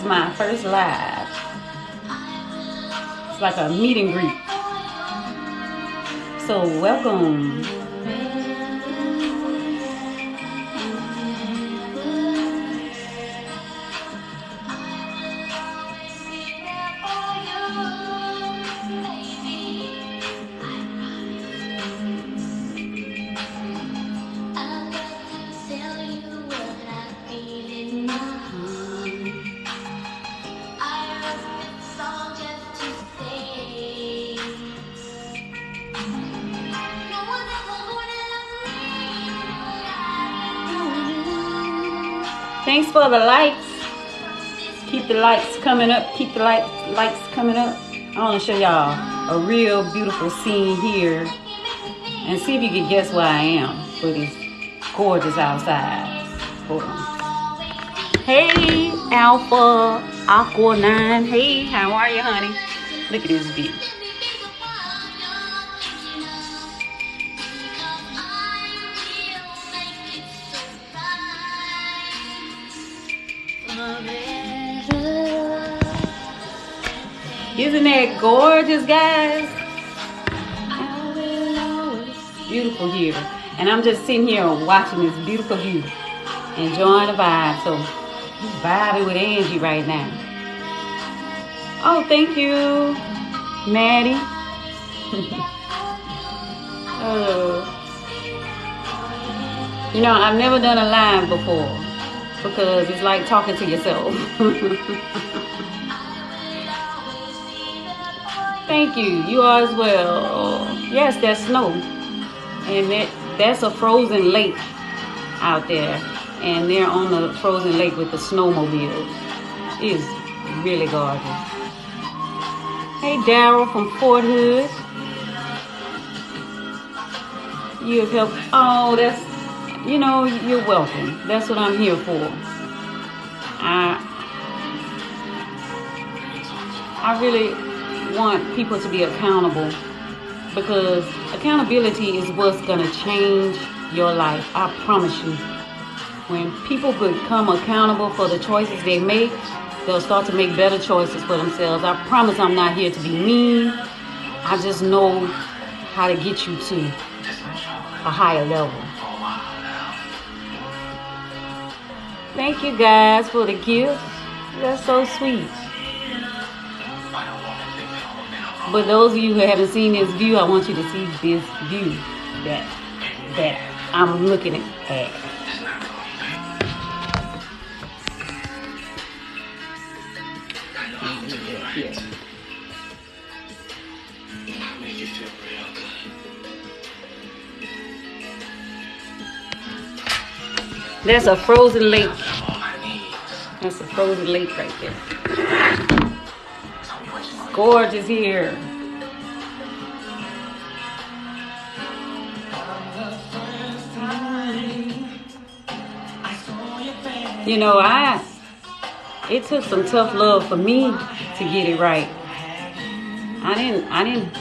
my first live. It's like a meet and greet. So welcome. Thanks for the likes. Keep the likes coming up. Keep the likes coming up. I want to show y'all a real beautiful scene here. And see if you can guess where I am. But it's gorgeous outside. Hold on. Hey, Alpha Aqua 9. Hey, how are you, honey? Look at this view. Isn't that gorgeous, guys? Beautiful here. And I'm just sitting here watching this beautiful view. Enjoying the vibe. So, vibing with Angie right now. Oh, thank you, Maddie. You know, I've never done a live before because it's like talking to yourself. Thank you. You are as well. Yes, that's snow. And that's a frozen lake out there. And they're on the frozen lake with the snowmobile. It's really gorgeous. Hey, Daryl from Fort Hood. You have helped. Oh, that's, you know, you're welcome. That's what I'm here for. I really want people to be accountable because accountability is what's going to change your life. I promise you. When people become accountable for the choices they make, they'll start to make better choices for themselves. I promise I'm not here to be mean. I just know how to get you to a higher level. Thank you guys for the gift. That's so sweet. But those of you who haven't seen this view, I want you to see this view that I'm looking at. Yeah. There's a frozen lake. That's a frozen lake right there. Gorgeous here. You know, it took some tough love for me to get it right. I didn't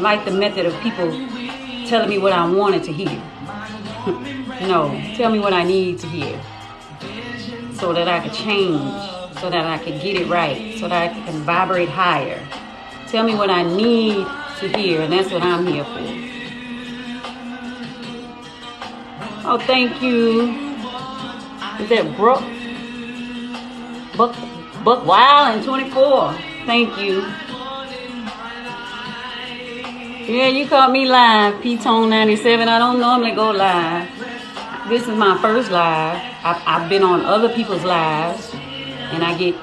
like the method of people telling me what I wanted to hear. No, tell me what I need to hear so that I could change, so that I could get it right, so that I can vibrate higher. Tell me what I need to hear, and that's what I'm here for. Oh, thank you. Is that Brooke? Buck Wild and 24. Thank you. Yeah, you caught me live, P-Tone 97. I don't normally go live. This is my first live. I've been on other people's lives, and I get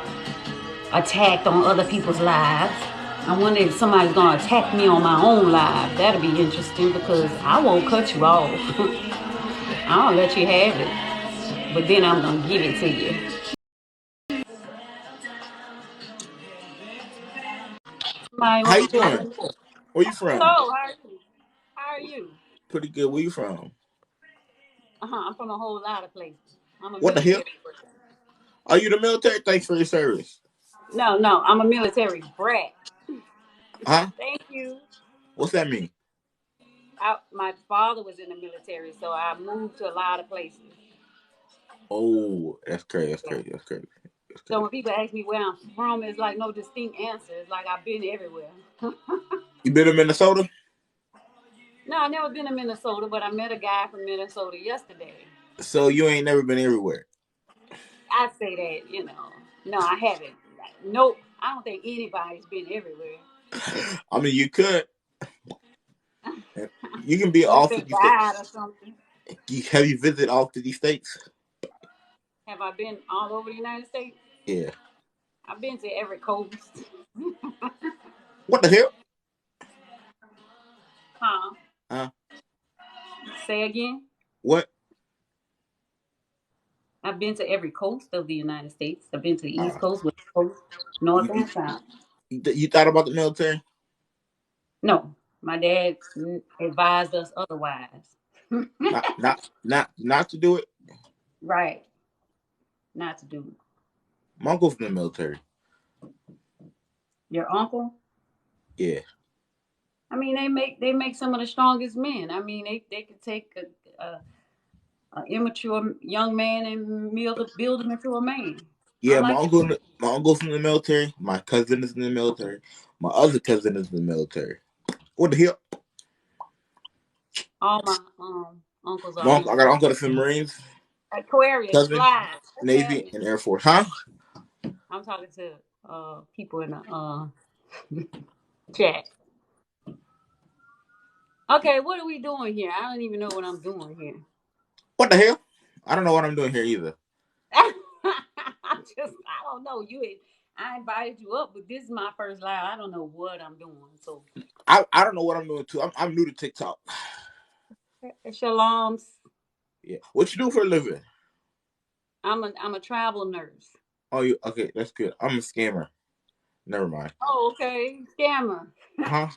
attacked on other people's lives. I wonder if somebody's going to attack me on my own live. That'll be interesting because I won't cut you off. I'll let you have it. But then I'm going to give it to you. How you doing? Where you from? Hello, how are you? Pretty good. Where you from? I'm from a whole lot of places. I'm a What the hell? military person. Are you the military? Thanks for your service. No, I'm a military brat. Huh? Thank you. What's that mean? My father was in the military, so I moved to a lot of places. Oh, that's crazy. That's Yeah. crazy. That's crazy. So when people ask me where I'm from, it's like no distinct answer. It's like I've been everywhere. You been to Minnesota? No, I've never been to Minnesota, but I met a guy from Minnesota yesterday. So you ain't never been everywhere. I say that, No, I haven't. Nope. I don't think anybody's been everywhere. I mean, you could. You can be Unless all they 50 died states. or something. Have you visited all 50 states? Have I been all over the United States? Yeah. I've been to every coast. What the hell? Huh? Huh? Say again? What? I've been to every coast of the United States. I've been to the East Uh, Coast, West Coast, North, you, and South. you thought about the military? No, my dad advised us otherwise. Not to do it. Right, not to do. My uncle's in the military. Your uncle? Yeah. I mean, they make some of the strongest men. I mean, they could take a immature young man and build him into a man. I Yeah, like that. my uncle's in the military. My cousin is in the military. My other cousin is in the military. What the hell? All my uncles are My uncle, I got military. an uncle that's in the Marines, Aquarius, cousin, fly. What's Navy, happening? and Air Force. Huh? I'm talking to people in the chat. Okay, what are we doing here? I don't even know what I'm doing here. What the hell? I don't know what I'm doing here either. I don't know. I invited you up, but this is my first live. I don't know what I'm doing. So, I don't know what I'm doing too. I'm new to TikTok. shalom's. Yeah. What you do for a living? I'm a travel nurse. Oh, you okay? That's good. I'm a scammer. Never mind. Oh, okay, scammer. Huh?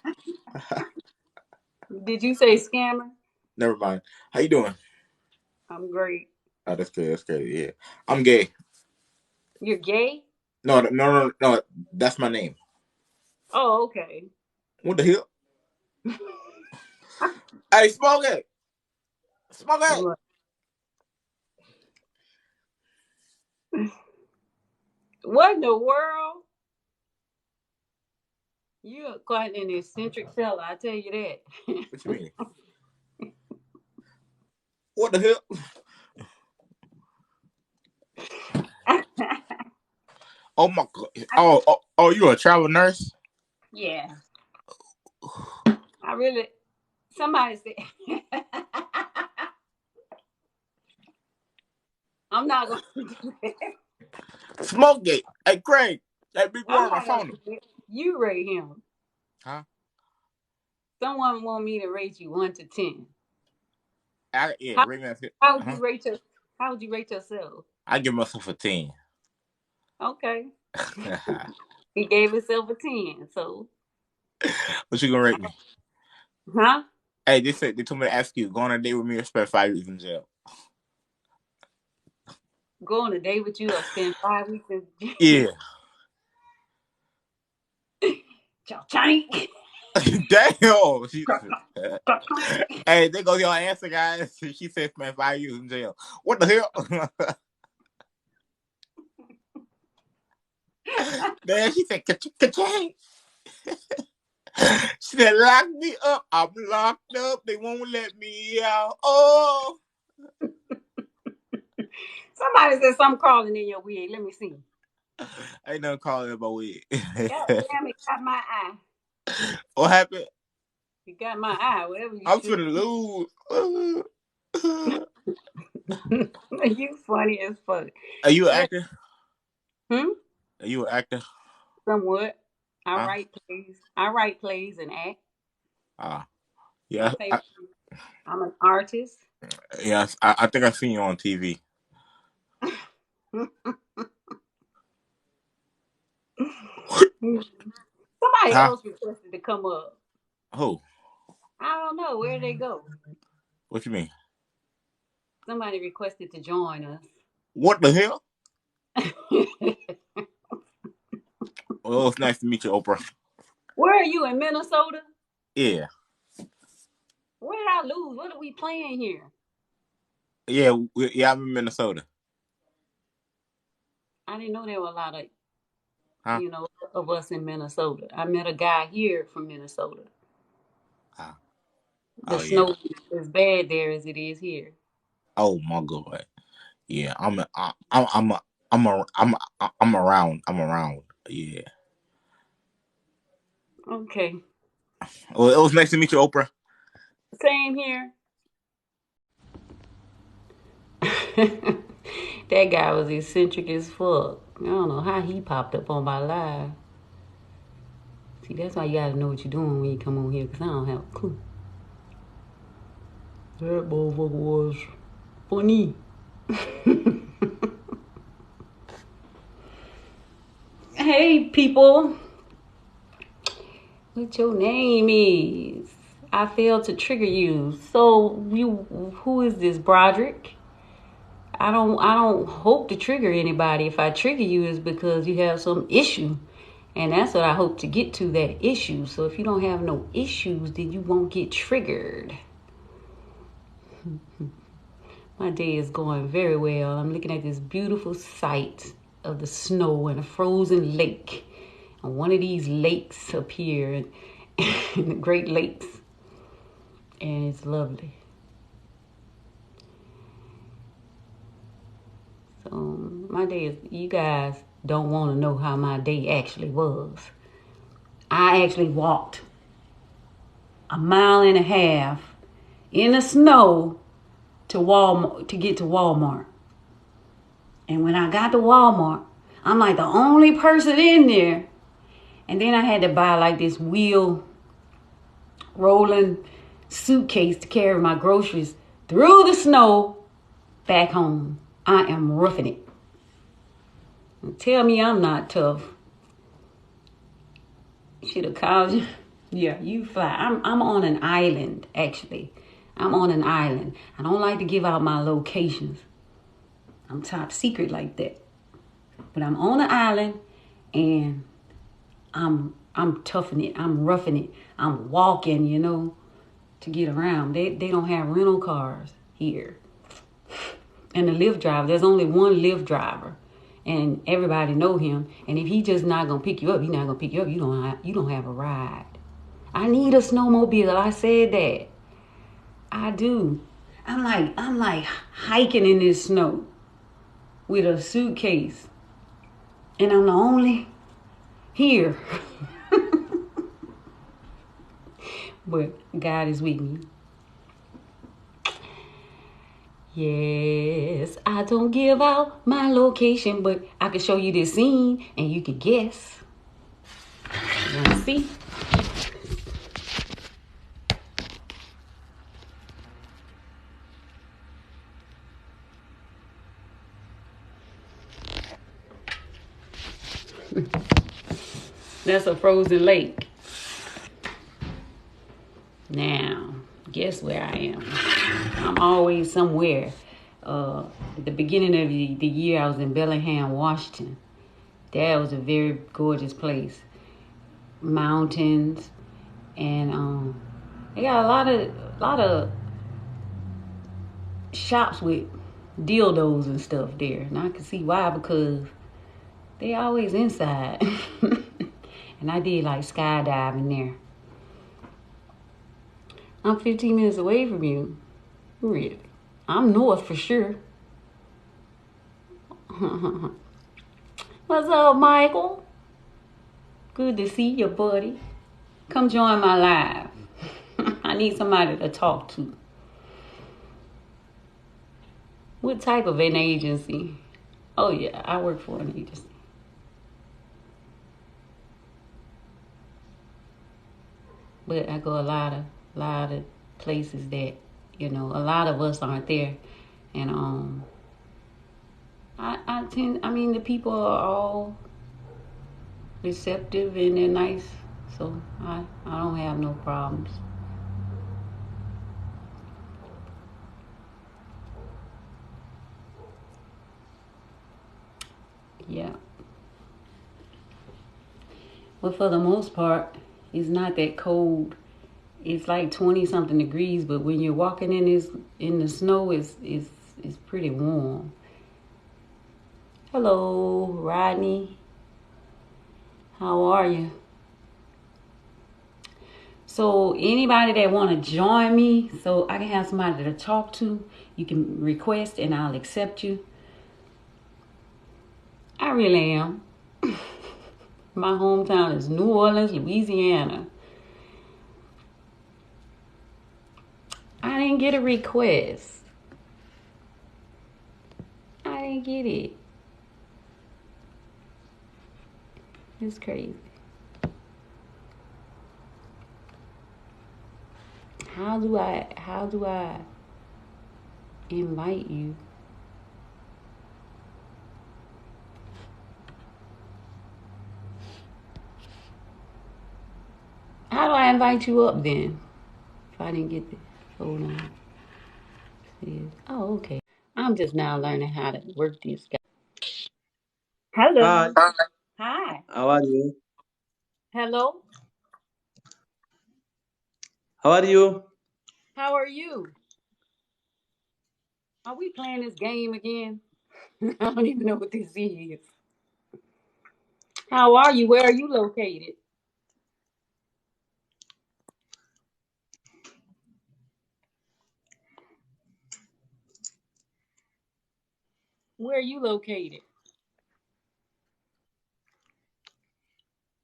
Did you say scammer? Never mind. How you doing? I'm great. Oh, that's good. That's good. Yeah. I'm gay. You're gay? No. That's my name. Oh, okay. What the hell? Hey, smoke it. Smoke it. What? What in the world? You're quite an eccentric fella, I tell you that. What you mean? What the hell? Oh my god. Oh, you a travel nurse? Yeah, I really. Somebody said. I'm not going to do that. Smoke it. Hey, Craig. That big I'm worm. I not going found to him. do that. You rate him. Huh? Someone want me to rate you 1 to 10. Yeah, How, rate me. how would Huh? you rate your? How would you rate yourself? I give myself a 10. Okay, he gave himself a 10. So, What you gonna rate me? huh? Hey, they told me to ask you, go on a date with me or spend 5 years in jail. Go on a date with you or spend 5 weeks in Yeah. Chank. Damn. Hey, there goes your answer, guys. She said spend 5 years in jail. What the hell? Man, she said ka-ching. She said lock me up. I'm locked up. They won't let me out. Oh. Somebody said something crawling in your wig. Let me see. Ain't nothing calling about weed. God damn it, got my eye. What happened? You got my eye, whatever you I'm should. finna lose. You funny as fuck. Are you an Yeah. actor? Hmm? Are you an actor? Somewhat. I Huh? write plays. I write plays and act. Yeah. My favorite. I'm an artist. Yes. I think I seen you on TV. Somebody Huh? else requested to come up. Who? I don't know. Where did they go? What you mean? Somebody requested to join us. What the hell? Well, it's nice to meet you, Oprah. Where are you, in Minnesota? Yeah. Where did I lose? What are we playing here? Yeah, I'm in Minnesota. I didn't know there were a lot of, Huh? of us in Minnesota. I met a guy here from Minnesota. Ah. The Oh yeah. snow is as bad there as it is here. Oh my God. Yeah. I'm around. I'm around. Yeah. Okay. Well, it was nice to meet you, Oprah. Same here. That guy was eccentric as fuck. I don't know how he popped up on my live. See, that's why you gotta know what you're doing when you come on here, because I don't have a clue. That motherfucker was funny. Hey, people. What your name is? I failed to trigger you. So, who is this, Broderick? I don't hope to trigger anybody. If I trigger you, is because you have some issue. And that's what I hope to get to, that issue. So if you don't have no issues, then you won't get triggered. My day is going very well. I'm looking at this beautiful sight of the snow and a frozen lake. And one of these lakes up here in the Great Lakes. And it's lovely. So my day is, you guys don't want to know how my day actually was. I actually walked 1.5 miles in the snow to Walmart, to get to Walmart. And when I got to Walmart, I'm like the only person in there. And then I had to buy like this wheel rolling suitcase to carry my groceries through the snow back home. I am roughing it. And tell me I'm not tough. Should have called you. Yeah, you fly. I'm on an island, actually. I'm on an island. I don't like to give out my locations. I'm top secret like that. But I'm on an island and I'm toughing it. I'm roughing it. I'm walking, to get around. They don't have rental cars here. And the Lyft driver, there's only one Lyft driver. And everybody know him. And if he just not gonna pick you up, you don't have a ride. I need a snowmobile. I said that. I do. I'm like hiking in this snow with a suitcase. And I'm the only here. But God is with me. Yes, I don't give out my location, but I can show you this scene and you can guess. You want to see? That's a frozen lake. Now, guess where I am? I'm always somewhere. At the beginning of the year, I was in Bellingham, Washington. That was a very gorgeous place. Mountains, and they got a lot of shops with dildos and stuff there. And I can see why, because they always inside. And I did like skydiving there. I'm 15 minutes away from you. Really? I'm north for sure. What's up, Michael? Good to see you, buddy. Come join my live. I need somebody to talk to. What type of an agency? Oh yeah, I work for an agency. But I go a lot of places that, a lot of us aren't there. And the people are all receptive and they're nice. So I don't have no problems. Yeah. But for the most part, it's not that cold. It's like 20 something degrees, but when you're walking in the snow, it's pretty warm. Hello, Rodney. How are you? So anybody that want to join me so I can have somebody to talk to, you can request and I'll accept you. I really am. My hometown is New Orleans, Louisiana. I didn't get a request. I didn't get it. It's crazy. How do I invite you? How do I invite you up then? If I didn't get this. Hold on. Oh, okay. I'm just now learning how to work this guy. Hi, Hello. Hi. how are you? Hello. How are you? How are you? Are we playing this game again? I don't even know what this is. How are you? Where are you located? Where are you located?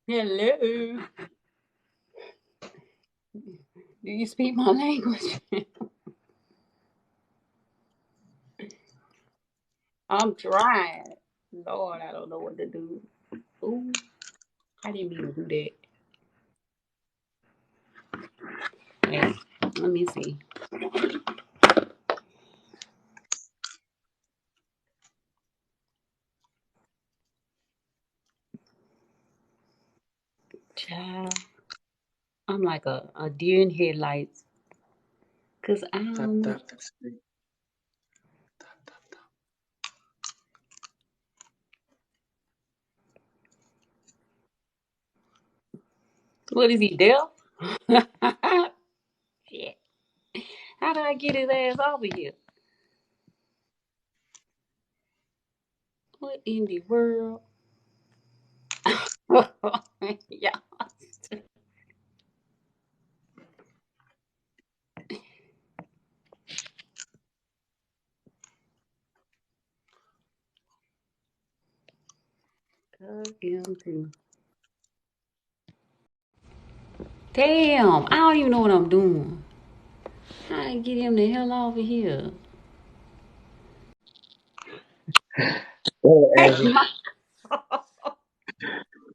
Hello. Do you speak my language? I'm trying. Lord, I don't know what to do. Ooh, I didn't mean to do that. Hey, let me see. Child, I'm like a deer in headlights. Cause I Tap, don't know. tap, tap, speak. Tap, tap, tap. What is he, deaf? Shit. How do I get his ass off of here? What in the world? Yeah. Cut him too. Damn, I don't even know what I'm doing. How to get him the hell off of here? Oh, Hey, Angie,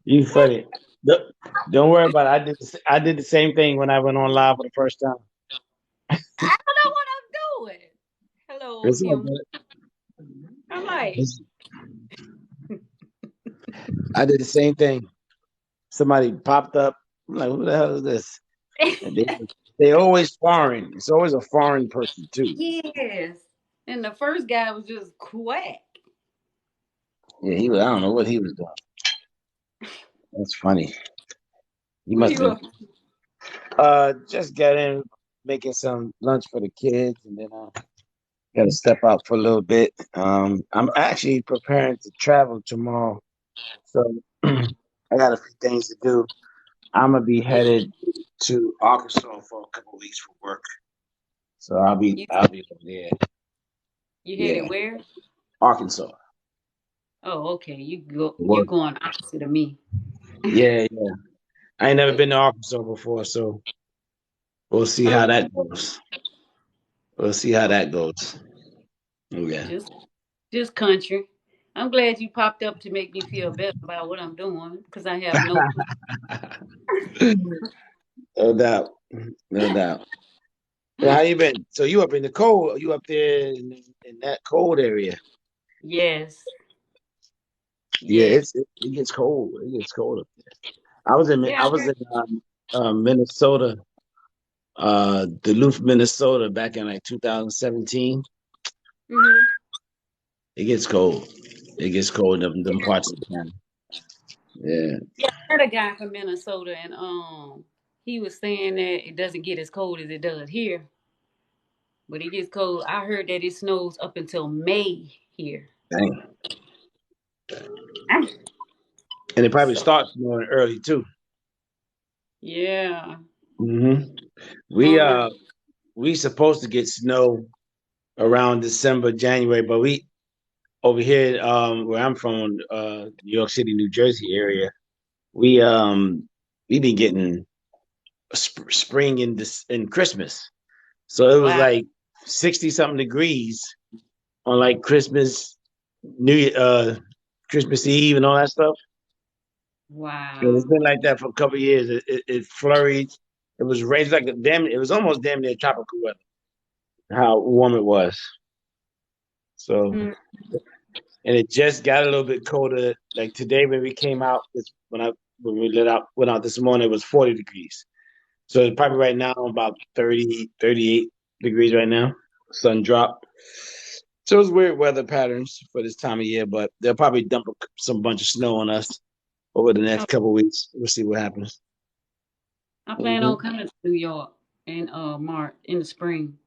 you funny. Don't, don't worry about it. I did the same thing when I went on live for the first time. I don't know what I'm doing. Hello, It's all him. good. I'm like, It's- I did the same thing. Somebody popped up. I'm like, who the hell is this? And they always foreign. It's always a foreign person too. yes. And the first guy was just quack. Yeah, he was. I don't know what he was doing. That's funny. He What are must you have up? been just getting making some lunch for the kids, and then got to step out for a little bit. I'm actually preparing to travel tomorrow, so I got a few things to do. I'm gonna be headed to Arkansas for a couple of weeks for work, so You I'll be over there. you headed Yeah, where? Arkansas Oh, okay. for You work. going opposite of me. Yeah, yeah. I ain't never been to Arkansas before, so we'll see Oh, how that goes. We'll see how that goes. Yeah. just just country. I'm glad you popped up to make me feel better about what I'm doing because I have no clue. No doubt. No doubt. Yeah, how you been? So you up in the cold? You up there in that cold area? Yes. Yeah, Yes. it gets cold. It gets cold up there. I was in Yeah, I I was heard. in Minnesota, Duluth, Minnesota, back in like 2017. Hmm. It gets cold. It gets cold in them parts of the town. Yeah, Yeah, I heard a guy from Minnesota, and he was saying that it doesn't get as cold as it does here, but it gets cold. I heard that it snows up until May here. dang. And it probably So starts snowing early too. yeah. hmm We Um, uh we supposed to get snow around December, January, but we over here where I'm from, New York City, New Jersey area, we we been getting spring in this in Christmas. So it was wow. like 60 something degrees on like Christmas Eve and all that stuff. And it's Wow. been like that for a couple of years. It flurried. It was raised like a damn. It was almost damn near tropical weather. How warm it was. So, Mm, and it just got a little bit colder. Like today when we came out, when we went out this morning, it was 40 degrees. So it's probably right now about 30, 38 degrees right now. Sun drop. So it's weird weather patterns for this time of year, but they'll probably dump some bunch of snow on us over the next I couple of weeks. We'll see what happens. I plan on hmm coming to New York in March in the spring.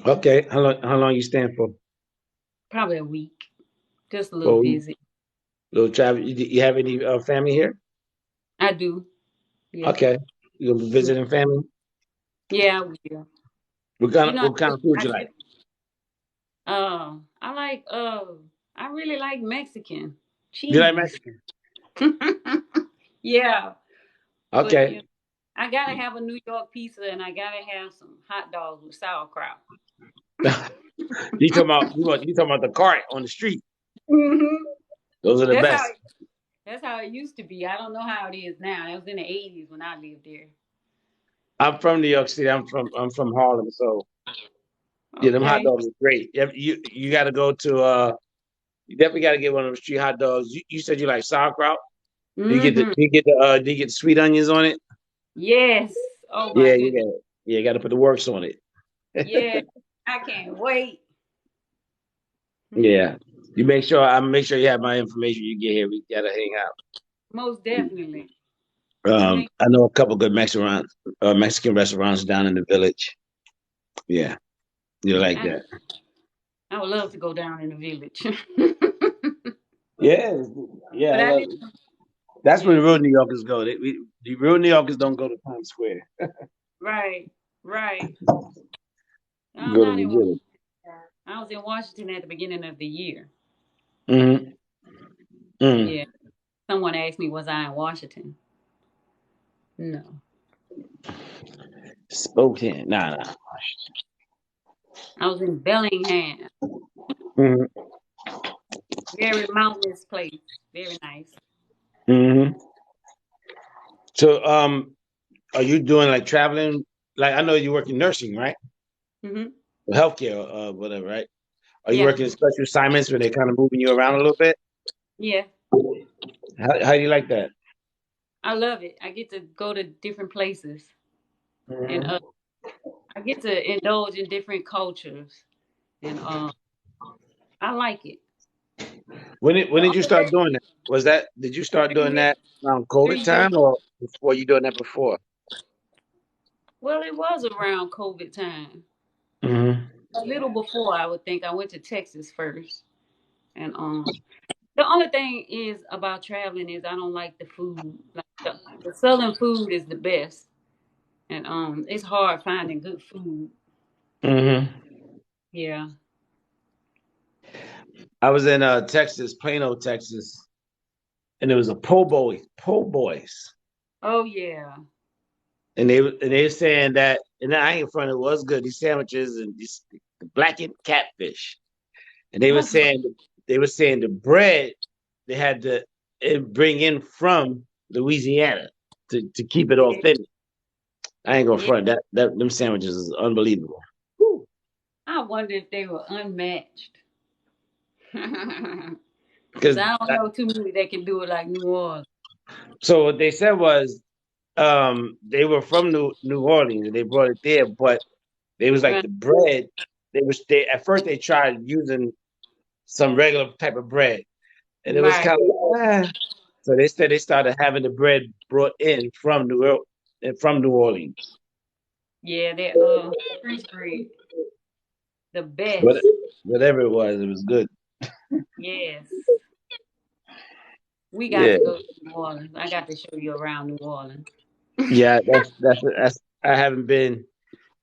Okay, how long you staying for? Probably a week. Just a little Well, visit. little travel. You have any family here? I do. Yeah. Okay, you gonna be Mm, visiting family? yeah, I will. What kind of food I you like? get I like I really like Mexican You like cheese. Mexican? Yeah, but Okay. I gotta have a New York pizza and I gotta have some hot dogs with sauerkraut. You talking about the cart on the street? hmm Those are the That's how best. that's how it used to be. I don't know how it is now. It was in the '80s when I lived there. I'm from New York City. I'm from Harlem. So yeah, them hot Okay. dogs are great. You got to go to you definitely got to get one of those street hot dogs. You said you like sauerkraut. hmm Do you get the sweet onions on it? Yes. Oh my Yeah, goodness. you got to put the works on it. Yeah. I can't wait. Yeah, I make sure you have my information. You get here, we gotta hang out. Most definitely. I make. I know a couple good Mexican restaurants down in the village. Yeah, you like I, that? I would love to go down in the village. Yeah, yeah. But I live. That's where Yeah. the real New Yorkers go. The real New Yorkers don't go to Times Square. Right. Right. You I'm go to not the in. village. I was in Washington at the beginning of the year. Mm-hmm. Mm. Yeah. Someone asked me, was I in Washington? No. Spokane. Nah. I was in Bellingham. Mm-hmm. Very mountainous place. Very nice. Mm-hmm. So, are you doing like traveling? Like I know you work in nursing, right? hmm Healthcare, whatever, right? Are you Yeah. working special assignments where they're kind of moving you around a little bit? Yeah. How do you like that? I love it. I get to go to different places and Mhm. I get to indulge in different cultures and I like it. When The did you only start thing doing that? Did you start doing years, that around COVID 3 years. time or were you doing that before? Well, it was around COVID time. hmm A little before, I would think. I went to Texas first, and the only thing is about traveling is I don't like the food. Like the southern food is the best, and it's hard finding good food. hmm Yeah. I was in Texas, Plano, Texas, and there was a po' boys, Oh yeah. and they were saying that, and I ain't front. It was good. These sandwiches and these the blackened catfish, and What's they were saying the bread they had to bring in from Louisiana to keep it yeah, authentic. I ain't gonna yeah. front that them sandwiches is unbelievable. Whew. I wonder if they were unmatched. Because Because I don't know too many that can do it like New Orleans. so what they said was they were from New Orleans and they brought it there, but they was like Right. the bread. They at first they tried using some regular type of bread, and it was Right. kind of so they said they started having the bread brought in from New Orleans. Yeah, that French bread, the What best. whatever it was good. Yes. We got Yeah, to go to New Orleans. I got to show you around New Orleans. yeah. That's. I haven't been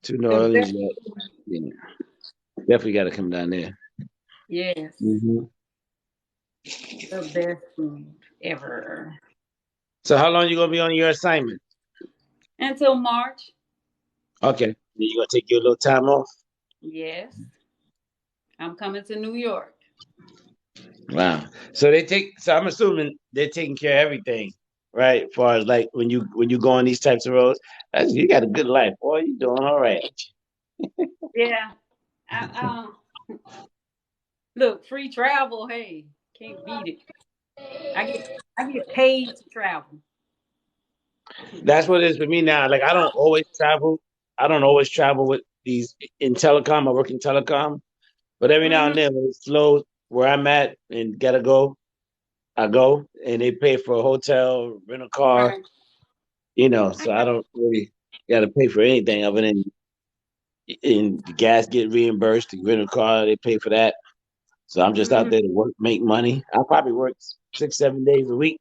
to New The Orleans best, yet. Yeah, definitely got to come down there. yes, Hmm. the best food ever. So, how long you gonna be on your assignment? Until March, Okay, then you gonna take your little time off? yes, I'm coming to New York. Wow. So they take. So I'm assuming they're taking care of everything, right? As far as like when you go on these types of roads, you got a good life. Boy, you doing all right. Yeah, look, free travel. Hey, can't beat it. I get I get paid to travel. That's what it is for me now. Like I don't always travel. I don't always travel with these in telecom. I work in telecom, but every now Hmm. and then when it's slow where I'm at and gotta go, I go and they pay for a hotel, rent a car. Right. I So I got don't really got to pay for anything other than in the gas get reimbursed, the rent a car they pay for that. So I'm just out mhm. there to work, make money. I probably work 6, 7 days a week.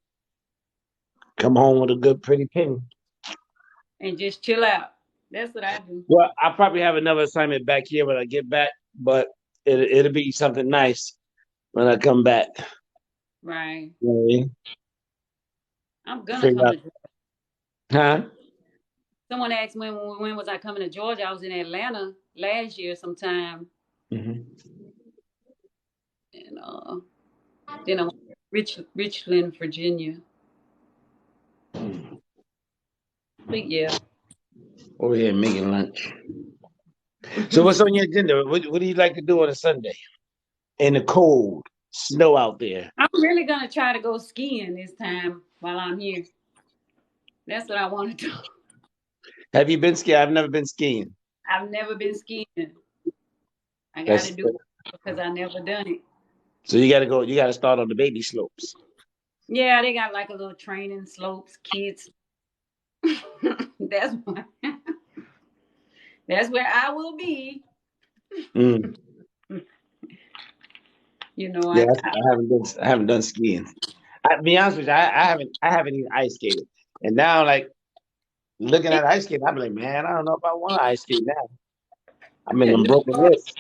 Come home with a good pretty penny. And just chill out. That's what I do. Well, I'll probably have another assignment back here when I get back, but it'll be something nice when I come back. Right. You know what I mean? I'm gonna Figure come out, to Georgia. huh? Someone asked when was I coming to Georgia? I was in Atlanta last year sometime, Hmm. and then I went to Richland, Virginia. But yeah. Over here making lunch. So what's on your agenda? What do you like to do on a Sunday in the cold, snow out there? I'm really gonna try to go skiing this time while I'm here. That's what I want to do. Have you been skiing? I've never been skiing. I've never been skiing. I got to That's do it because I never done it. so you got to go. You got to start on the baby slopes. Yeah, they got like a little training slopes, kids. That's why. That's where I will be. Mm. You know, Yeah, I haven't been. I haven't done skiing. I be honest with you, I haven't. I haven't even ice skated. And now, like looking it, at ice skating, I'm like, man, I don't know if I want to ice skate now. I'm in yeah, them New broken York. wrists.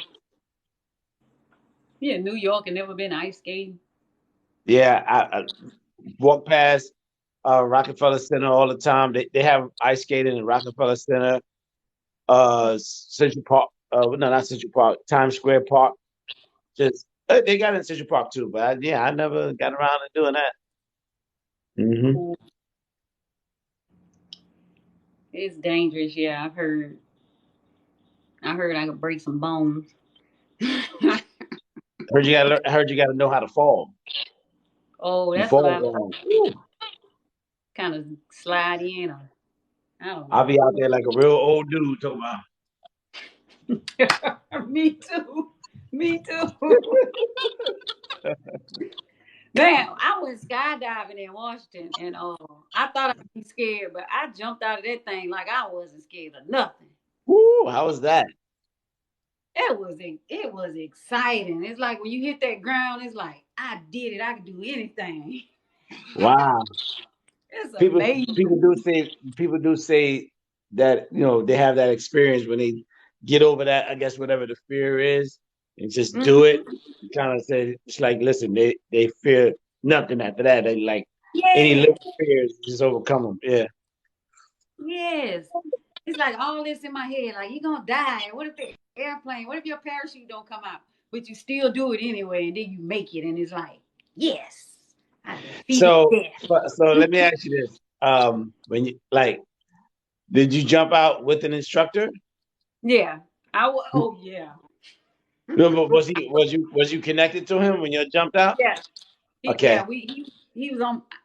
Yeah, New York and never been ice skating. Yeah, I walk past Rockefeller Center all the time. They have ice skating in Rockefeller Center, Central Park. No, not Central Park. Times Square Park. Just they got it in Central Park too, but yeah, I never got around to doing that. Hmm. Ooh, it's dangerous. Yeah, I've heard. I heard I could break some bones. Heard you got to know how to fall. Oh, You that's what fall I've wrong. Woo. kind of slide in. Or, I don't I'll know. be out there like a real old dude talking about. Me too. Me too. Man, I went skydiving in Washington, and I thought I'd be scared, but I jumped out of that thing like I wasn't scared of nothing. Woo, how was that? It was exciting. It's like when you hit that ground, it's like I did it. I could do anything. Wow. It's People amazing. people do say that they have that experience when they get over that, I guess whatever the fear is, and just do it. Mhm. Kind of say it's like, listen, they fear nothing after that. They like any Yes, little fears, just overcome them. Yeah. yes. It's like all this in my head. Like you're gonna die. What if the airplane? What if your parachute don't come out? But you still do it anyway, and then you make it, and it's like, yes, I defeated So, death. so let me ask you this: when you like, did you jump out with an instructor? Yeah. Oh yeah. No, but was you connected to him when you jumped out? Yeah. Okay. Yeah. He was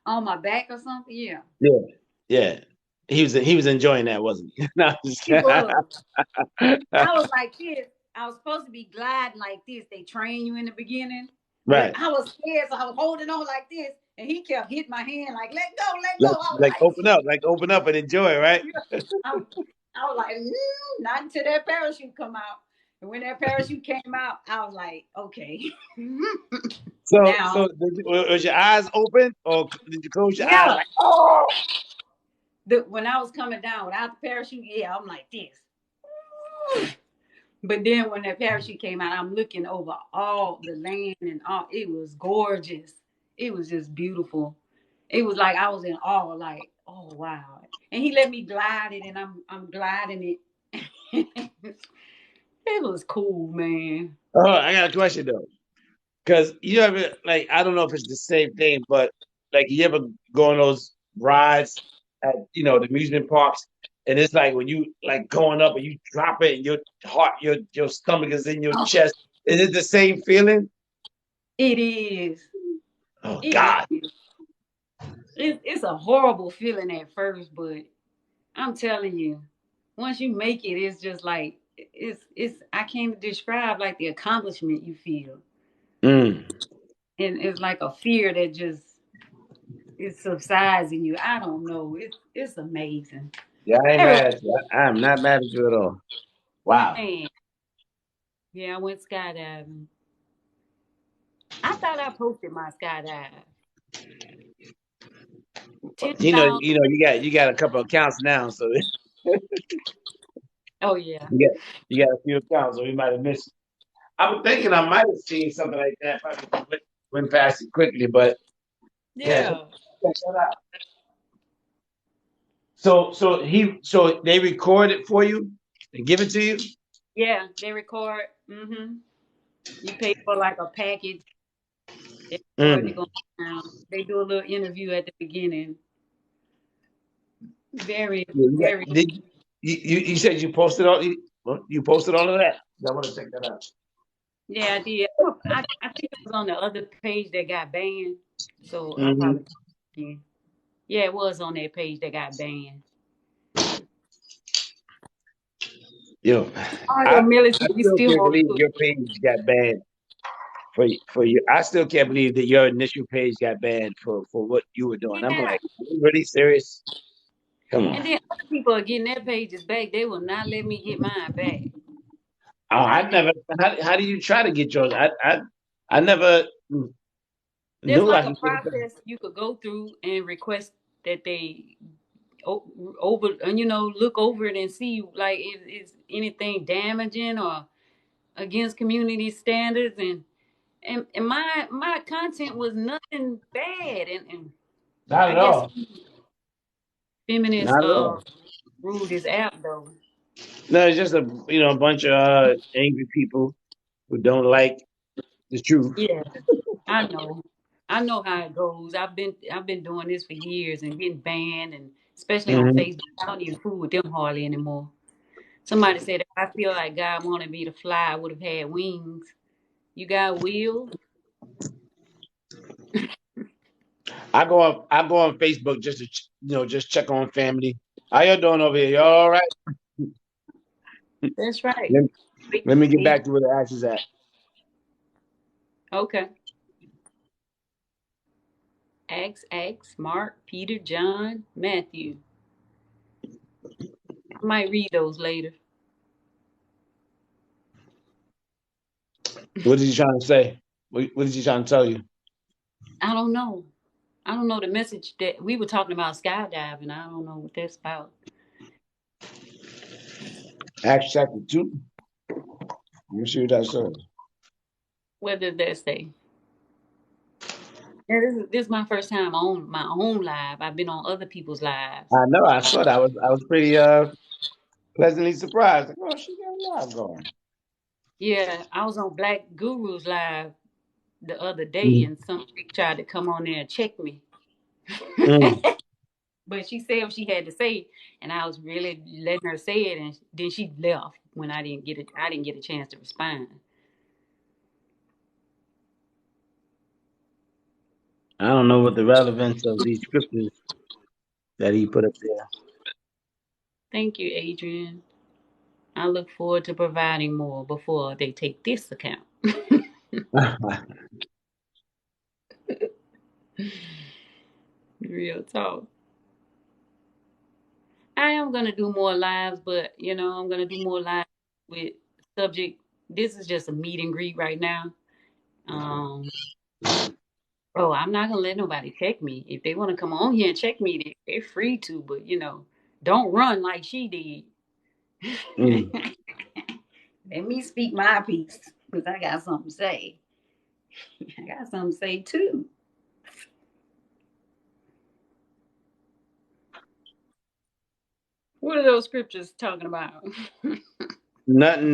on my back or something. Yeah. Yeah. Yeah. He was enjoying that, wasn't he? No, I'm just He kidding. was. I was like this. I was supposed to be gliding like this. They train you in the beginning, but Right. I was scared, so I was holding on like this, and he kept hitting my hand like, "Let go, let go." Like I was like like, open up and enjoy, right? yeah. I, I was like, not until that parachute come out. And when that parachute came out, I was like, okay. Now, was your eyes open or did you close your eyes yeah, like, oh? when I was coming down without the parachute, yeah, I'm like this. But then when that parachute came out, I'm looking over all the land and all. It was gorgeous. It was just beautiful. It was like I was in awe, like, oh wow. And he let me glide it, and I'm gliding it. It was cool, man. Oh, I got a question though. Because you ever like I don't know if it's the same thing, but like you ever go on those rides at the amusement parks, and it's like when you like going up and you drop it, and your heart, your stomach is in your Oh, chest. Is it the same feeling? it is. Oh It God! is. It's a horrible feeling at first, but I'm telling you, once you make it, it's just like it's I can't describe like the accomplishment you feel. Mm. And it's like a fear that just it subsides in you. I don't know. It's amazing. Yeah, I ain't Everybody, mad at you. I'm not mad at you at all. Wow. man. Yeah, I went skydiving. I thought I posted my skydive. Ten thousand. You got a couple of accounts now, so Oh yeah. you got a few accounts, so we might have missed. I'm thinking I might have seen something like that. Probably went past it quickly, but yeah, check Yeah. that out. So they record it for you and give it to you. Yeah. They record. You pay for like a package. They record. They Mm. go around. They do a little interview at the beginning. Very, Yeah, very. you said you posted all of that. I want to check that out. Yeah, I did. I think it was on the other page that got banned. So I Hmm. probably. Yeah. Yeah, it was on that page that got banned. Yo, Oh, I your I military still still can't on believe foot. your page got banned for you. I still can't believe that your initial page got banned for what you were doing. I'm Yeah. like, are you really serious? Come on. And then other people are getting their pages back. They will not let me get mine back. Oh, I never. How do you try to get yours? I never There's knew I like a could get it back. process you could go through and request that they over and look over it and see like is anything damaging or against community standards and my content was nothing bad and Not I at guess all. feminists Not at all. rule this app though. No, it's just a bunch of angry people who don't like the truth. Yeah, I know. I know how it goes. I've been doing this for years and getting banned and especially on Hmm. Facebook. I don't even fool with them hardly anymore. Somebody said if I feel like God wanted me to fly, I would have had wings. You got wheels? I go on Facebook just to just check on family. How you doing over here? You all right? That's right. Let, Wait, let me get wait. back to where the ash is at. Okay. X, Mark, Peter, John, Matthew. I might read those later. What is he trying to say? What is he trying to tell you? I don't know. I don't know the message that we were talking about skydiving. I don't know what that's about. Acts chapter 2. Let me see what that says. What does that say? Yeah, this is my first time on my own live. I've been on other people's lives. I know. I saw that. I was pretty pleasantly surprised. Like, oh, she got a lot going. Yeah, I was on Black Guru's live the other day, Mm. and somebody tried to come on there and check me. Mm. But she said what she had to say, and I was really letting her say it, and then she left when I didn't get it. I didn't get a chance to respond. I don't know what the relevance of these scriptures that he put up Thank you, Adrian. I look forward to providing more before they take this account. there. Real talk. I am gonna do more lives, but I'm gonna do more lives with subject. This is just a meet and greet right now. Um, Oh, I'm not gonna let nobody check me. If they want to come on here and check me, they're free to. But don't run like she did. Mm. Let me speak my piece because I got something to say. I got something to say too. What are those scriptures talking about? Nothing,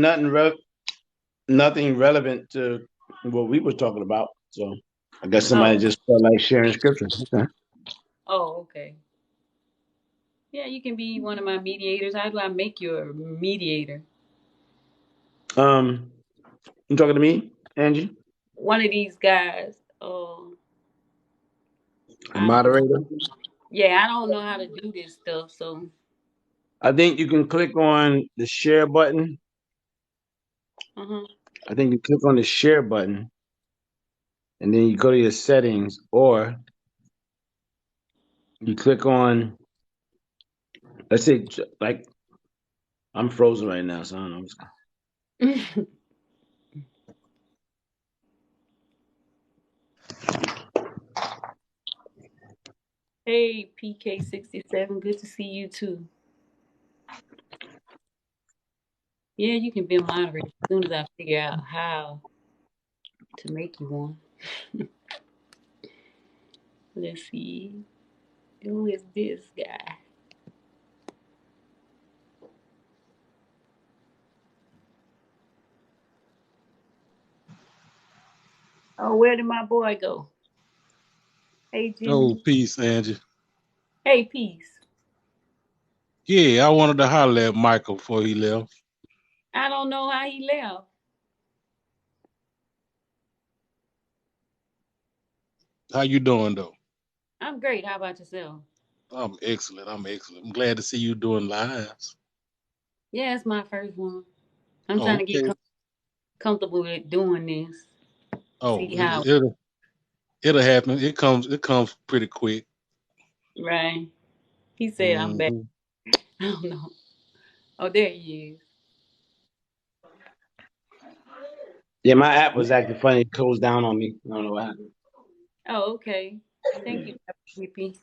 nothing relevant to what we were talking about. So I guess somebody Oh, just felt like sharing scripture. Okay. oh, okay. Yeah, you can be one of my mediators. How do I make you a mediator? Um, you talking to me, Angie? One of these guys. Oh, A I don't know. moderator? Yeah, I don't know how to do this stuff. So, I think you can click on the share button. uh-huh. I think you click on the share button and then you go to your settings, or you click on, let's say, like, I'm frozen right now, so I don't know. Hey, PK67, good to see you too. Yeah, you can be a moderator as soon as I figure out how to make you one. Let's see. Who is this guy? Oh, where did my boy go? Hey, Oh, Jimmy. peace, Angie. Hey, Peace. Yeah, I wanted to holler at Michael before he left. I don't know how he left. How you doing, though? I'm great. How about yourself? I'm excellent. I'm excellent. I'm glad to see you doing lives. Yeah, it's my first one. I'm trying Oh, to get okay. comfortable with doing this. Oh, See how, it'll happen. It comes pretty quick. right? He said I'm back. Hmm. I don't know. Oh, there he is. Yeah, my app was acting funny. It closed down on me. I don't know what happened. Oh, okay. Thank you, Hippie.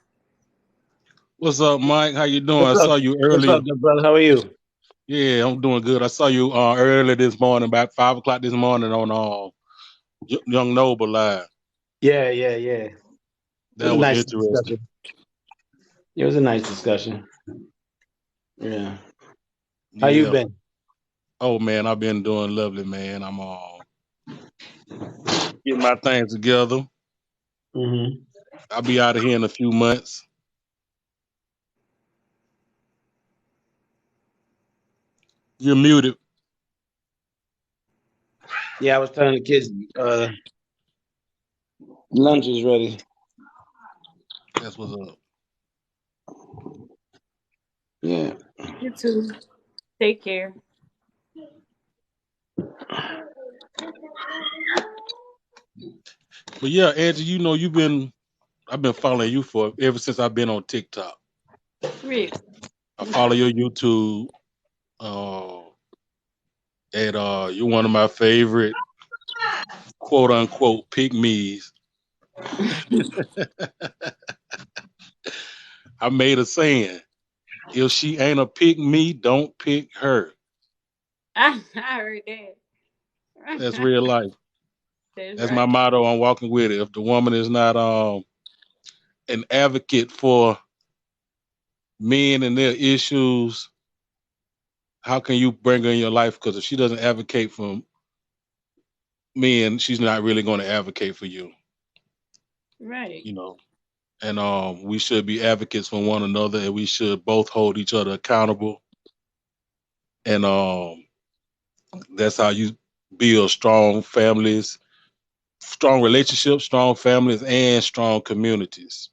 What's up, Mike? How you doing? What's I up? saw you What's up, early. good brother? How are you? Yeah, I'm doing good. I saw you early this morning, about 5 o'clock this morning on Young Noble Live. Yeah, yeah, yeah. It was That a was nice interesting. discussion. It was a nice discussion. Yeah. How you Yeah. been? Oh man, I've been doing lovely, man. I'm getting my things together. Hmm. I'll be out of here in a few months. You're muted. Yeah, I was telling the kids lunch is ready. That's what's up. Yeah. You too. Take care. But yeah, Angie, I've been following you for ever since I've been on TikTok. Really? I follow your YouTube. Uh, and you're one of my favorite quote unquote pygmies. I made a saying: if she ain't a pygmy, don't pick her. I heard That's that. real life. That's That's my right. motto. I'm walking with it. If the woman is not an advocate for men and their issues, how can you bring her in your life? Because if she doesn't advocate for men, she's not really going to advocate for you. Right. You know, and we should be advocates for one another, and we should both hold each other accountable. And that's how you build strong families, strong relationships, strong families, and strong communities.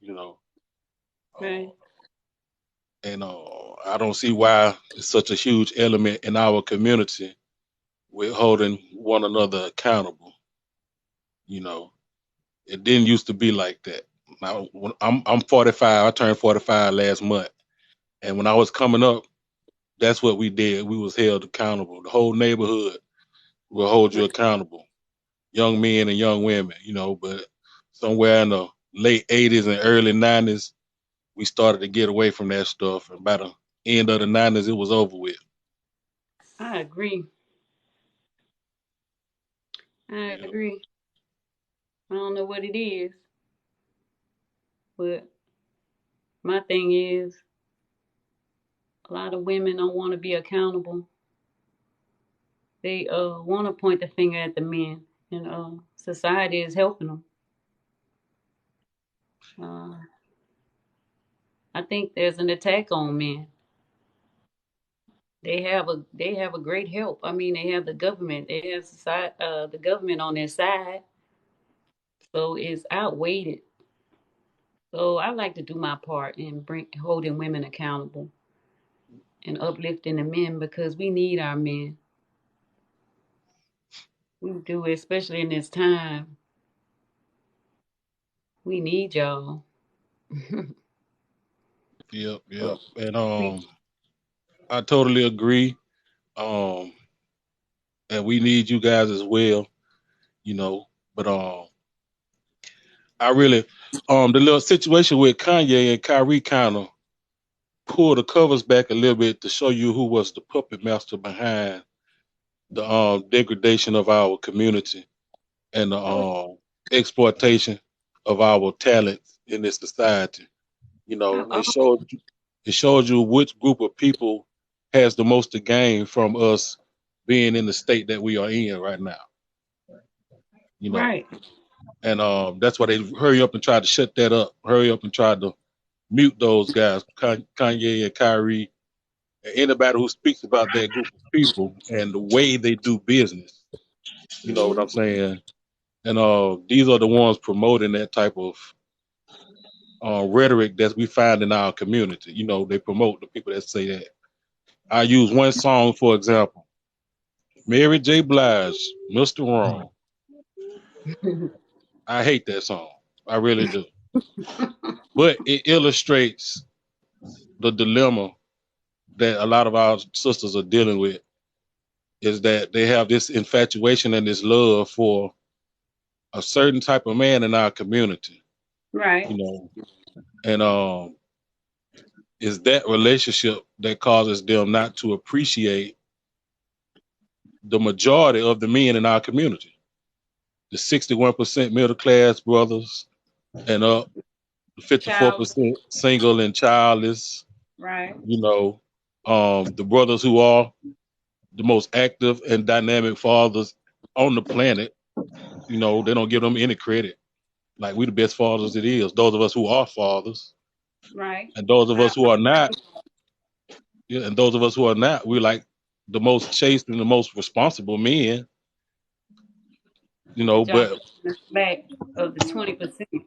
Right. Uh, and I don't see why it's such a huge element in our community with holding one another accountable. You know, it didn't used to be like that. Now, when I'm 45. I turned 45 last month, and when I was coming up, that's what we did. We was held accountable. The whole neighborhood will hold you accountable. Young men and young women, but somewhere in the late 80s and early 90s, we started to get away from that stuff. And by the end of the 90s, it was over with. I agree. I Yeah. agree. I don't know what it is, but my thing is, a lot of women don't want to be accountable. They want to point the finger at the men, and society is helping them. Uh, I think there's an attack on men. They have a great help. I mean, they have the government. They have the government on their side, so it's outweighed. So I like to do my part in holding women accountable and uplifting the men because we need our men. We do, especially in this time. We need y'all. Yep, But yep. And we I totally agree. Um, and we need you guys as well, you know. But I really the little situation with Kanye and Kyrie kind of pulled the covers back a little bit to show you who was the puppet master behind the degradation of our community and the oh, exploitation of our talents in this society. You know, oh, it showed you which group of people has the most to gain from us being in the state that we are in right now. You know, right. and that's why they hurry up and try to shut that up. Hurry up and try to mute those guys, Kanye and Kyrie, and anybody who speaks about that group of people and the way they do business. You know what Hmm. I'm saying? And these are the ones promoting that type of rhetoric that we find in our community. You know, they promote the people that say that. I use one song for example. Mary J. Blige, Mr. Wrong. I hate that song. I really do. But it illustrates the dilemma that a lot of our sisters are dealing with is that they have this infatuation and this love for a certain type of man in our community, Right. you know, and is that relationship that causes them not to appreciate the majority of the men in our community, the 61% middle class brothers and up, the Child. 54% single and childless, Right. you know, the brothers who are the most active and dynamic fathers on the planet. You know, they don't give them any credit. Like we the best fathers it is. Those of us who are fathers, Right. and those of I, us who are not, yeah, and those of us who are not, we're like the most chaste and the most responsible men. You know, but y'all but pushing us back of the 20%.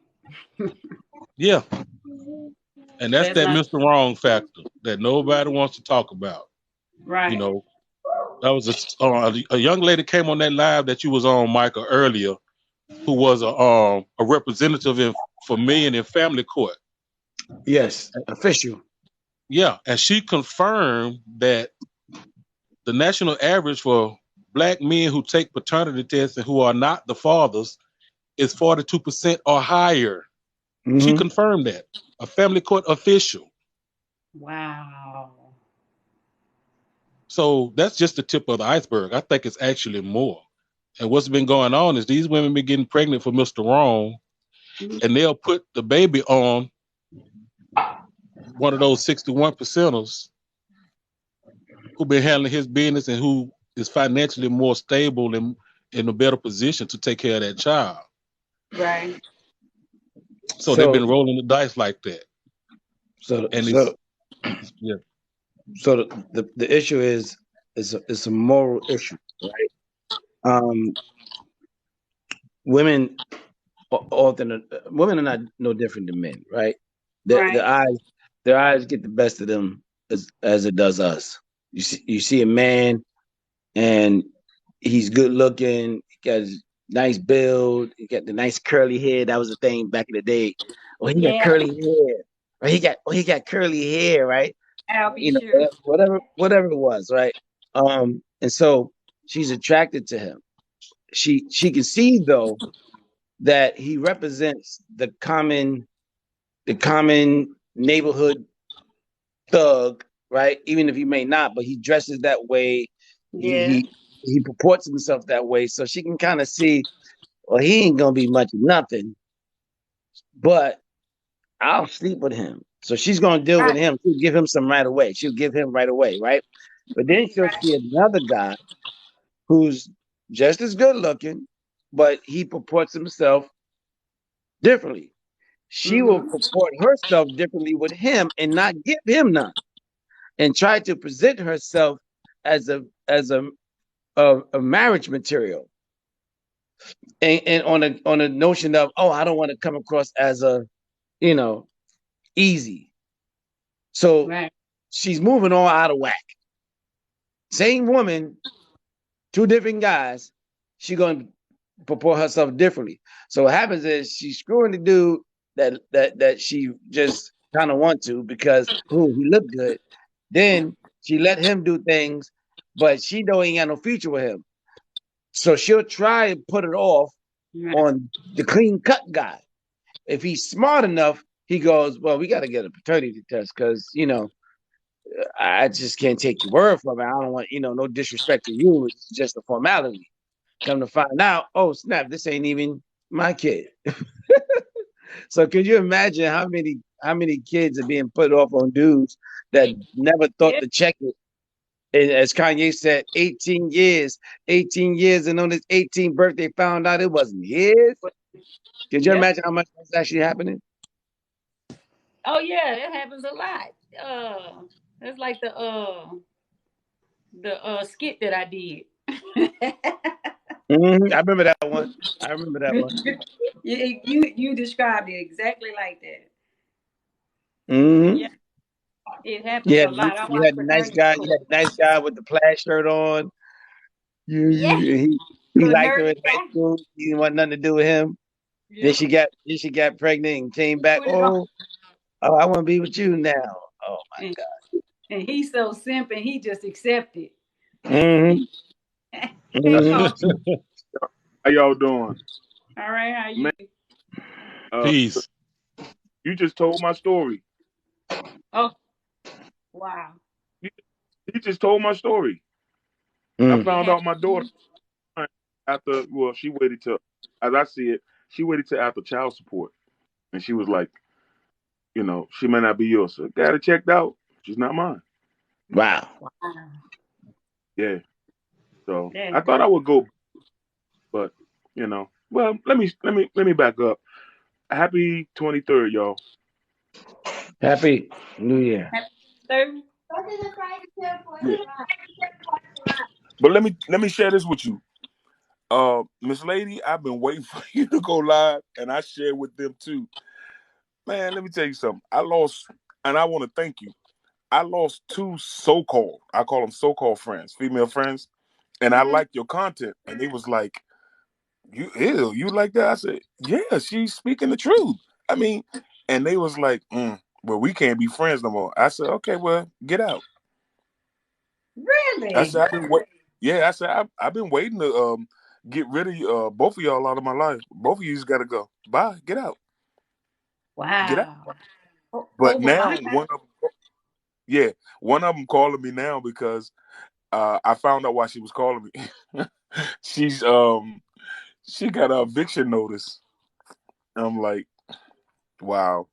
yeah, and that's That's that not Mr. Wrong factor that nobody wants to talk about. You right. know, that was a young lady came on that live that you was on, Michael, earlier, who was a representative for men in family court. Yes, official. Yeah, and she confirmed that the national average for black men who take paternity tests and who are not the fathers is 42% or higher. She Hmm. confirmed that. A family court official. Wow. So that's just the tip of the iceberg. I think it's actually more. And what's been going on is these women been getting pregnant for Mr. Wrong, Mhm. and they'll put the baby on one of those 61 percenters who been handling his business and who is financially more stable and in a better position to take care of that child. Right. So they've So, been rolling the dice like that. so, And so, it's yeah, so the issue is it's a moral issue, right? Um, women often women are not no different than men, right? The the Right. eyes their eyes get the best of them as it does us. You see a man and he's good looking, he got his nice build, he got the nice curly hair. That was the thing back in the day. Oh, he got Yeah. curly hair. Right? He got curly hair, right? I'll be You know, sure. whatever it was, right? And so she's attracted to him. She can see though that he represents the common neighborhood thug, right? Even if he may not, but he dresses that way. He Yeah. he he purports himself that way, so she can kind of see, well, he ain't gonna be much of nothing, but I'll sleep with him. So she's gonna deal with Right. him. She'll give him some right away. She'll give him right away, right? But then she'll Right. see another guy who's just as good looking, but he purports himself differently. She will Mm-hmm. purport herself differently with him and not give him none, and try to present herself as a marriage material, and on a notion of, oh, I don't want to come across as a, you know easy. So Right. she's moving all out of whack. Same woman, two different guys. She gonna purport herself differently. So what happens is she's screwing the dude that she just kind of want to, because he looked good. Then she let him do things, but she know he ain't got no future with him. So she'll try and put it off Right. on the clean cut guy. If he's smart enough, he goes, well, we got to get a paternity test, because I just can't take your word from it. I don't want, no disrespect to you. It's just a formality. Come to find out, oh snap, this ain't even my kid. So could you imagine how many kids are being put off on dudes that never thought Yeah. to check it? And as Kanye said, 18 years, and on his 18th birthday, found out it wasn't his. Could you Yep. imagine how much that's actually happening? Oh yeah, it happens a lot. It's like the skit that I did. I remember that one. I remember that one. You described it exactly like that. Yeah, hmm it happens You a had lot. I you watch had a nice fraternity guy. You court. had a nice guy with the plaid shirt on. Yeah, He little liked her in nerdy high guy. school. He didn't want nothing to do with him. Then Yep. she got pregnant and came He back. put it on, Oh, I want to be with you now. Oh and, and he's so simple. He just accepted. my. Mm-hmm. Hey, Mm-hmm. Paul. How y'all doing? All right, how Man, you? so Peace. you just told my story. Oh, wow. You, he just told my story. I Mm. It found out my happened to daughter you. after, well, she waited till, as I see it, she waited till after child support. And she was like, she may not be yours. So got it checked out. She's not mine. Wow. Wow. Yeah. So That I thought I hurt. would go, but, well, let me back up. Happy 23rd, y'all. Happy New Year. Happy third. Yeah. But let me share this with you. Miss Lady, I've been waiting for you to go live, and I share with them too. Man, let me tell you something. I lost, and I want to thank you. I lost two so-called, I call them so-called friends, female friends, and I Mm-hmm. liked your content, and they was like, you like that?" I said, "Yeah, she's speaking the truth." I mean, and they was like, "Well, we can't be friends no more." I said, "Okay, well, get out." I Really? said, "I've been wait." Yeah, I said, I've been waiting to get rid of both of y'all out of my life. Both of you just got to go. Bye. Get out. Get out. Wow. But Over now my one of them, yeah, one of them calling me now because I found out why she was calling me. She's she got a eviction notice. I'm like, wow.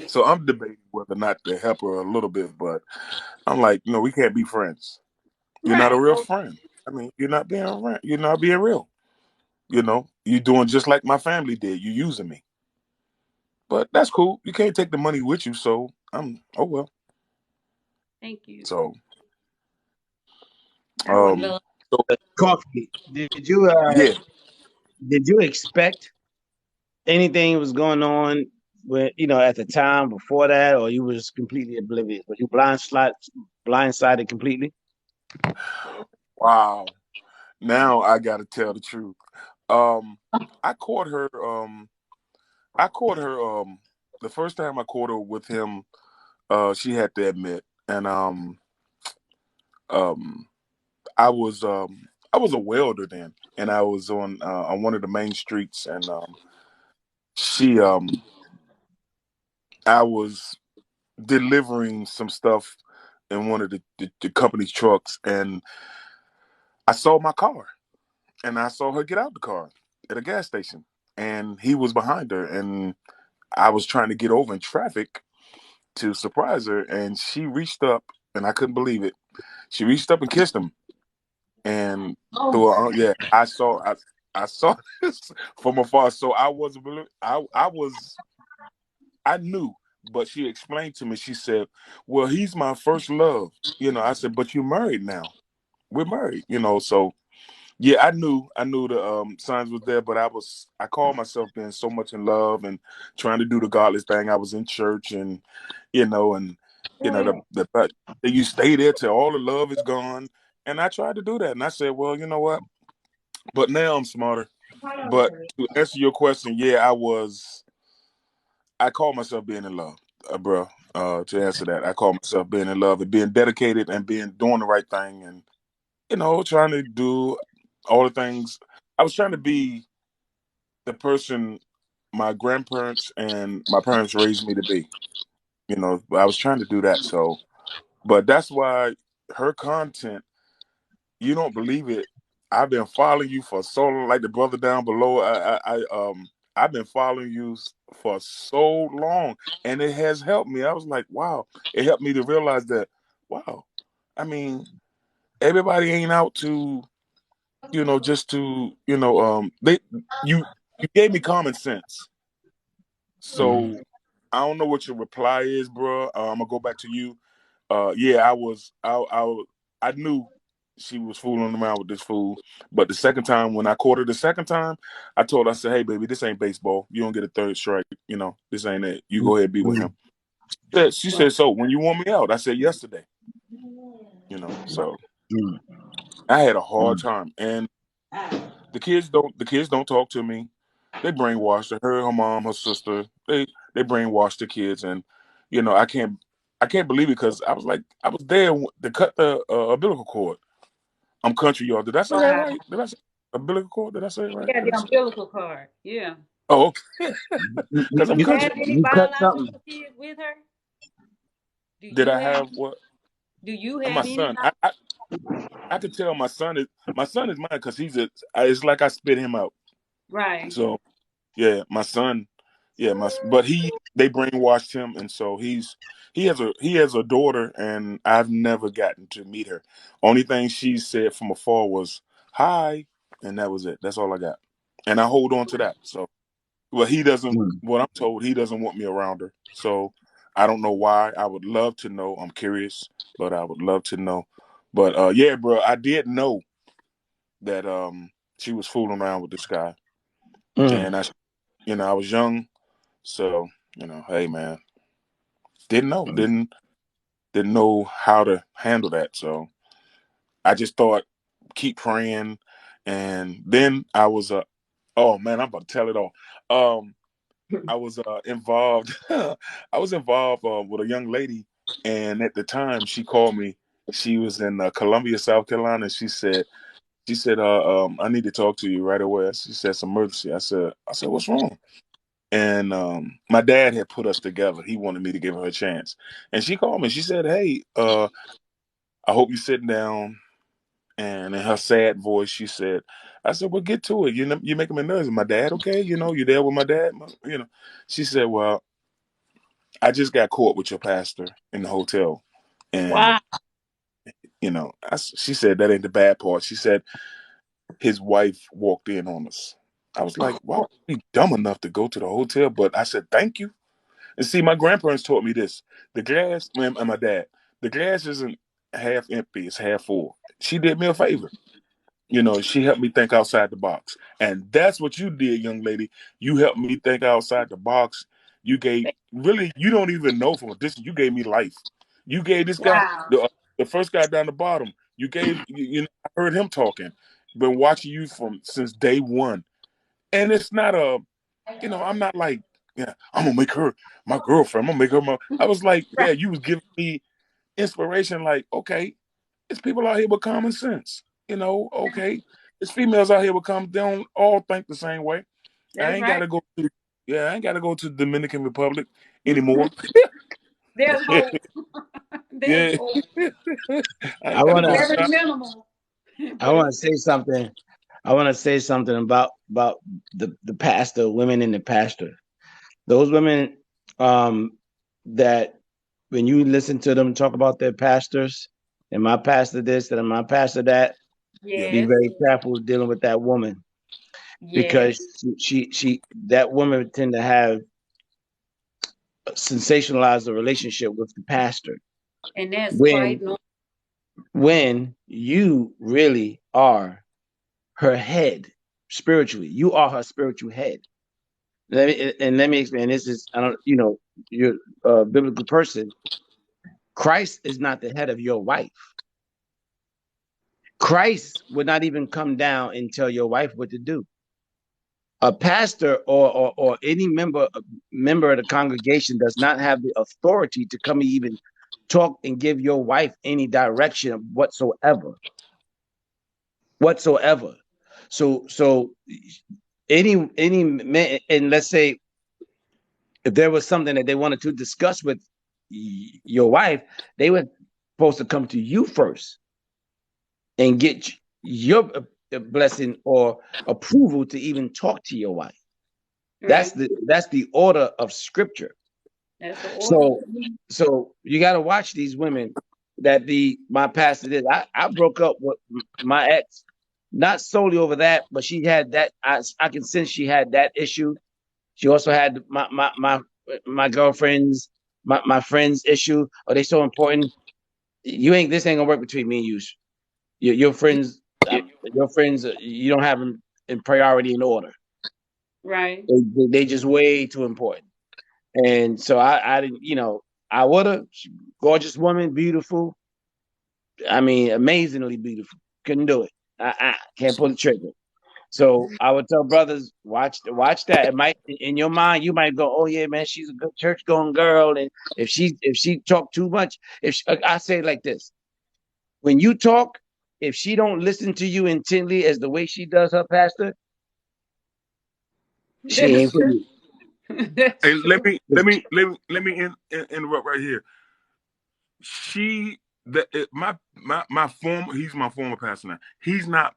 So I'm debating whether or not to help her a little bit, but I'm like, no, we can't be friends. You're not a right. real friend. I mean, you're not being real. You're not being real. You're doing just like my family did. You're using me. But that's cool. You can't take the money with you, so oh well. Thank you. So I would um love. so Coffee. yeah. Did you expect anything was going on with, at the time before that, or you was completely oblivious? Were you blindsided completely? Wow. Now I gotta tell the truth. Um I caught her I caught her the first time I caught her with him, she had to admit. And um I was a welder then. and I was on one of the main streets, and she I was delivering some stuff in one of the company's trucks, and I saw my car, and I saw her get out the car at a gas station, and he was behind her, and I was trying to get over in traffic to surprise her, and she reached up, and I couldn't believe it. She reached up and kissed him, and through her, yeah, I saw this from afar. So I wasn't believe I knew, but she explained to me. She said, "Well, he's my first love." I said, "But you're married now. We're married." So yeah, I knew the signs was there, but I called myself being so much in love and trying to do the godless thing. I was in church, and and the fact that you stay there till all the love is gone, and I tried to do that, and I said, well, you know what? But now I'm smarter. But to answer your question, yeah, I call myself being in love, bro. To answer that, I call myself being in love and being dedicated and doing the right thing, and trying to do all the things. I was trying to be the person my grandparents and my parents raised me to be. I was trying to do that. So, but that's why her content, you don't believe it. I've been following you for so long, like the brother down below. I've been following you for so long, and it has helped me. I was like, wow, it helped me to realize that, wow, I mean, everybody ain't out to just to they you gave me common sense. So I don't know what your reply is, bro. I'm gonna go back to you. Yeah, I knew she was fooling around with this fool, but the second time when I caught her the second time, I told her, I said, "Hey, baby, this ain't baseball. You don't get a third strike. This ain't it. You go ahead and be with him." She said, "So when you want me out?" I said, "Yesterday." So I had a hard time, and the kids don't talk to me. They brainwashed her mom, her sister. They brainwashed the kids, and I can't believe it because I was there to cut the umbilical cord. I'm country, y'all. Did I say that Wow. right? Did I say umbilical cord? Did I say it right? Yeah, the umbilical cord. Yeah. Oh, okay. Because I'm You country. have any You cut something. biological kids with her? Do Did you I have have what? do you My have any son. I could tell my son is mine because it's like I spit him out. right. So yeah, my son. Yeah, but they brainwashed him, and so he has a daughter, and I've never gotten to meet her. Only thing she said from afar was hi, and that was it. That's all I got, and I hold on to that. So, well, he doesn't. What I'm told, he doesn't want me around her. So I don't know why. I would love to know. I'm curious, but I would love to know. But yeah, bro, I did know that she was fooling around with this guy, Mm, and I was young. So, hey man, didn't know, didn't know how to handle that. So I just thought, keep praying. And then I was oh man, I'm about to tell it all. Um, I was involved. I was involved with a young lady, and at the time she called me. She was in Columbia, South Carolina. She said, I need to talk to you right away. She said, it's an emergency. I said, what's wrong? And my dad had put us together. He wanted me to give her a chance. And she called me. She said, hey, I hope you're sitting down. And in her sad voice, she said, I said, well, get to it. You're making me nervous. My dad, okay? You there with my dad? She said, well, I just got caught with your pastor in the hotel. And, Wow. she said, that ain't the bad part. She said, his wife walked in on us. I was like, why were you dumb enough to go to the hotel? But I said, thank you. And see, my grandparents taught me this. The glass, and my dad, the glass isn't half empty, it's half full. She did me a favor. She helped me think outside the box. And that's what you did, young lady. You helped me think outside the box. You don't even know from a distance, you gave me life. You gave this guy, Wow. the first guy down the bottom, I heard him talking. Been watching you since day one. And it's not I'm not like, yeah, I'm gonna make her my girlfriend. I'm gonna make her my. I was like, yeah, you was giving me inspiration. Like, okay, it's people out here with common sense. Okay, There's females out here will come. They don't all think the same way. I That's ain't right. gotta go. I ain't gotta go to the Dominican Republic anymore. There's hope. There's Yeah, hope. I I ain't gotta go wanna Very south. minimal. I But wanna it's say something. I wanna say something about the pastor, women in the pastor. Those women that when you listen to them talk about their pastors and my pastor this and my pastor that, Yeah, be yes, very careful dealing with that woman yes, because she that woman would tend to have sensationalized the relationship with the pastor and that's quite when normal. you really are her head spiritually. You are her spiritual head. Let me explain. This is I don't you're a biblical person. Christ is not the head of your wife. Christ would not even come down and tell your wife what to do. A pastor or any member of the congregation does not have the authority to come and even talk and give your wife any direction whatsoever. So any man, and let's say if there was something that they wanted to discuss with your wife, they were supposed to come to you first and get your blessing or approval to even talk to your wife. That's Right. the order of scripture. That's the order. So you got to watch these women that my pastor did. I broke up with my ex, not solely over that, but she had that. I can sense she had that issue. She also had my girlfriends, my friends issue. Are they so important? This ain't gonna work between me and you. Your friends, your friends, you don't have them in priority in order. Right. They just way too important. And so I didn't, I would have, gorgeous woman, beautiful. I mean, amazingly beautiful. Couldn't do it. I can't pull the trigger. So I would tell brothers, watch that. It might in your mind, you might go, oh yeah, man, she's a good church going girl. And if she talk too much, I say it like this, when you talk, if she don't listen to you intently as the way she does her pastor, she That's ain't for true. you. That's and let true. me let me let me let me interrupt right here. She that my former he's my former pastor now. He's not.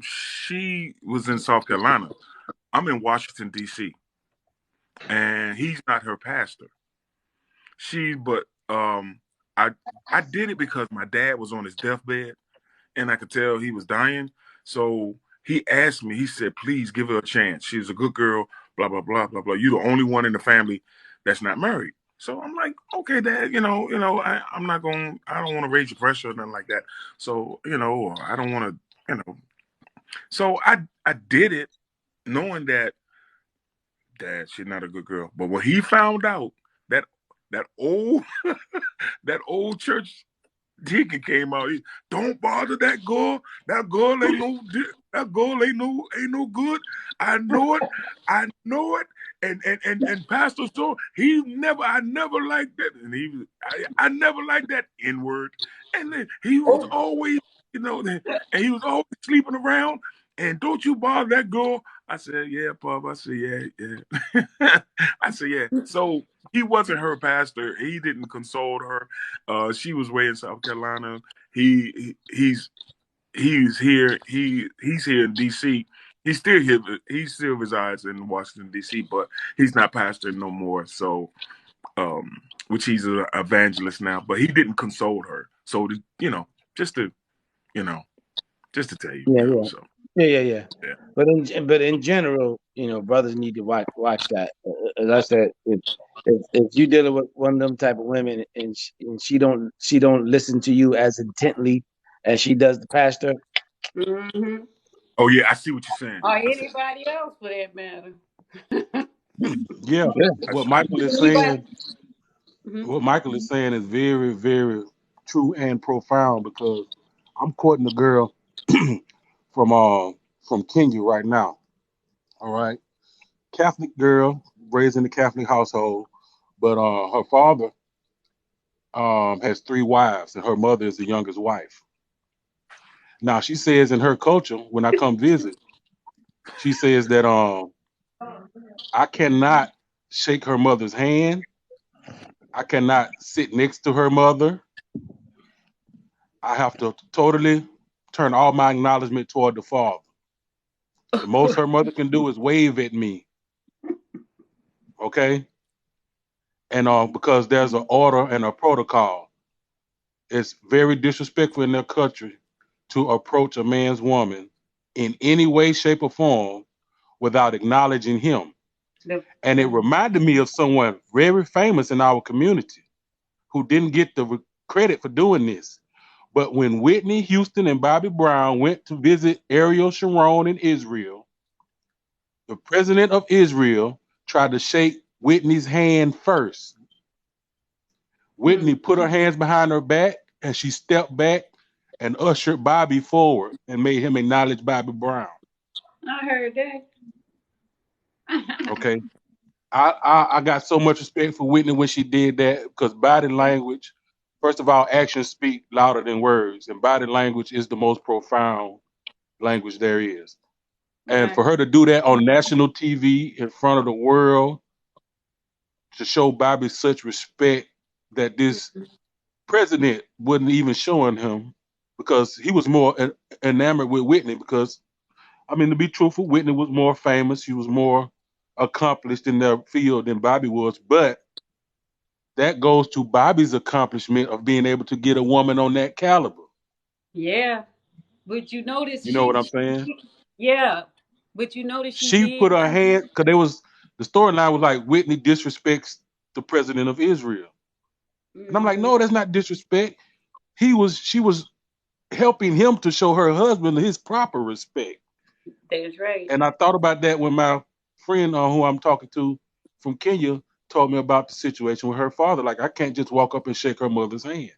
She was in South Carolina. I'm in Washington D.C. and he's not her pastor. But I I did it because my dad was on his deathbed and I could tell he was dying. So he asked me, he said, please give her a chance. She's a good girl, blah, blah, blah, blah, blah. You're the only one in the family that's not married. So I'm like, okay, Dad, I'm not going, I don't want to raise your pressure or nothing like that. So, I don't want to, So I did it knowing that Dad, she's not a good girl. But when he found out that that old that old church deacon came out. Don't bother that girl. That girl ain't no good. I know it. I know it. And Pastor So I never liked that. And I never liked that N word. And then he was Oh, always, and he was always sleeping around. And don't you bother that girl. I said, yeah, Pop. I said, yeah, yeah. I said, yeah. So he wasn't her pastor. He didn't console her. She was way in South Carolina. He's here. He's here in D.C. He's still here. He still resides in Washington D.C. But he's not pastoring no more. So, which he's an evangelist now. But he didn't console her. So just to you know, just to tell you, Yeah, yeah. So Yeah. yeah. But in general, brothers need to watch that. As I said, if you dealing with one of them type of women and she don't listen to you as intently as she does the pastor, mm-hmm. Oh yeah, I see what you're saying. Or I see. anybody else for that matter. Yeah, yeah, I what see. Michael is Anybody. saying, Mm-hmm. what Michael is saying is very, very true and profound because I'm courting a girl from from Kenya right now. All right, Catholic girl, raised in the Catholic household, but her father has three wives, and her mother is the youngest wife. Now she says in her culture, when I come visit, she says that I cannot shake her mother's hand. I cannot sit next to her mother. I have to totally turn all my acknowledgement toward the father. The most her mother can do is wave at me. Okay? And because there's an order and a protocol, it's very disrespectful in their country to approach a man's woman in any way, shape, or form without acknowledging him. And it reminded me of someone very famous in our community who didn't get the credit for doing this. But when Whitney Houston and Bobby Brown went to visit Ariel Sharon in Israel, the president of Israel tried to shake Whitney's hand first. Whitney put her hands behind her back and she stepped back and ushered Bobby forward and made him acknowledge Bobby Brown. I heard that. Okay. I got so much respect for Whitney when she did that because body language, first of all, actions speak louder than words, and body language is the most profound language there is. And for her to do that on national TV in front of the world to show Bobby such respect that this president wasn't even showing him because he was more enamored with Whitney because, I mean, to be truthful, Whitney was more famous. She was more accomplished in their field than Bobby was. But that goes to Bobby's accomplishment of being able to get a woman on that caliber. Yeah. But you notice You know what I'm saying? yeah. But you notice she She did. put her hand, because there was, the storyline was like Whitney disrespects the president of Israel. And I'm like, no, that's not disrespect. She was helping him to show her husband his proper respect. That's right. And I thought about that when my friend who I'm talking to from Kenya told me about the situation with her father. Like, I can't just walk up and shake her mother's hand.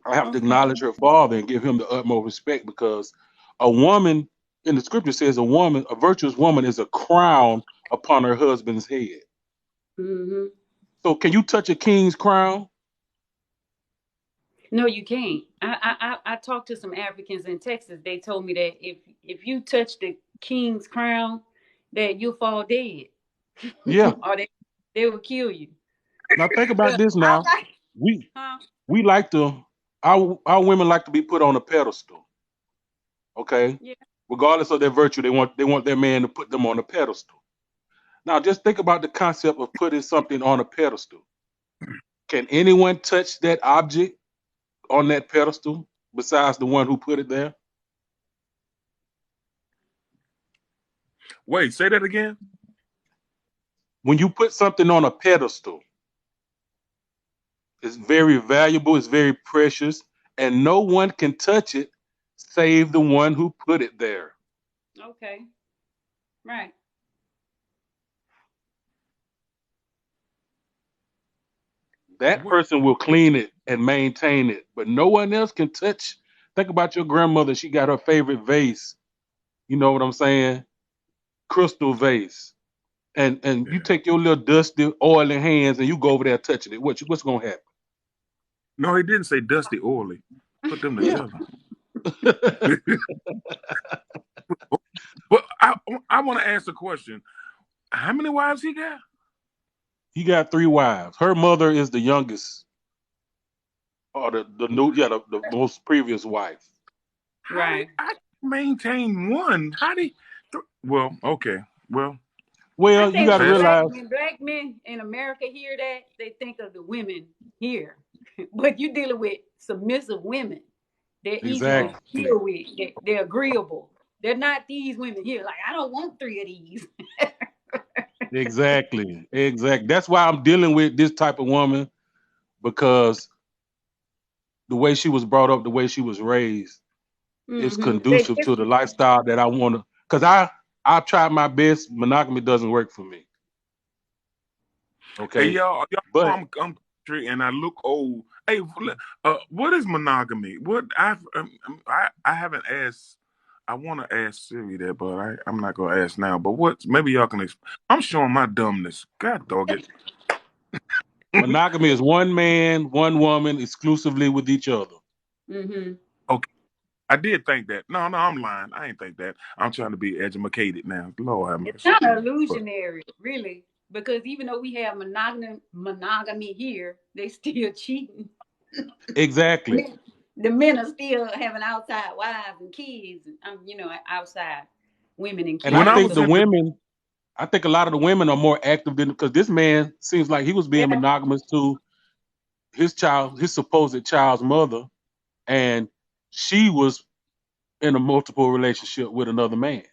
I have to acknowledge her father and give him the utmost respect because a woman, in the scripture says a virtuous woman is a crown upon her husband's head. Mm-hmm. So can you touch a king's crown? No, you can't. I talked to some Africans in Texas. They told me that if you touch the king's crown, that you'll fall dead, Yeah. or they will kill you. Now think about But this I now. like, We huh? we like to our women like to be put on a pedestal. Okay? Yeah. Regardless of their virtue, they want their man to put them on a pedestal. Now just think about the concept of putting something on a pedestal. Can anyone touch that object on that pedestal besides the one who put it there? Wait, say that again. When you put something on a pedestal, it's very valuable, it's very precious, and no one can touch it save the one who put it there. Okay. Right. That person will clean it and maintain it, but no one else can touch. Think about your grandmother. She got her favorite vase. You know what I'm saying? Crystal vase. And you take your little dusty, oily hands and you go over there touching it. What's gonna happen? No, he didn't say dusty oily. Put them Yeah. together. But I want to ask a question. How many wives he got? He got 3 wives. Her mother is the youngest, or the most previous wife. How did I maintain one? How did? Well, okay. Well, I Well, you think got to realize when black men in America hear that, they think of the women here. But you're dealing with submissive women. They're easy to exactly, deal with. They're agreeable. They're not these women here. Like, I don't want 3 of these. exactly. That's why I'm dealing with this type of woman because the way she was brought up, the way she was raised, is They conducive to the lifestyle that I want to. Because I tried my best. Monogamy doesn't work for me. Okay, hey y'all know but I'm country and I look old. Hey, what is monogamy? What I haven't asked. I want to ask Siri that, but I'm not gonna ask now. But what? Maybe y'all can. I'm showing my dumbness. God dog it. monogamy is one man, one woman, exclusively with each other. Mm-hmm. Okay, I did think that. No, I'm lying. I ain't think that. I'm trying to be educated now. Lord have It's mercy. kind of But illusionary, really, because even though we have monogamy here, they still cheating. Exactly. The men are still having outside wives and kids, outside women and And I when I kids. think was So the in the women, I think a lot of the women are more active than because this man seems like he was being yeah, monogamous to his supposed child's mother, and she was in a multiple relationship with another man.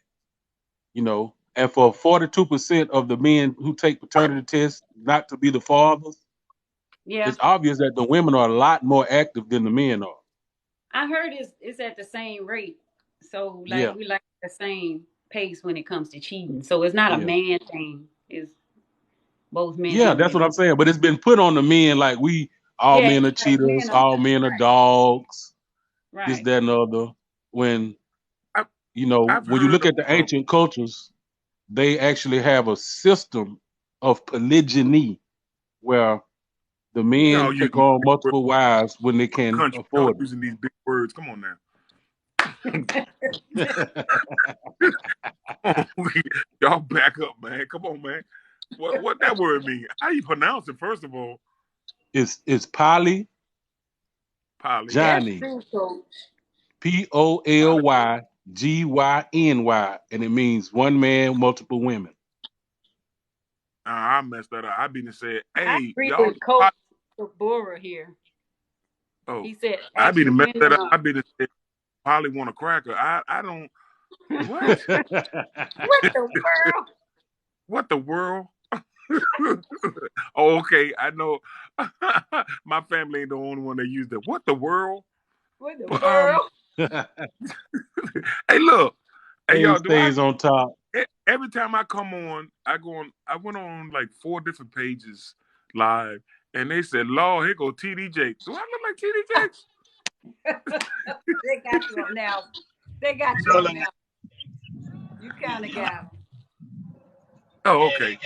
And for 42% of the men who take paternity tests not to be the fathers, yeah. it's obvious that the women are a lot more active than the men are. I heard it's at the same rate. So like Yeah, we like the same pace when it comes to cheating. So it's not a yeah, man thing. It's both men yeah. and That's women. what I'm saying. But it's been put on the men like all Yeah, men are like cheaters, men are all men are right, dogs, this, right. that, and the other. When I, I've when you heard look of at the ancient cultures, they actually have a system of polygyny where the men y'all using take on big words, multiple wives when they can country. Y'all afford using these big words. Come on now. it. Y'all back up, man. Come on, man. What that word mean? How you pronounce it? First of all, It's polygyny, Polly. That's true, coach. Polly. Polygyny, and it means one man, multiple women. I messed that up. I been and said, I hey, agree y'all. with Coach Bora here. Oh, He said I be actually the mess that women up. I are be the say Polly want a cracker. I don't. What? what the world? What the world? Oh, okay, I know. My family ain't the only one that used it. What the world? What the But world? hey, look, hey Thing y'all. Do I stays on top. every time I come on, I go on. I went on like 4 different pages live, and they said, "Lord, here go TD Jakes." Do I look like TD Jakes? They got you on now. They got you on now. You kind of got 'em. Oh, Yeah, okay. yeah.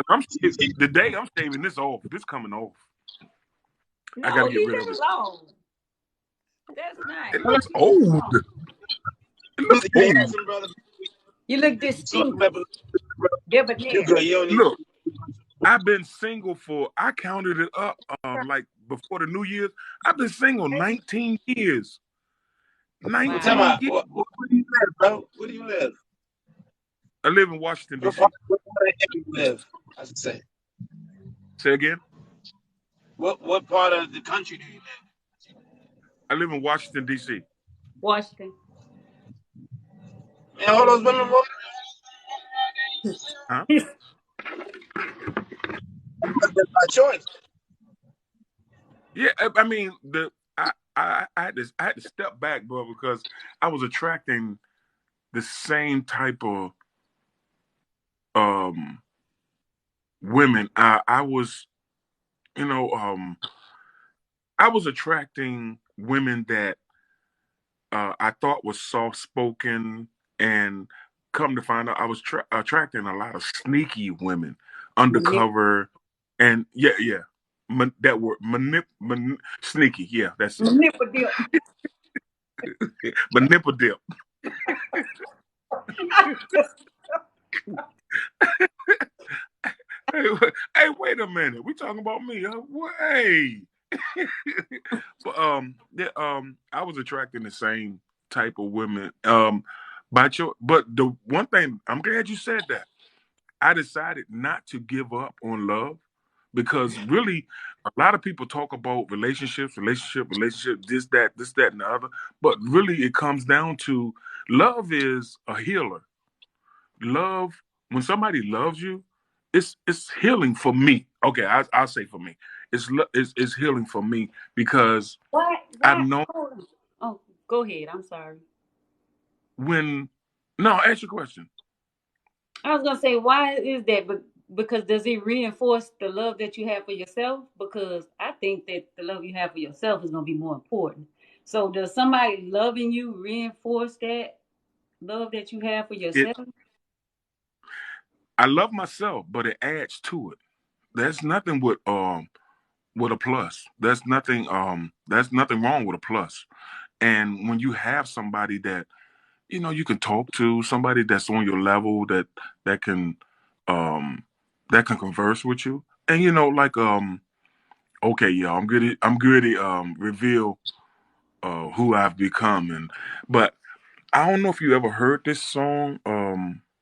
I'm the day I'm shaving this off. This coming off. I got No, to get leave rid of it it. alone. That's nice. It looks Leave it old. alone. It looks You old. handsome, brother. You look So, distinct, brother, you debonair. good. You don't need Look, I've been single for. I counted it up. Like before the New Year's, I've been single 19 years. Well, tell me, Wow. 19 years. where do you live, bro? Where do you live? I live in Washington What D.C. part of the you live? I should say. Say again. What part of the country do you I live in Washington D.C. Washington. live? Man, all those women, boy, Huh? that's by choice. Yeah. I mean I had to step back, bro, because I was attracting the same type of um women. I was, you know, I was attracting women that I thought was soft spoken, and come to find out, I was attracting a lot of sneaky women, undercover, and yeah, that word sneaky. Yeah, that's it. Manipulative. Manipulative. Hey, wait a minute. We talking about me? Huh? Hey. But yeah, I was attracting the same type of women. But the one thing, I'm glad you said that. I decided not to give up on love because really, a lot of people talk about relationship, this, that, and the other. But really, it comes down to love is a healer. Love, when somebody loves you, it's healing for me. Okay, I'll say for me, it's healing for me because Why? I've Why? known Hold on. Oh, go ahead. I'm sorry. when. No, ask your question. I was gonna say, why is that? But because does it reinforce the love that you have for yourself? Because I think that the love you have for yourself is gonna be more important. So does somebody loving you reinforce that love that you have for It. yourself? I love myself, but it adds to it. There's nothing with a plus. There's nothing wrong with a plus. And when you have somebody that you can talk to, somebody that's on your level, that can um that can converse with you, and like okay, yeah, I'm good at reveal who I've become, but I don't know if you ever heard this song.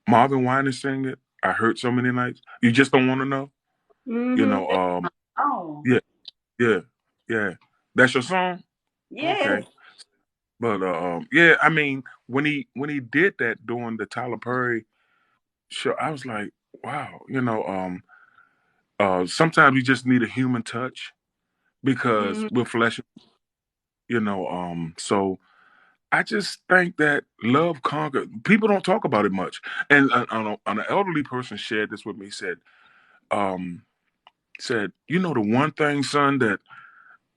Marvin Winans sang it. I heard so many nights. You just don't want to know. You Mm-hmm. know. Oh, Yeah, yeah, yeah. That's your song. yes. Okay. But yeah. I mean, when he did that during the Tyler Perry show, I was like, wow. Sometimes you just need a human touch because Mm-hmm. we're flesh. So I just think that love conquered. People don't talk about it much. And an elderly person shared this with me. Um, said, the one thing, son,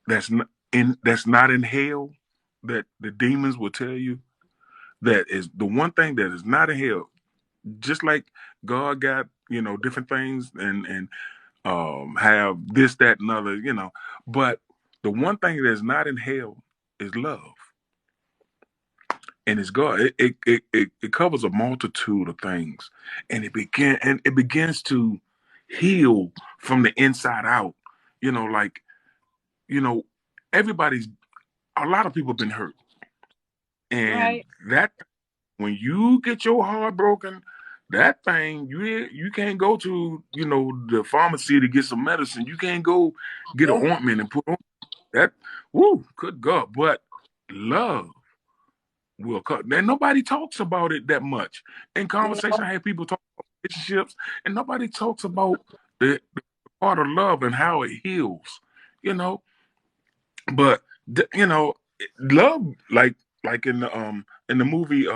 that's not in hell, that the demons will tell you, that is the one thing that is not in hell. Just like God got different things and have this, that, and other, but the one thing that's not in hell is love. And it's God. It covers a multitude of things, and it begins to heal from the inside out. Like you know, everybody's a lot of people have been hurt, and Right. that when you get your heart broken, that thing you can't go to the pharmacy to get some medicine. You can't go get an ointment and put on that. Woo, good God! But love will cut. And nobody talks about it that much. In conversation, No. I have people talk about relationships, and nobody talks about the part of love and how it heals. You know, but love, like in the movie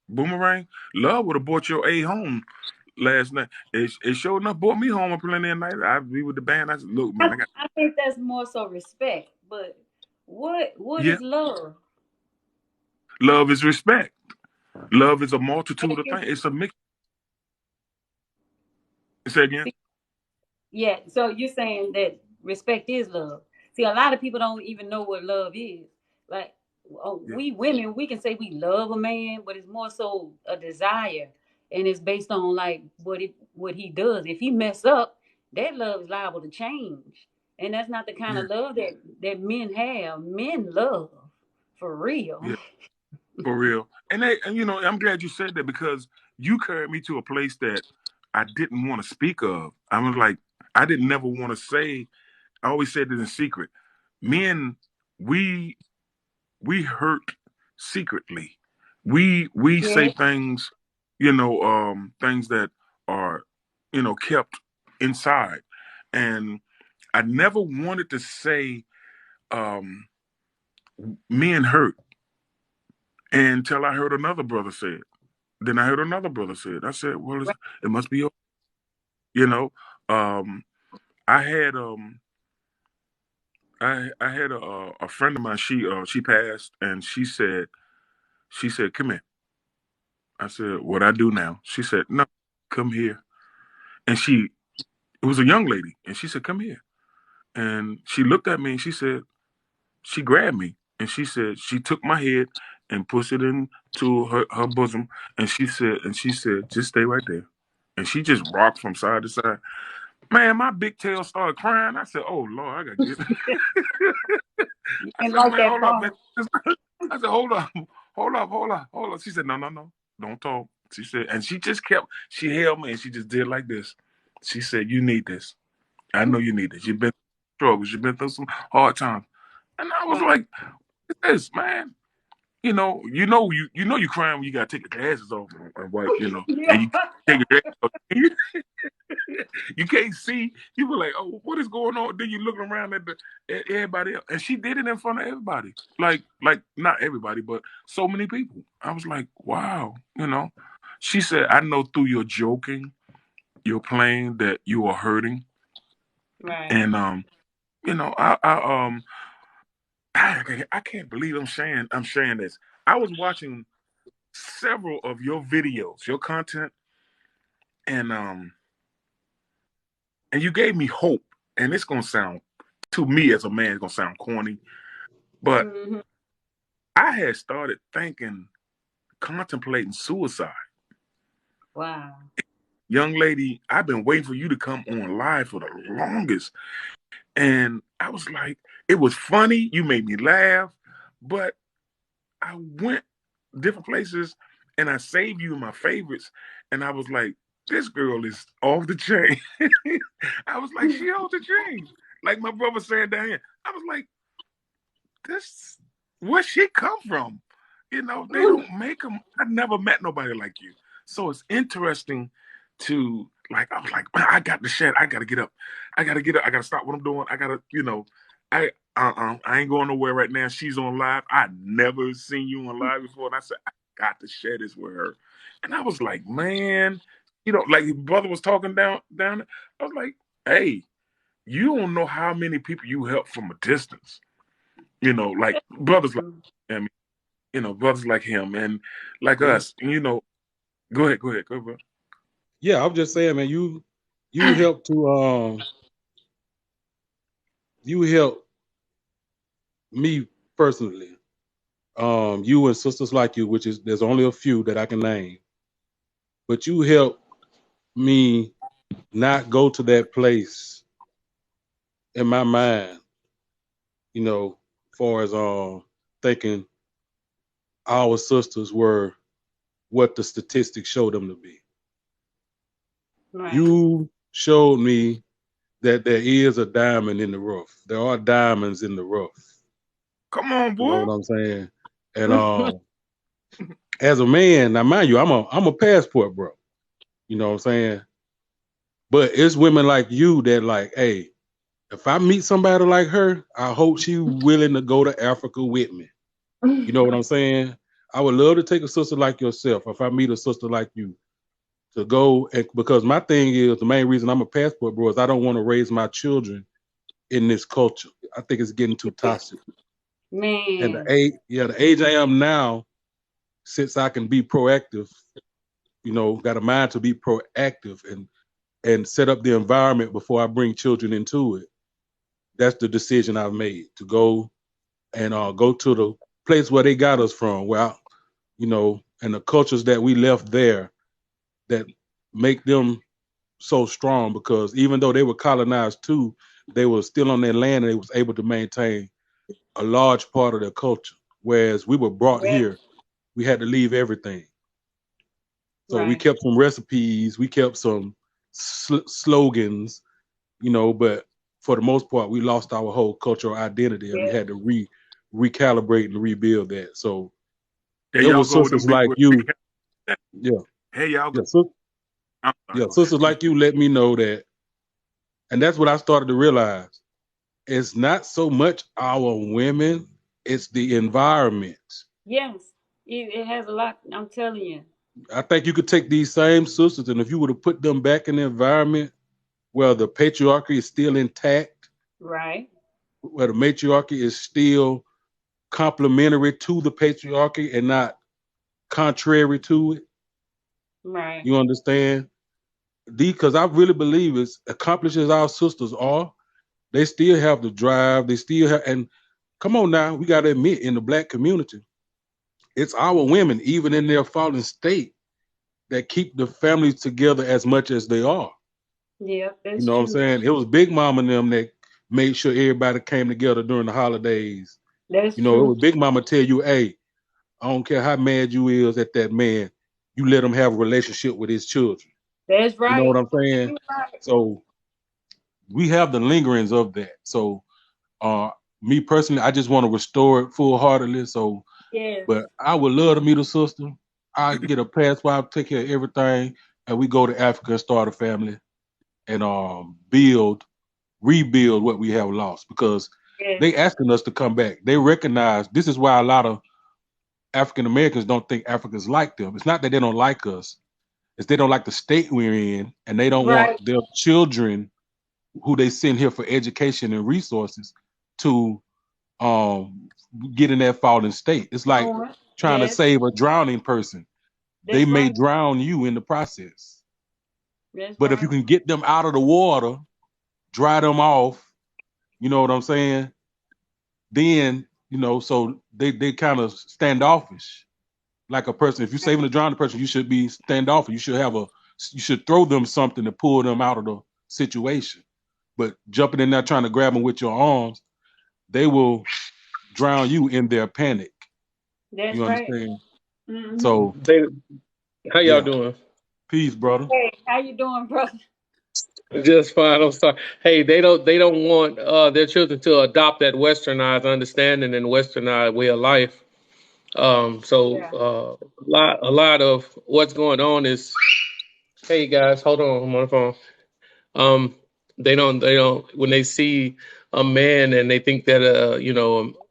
Boomerang, love would have brought your A home last night. It sure enough brought me home on plenty of nights. I be with the band. I said, look, man, I got I think that's more so respect. But what yeah. is love? Love is respect. Love is a multitude of And things. It's a mix. Say again. yeah, so you're saying that respect is love. See, a lot of people don't even know what love is. Like, Yeah, we women, we can say we love a man, but it's more so a desire, and it's based on like what he does. If he mess up, that love is liable to change, and that's not the kind yeah, of love that men have. Men love for real. yeah. For real. And I'm glad you said that because you carried me to a place that I didn't want to speak of. I was like, I didn't never want to say. I always said it in secret. Men, we we hurt secretly. We say Yeah, things, things that are, kept inside. And I never wanted to say um men hurt until I heard another brother say it. Then I heard another brother say it. I said, "Well, right. it must be, you know." Um, I had I had a friend of mine. She passed, and she said, "Come here." I said, "What I do now?" She said, "No, come here." And it was a young lady, and she said, "Come here." And she looked at me, and she grabbed me, and she took my head and pushed it into her bosom, and she said, "Just stay right there." And she just rocked from side to side. Man, my big tail started crying. I said, "Oh Lord, I gotta get." You I can said, like "Man, that hold up, man." part. I said, "Hold up, hold up, hold up, hold up." She said, "No, no, no, don't talk." She said, and she just kept. She held me and she just did like this. She said, "You need this. I know you need this. You've been through struggles. You've been through some hard times." And I was Right. like, "What's this, man?" You crying when you gotta take the glasses off and wipe, and Yeah. you take your glasses off. You can't see. You were like, "Oh, what is going on?" Then you looking around at everybody else, and she did it in front of everybody. Like not everybody, but so many people. I was like, "Wow," She said, "I know through your joking, your playing that you are hurting," Right. and I can't believe I'm sharing this. I was watching several of your videos, your content, and you gave me hope. And it's gonna sound to me as a man, it's gonna sound corny, but Hmm. I had started contemplating suicide. Wow. Young lady, I've been waiting for you to come on live for the longest. And I was like, it was funny. You made me laugh. But I went different places and I saved you in my favorites. And I was like, this girl is off the chain. I was like, she off the chain. Like my brother saying down here. I was like, this, where she come from? You know, they don't make them. I never met nobody like you. So it's interesting to like. I was like, man, I got the shit. I gotta get up. I gotta get up. I gotta stop what I'm doing. I gotta, I ain't going nowhere right now. She's on live. I never seen you on live before, and I said, I got to share this with her. And I was like, man, like your brother was talking down there. I was like, hey, you don't know how many people you help from a distance. Like brothers like him, brothers like him and like us, go ahead, bro. Yeah, I'm just saying, man, you help to you help me personally. You and sisters like you, which is there's only a few that I can name, but you help me not go to that place in my mind, far as thinking our sisters were what the statistics showed them to be. Right. You showed me that there is a diamond in the rough. There are diamonds in the rough. Come on, boy. You know what I'm saying? And as a man, now mind you, I'm a passport bro. You know what I'm saying? But it's women like you that like, hey, if I meet somebody like her, I hope she's willing to go to Africa with me. You know what I'm saying? I would love to take a sister like yourself, if I meet a sister like you, to go. And because my thing is, the main reason I'm a passport bro is I don't want to raise my children in this culture. I think it's getting too toxic. And Man. the age I am now, since I can be proactive, got a mind to be proactive and set up the environment before I bring children into it. That's the decision I've made, to go and go to the place where they got us from, and the cultures that we left there that make them so strong, because even though they were colonized too, they were still on their land and they was able to maintain a large part of their culture. Whereas we were brought here, we had to leave everything. So we kept some recipes, we kept some slogans, but for the most part, we lost our whole cultural identity and we had to recalibrate and rebuild that. So There it y'all was go with sisters them big like words. you. Yeah. Hey, y'all go. Sisters like you let me know that. And that's what I started to realize. It's not so much our women, it's the environment. Yes. It has a lot, I'm telling you. I think you could take these same sisters, and if you were to put them back in the environment where the patriarchy is still intact, right, where the matriarchy is still complementary to the patriarchy and not contrary to it, right, you understand? Because I really believe, as accomplished as our sisters are, they still have the drive. They still have, and come on now, we got to admit, in the Black community, it's our women, even in their fallen state, that keep the families together as much as they are. Yeah, that's You know what I'm true. saying? It was Big Mama and them that made sure everybody came together during the holidays. That's It true. was Big Mama tell you, hey, I don't care how mad you is at that man, you let him have a relationship with his children. That's right. You know what I'm saying? Right. So we have the lingerings of that. So me personally, I just want to restore it full-heartedly. So, yes. But I would love to meet a sister. I get a passport, take care of everything, and we go to Africa and start a family and rebuild what we have lost, because they asking us to come back. They recognize this is why a lot of African Americans don't think Africans like them. It's not that they don't like us. It's they don't like the state we're in, and they don't want their children, who they send here for education and resources, to get in that fallen state. It's like trying to save a drowning person. They may drown you in the process. But if you can get them out of the water, dry them off, you know what I'm saying? Then so they kind of standoffish. Like a person, if you're saving a drowning person, you should be standoffish. You should throw them something to pull them out of the situation. But jumping in there trying to grab them with your arms, they will drown you in their panic. That's You right. understand? Mm-hmm. So, How y'all doing? Peace, brother. Hey, how you doing, brother? Just fine. I'm sorry. Hey, they don't want their children to adopt that westernized understanding and westernized way of life. So a lot of what's going on is, hey guys, hold on, I'm on the phone. Um, they don't when they see a man and they think that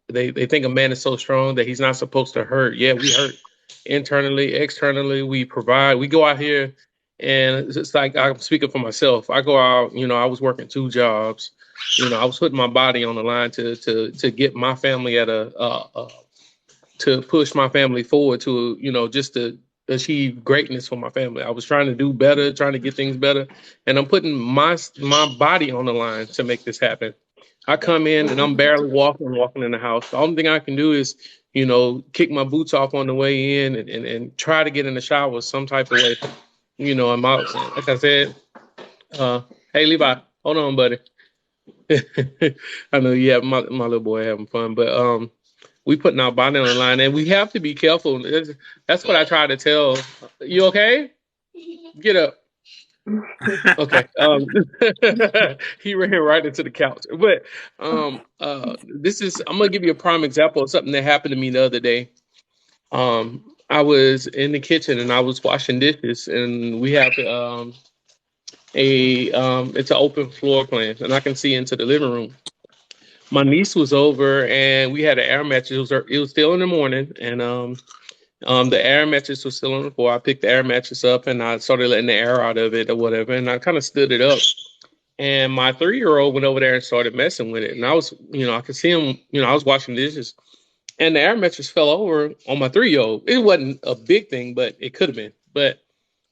they think a man is so strong that he's not supposed to hurt. Yeah, we hurt internally, externally. We provide. We go out here, and it's like I'm speaking for myself. I go out. I was working 2 jobs. I was putting my body on the line to get my family at to push my family forward to, just to achieve greatness for my family. I was trying to do better, trying to get things better, and I'm putting my body on the line to make this happen. I come in and I'm barely walking in the house. The only thing I can do is, kick my boots off on the way in and try to get in the shower some type of way. I'm out. Like I said, hey Levi, hold on, buddy. I know you have my little boy having fun, but we putting our body on the line, and we have to be careful. That's what I try to tell. You okay? Get up. Okay. He ran right into the couch. But I'm gonna give you a prime example of something that happened to me the other day. I was in the kitchen and I was washing dishes, and we have it's an open floor plan, and I can see into the living room. My niece was over, and we had an air mattress. It was still in the morning, and the air mattress was still on the floor. I picked the air mattress up, and I started letting the air out of it or whatever, and I kind of stood it up. And my 3-year-old went over there and started messing with it, and I was, I could see him. I was washing dishes, and the air mattress fell over on my 3-year-old. It wasn't a big thing, but it could have been. But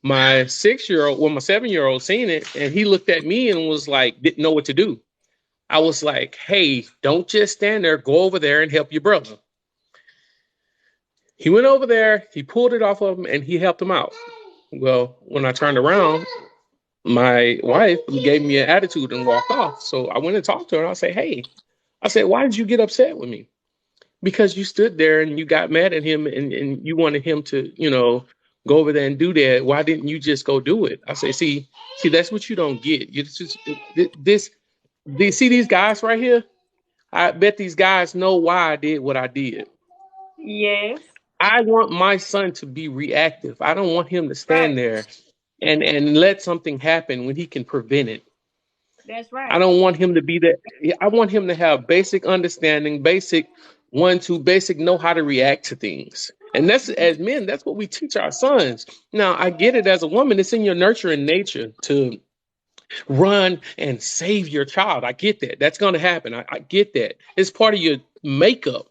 my 6-year-old, my 7-year-old seen it, and he looked at me and was like, didn't know what to do. I was like, hey, don't just stand there. Go over there and help your brother. He went over there, he pulled it off of him, and he helped him out. Well, when I turned around, my wife gave me an attitude and walked off. So I went and talked to her, and I said, hey, why did you get upset with me? Because you stood there and you got mad at him and you wanted him to, go over there and do that. Why didn't you just go do it? I say, see, that's what you don't get. You just see these guys right here? I bet these guys know why I did what I did. Yes. I want my son to be reactive. I don't want him to stand there and let something happen when he can prevent it. That's right. I don't want him to be that. I want him to have basic understanding, basic know how to react to things. And that's, as men, that's what we teach our sons. Now, I get it as a woman. It's in your nurturing nature to run and save your child. I get that. That's going to happen. I get that. It's part of your makeup.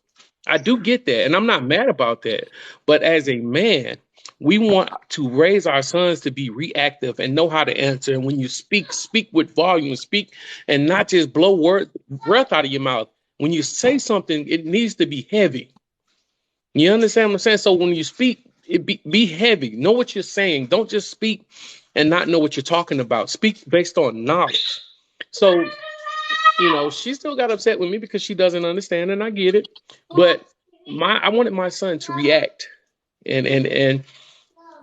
I do get that. And I'm not mad about that. But as a man, we want to raise our sons to be reactive and know how to answer. And when you speak with volume, speak and not just blow breath out of your mouth. When you say something, it needs to be heavy. You understand what I'm saying? So when you speak, be heavy. Know what you're saying. Don't just speak and not know what you're talking about. Speak based on knowledge. So, she still got upset with me because she doesn't understand, and I get it. But I wanted my son to react, and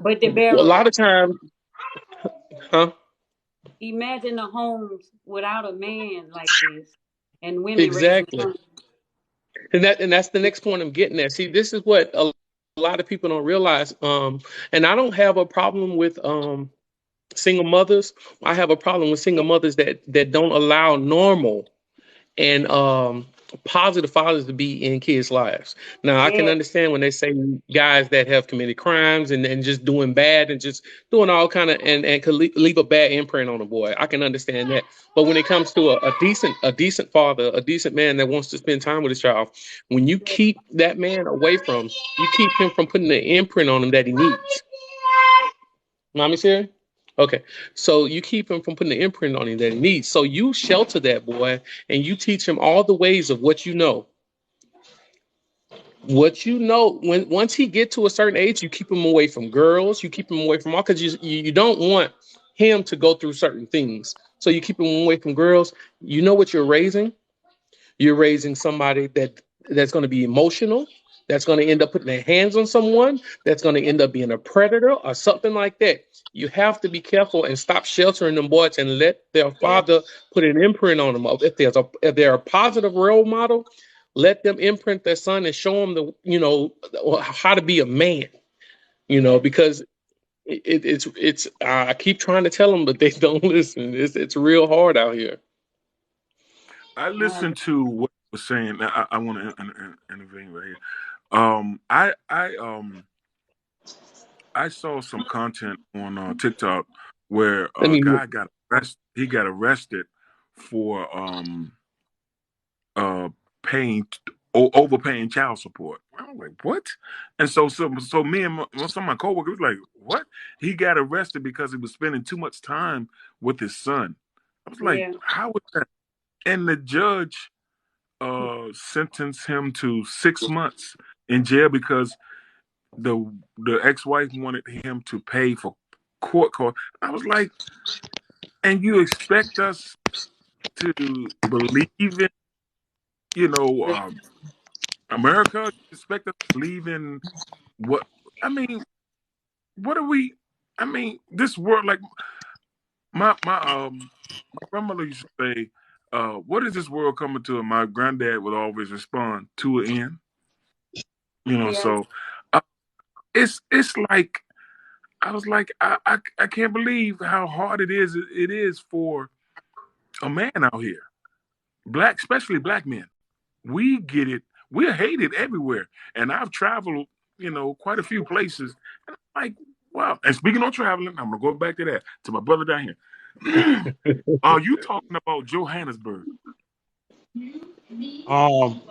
but the a lot of times, imagine the homes without a man like this, and women exactly. raising And that's the next point I'm getting at. See, this is what a lot of people don't realize. And I don't have a problem with single mothers. I have a problem with single mothers that don't allow normal and positive fathers to be in kids' lives. Now, I can understand when they say guys that have committed crimes and just doing bad and just doing all kind of and could leave a bad imprint on a boy. I can understand that. But when it comes to a decent father, a decent man that wants to spend time with his child, when you keep that man away from, you keep him from putting the imprint on him that he needs. Mommy's here? Okay, so you keep him from putting the imprint on him that he needs. So you shelter that boy and you teach him all the ways of what you know. What you know, when once he get to a certain age, you keep him away from girls, you keep him away from all, because you don't want him to go through certain things. So you keep him away from girls. You know what you're raising? You're raising somebody that's going to be emotional, that's going to end up putting their hands on someone, that's going to end up being a predator or something like that. You have to be careful and stop sheltering them boys and let their Yeah. father put an imprint on them. If they're a positive role model, let them imprint their son and show them how to be a man. Because it's I keep trying to tell them, but they don't listen. It's real hard out here. I Uh, listened to what you were saying. I want to intervene right here. Um, I I um I saw some content on TikTok where Let a me guy got arrested. He got arrested for uh paying overpaying child support. I was like, what? And so me and some of my coworkers was like, what? He got arrested because he was spending too much time with his son. I was like, yeah. how is that? And the judge sentenced him to 6 months in jail because the the ex-wife wanted him to pay for court cost. I was like, and you expect us to believe in, you know, America? You expect us to believe in what? I mean, what are we? I mean, this world, like my grandmother used to say, "What is this world coming to?" And my granddad would always respond, "To an end." Yeah. So uh, it's like I was like, I can't believe how hard it is for a man out here, black, especially black men. We get it. We're hated everywhere, and I've traveled, quite a few places. And I'm like, wow. And speaking of traveling, I'm gonna go back to that to my brother down here. Are you talking about Johannesburg Um,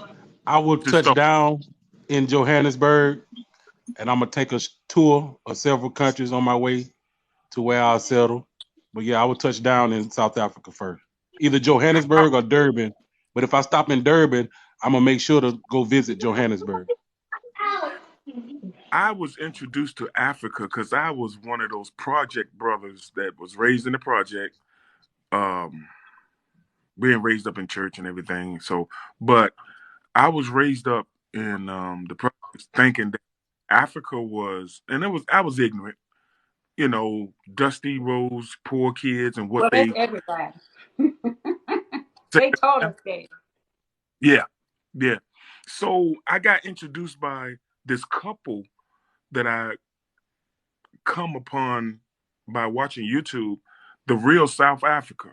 I will to touch start? down in Johannesburg, and I'm gonna take a tour of several countries on my way to where I'll settle. But yeah, I will touch down in South Africa first, either I, Johannesburg or Durban. But if I stop in Durban, I'm gonna make sure to go visit Johannesburg. I was introduced to Africa because I was one of those project brothers that was raised in the project. Um, Being raised up in church and everything. So, but I was raised up in the projects thinking that Africa was, and I was ignorant, dusty roads, poor kids, and what Well, that's they everybody. say. They told us that. Yeah, yeah. So I got introduced by this couple that I come upon by watching YouTube, the real South Africa.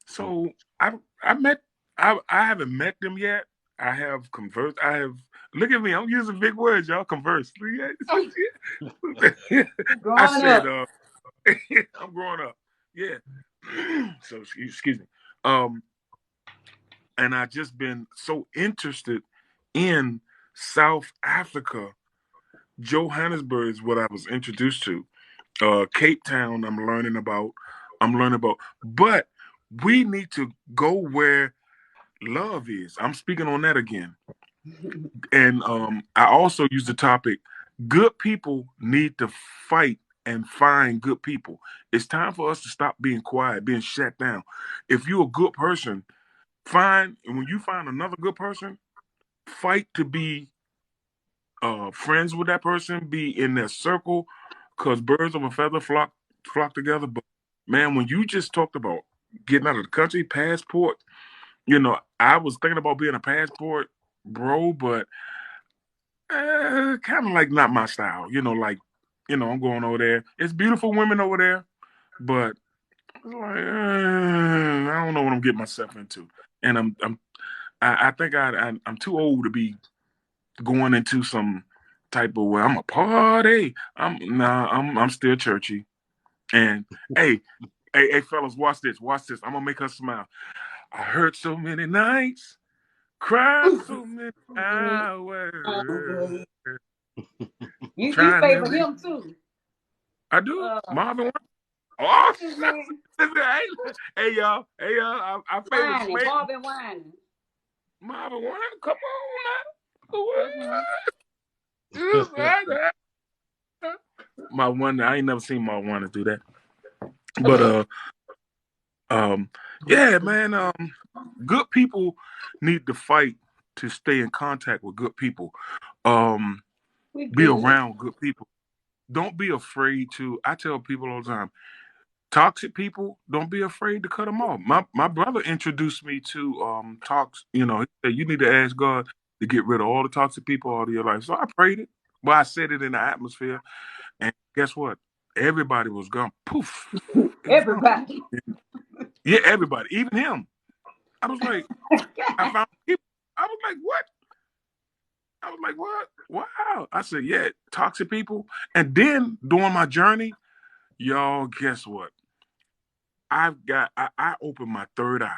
So I met I haven't met them yet. I have conversed. I have look at me. I'm using big words, y'all. Converse. I Growing said, up. I'm growing up. Yeah. So excuse me. Um, and I just been so interested in South Africa. Johannesburg is what I was introduced to. Cape Town, I'm learning about. But we need to go where love is. I'm speaking on that again. And I also use the topic good people need to fight and find good people. It's time for us to stop being quiet, being shut down. If you're a good person, and when you find another good person, fight to be friends with that person, be in their circle, because birds of a feather flock together. But man, when you just talked about getting out of the country, passport, I was thinking about being a passport bro, but kind of like not my style. I'm going over there. It's beautiful women over there, but it's like I don't know what I'm getting myself into, and I think I'm too old to be going into some type of where I'm a party. I'm still churchy. And hey, hey, fellas, watch this. Watch this. I'm gonna make her smile. I heard so many nights, cried so many hours, You trying to favor be. him too. I do. Uh, Marvin Wine. Oh, what's his name? hey y'all. I favor Whining, Spade. Marvin Whining. Marvin Wine. Come on Marwana, I ain't never seen Marwana do that. But yeah, man, good people need to fight to stay in contact with good people. Um, We be good. around good people. Don't be afraid to. I tell people all the time, toxic people, don't be afraid to cut them off. My brother introduced me to talks. You know, he said you need to ask God to get rid of all the toxic people out of your life. So I prayed it. Well, I said it in the atmosphere, and guess what? Everybody was gone. Poof, it was gone. Everybody. Yeah, everybody, even him. I was like, I found people. I was like, what? I was like, what? Wow. I said, yeah, toxic people. And then during my journey, y'all, guess what? I opened my third eye.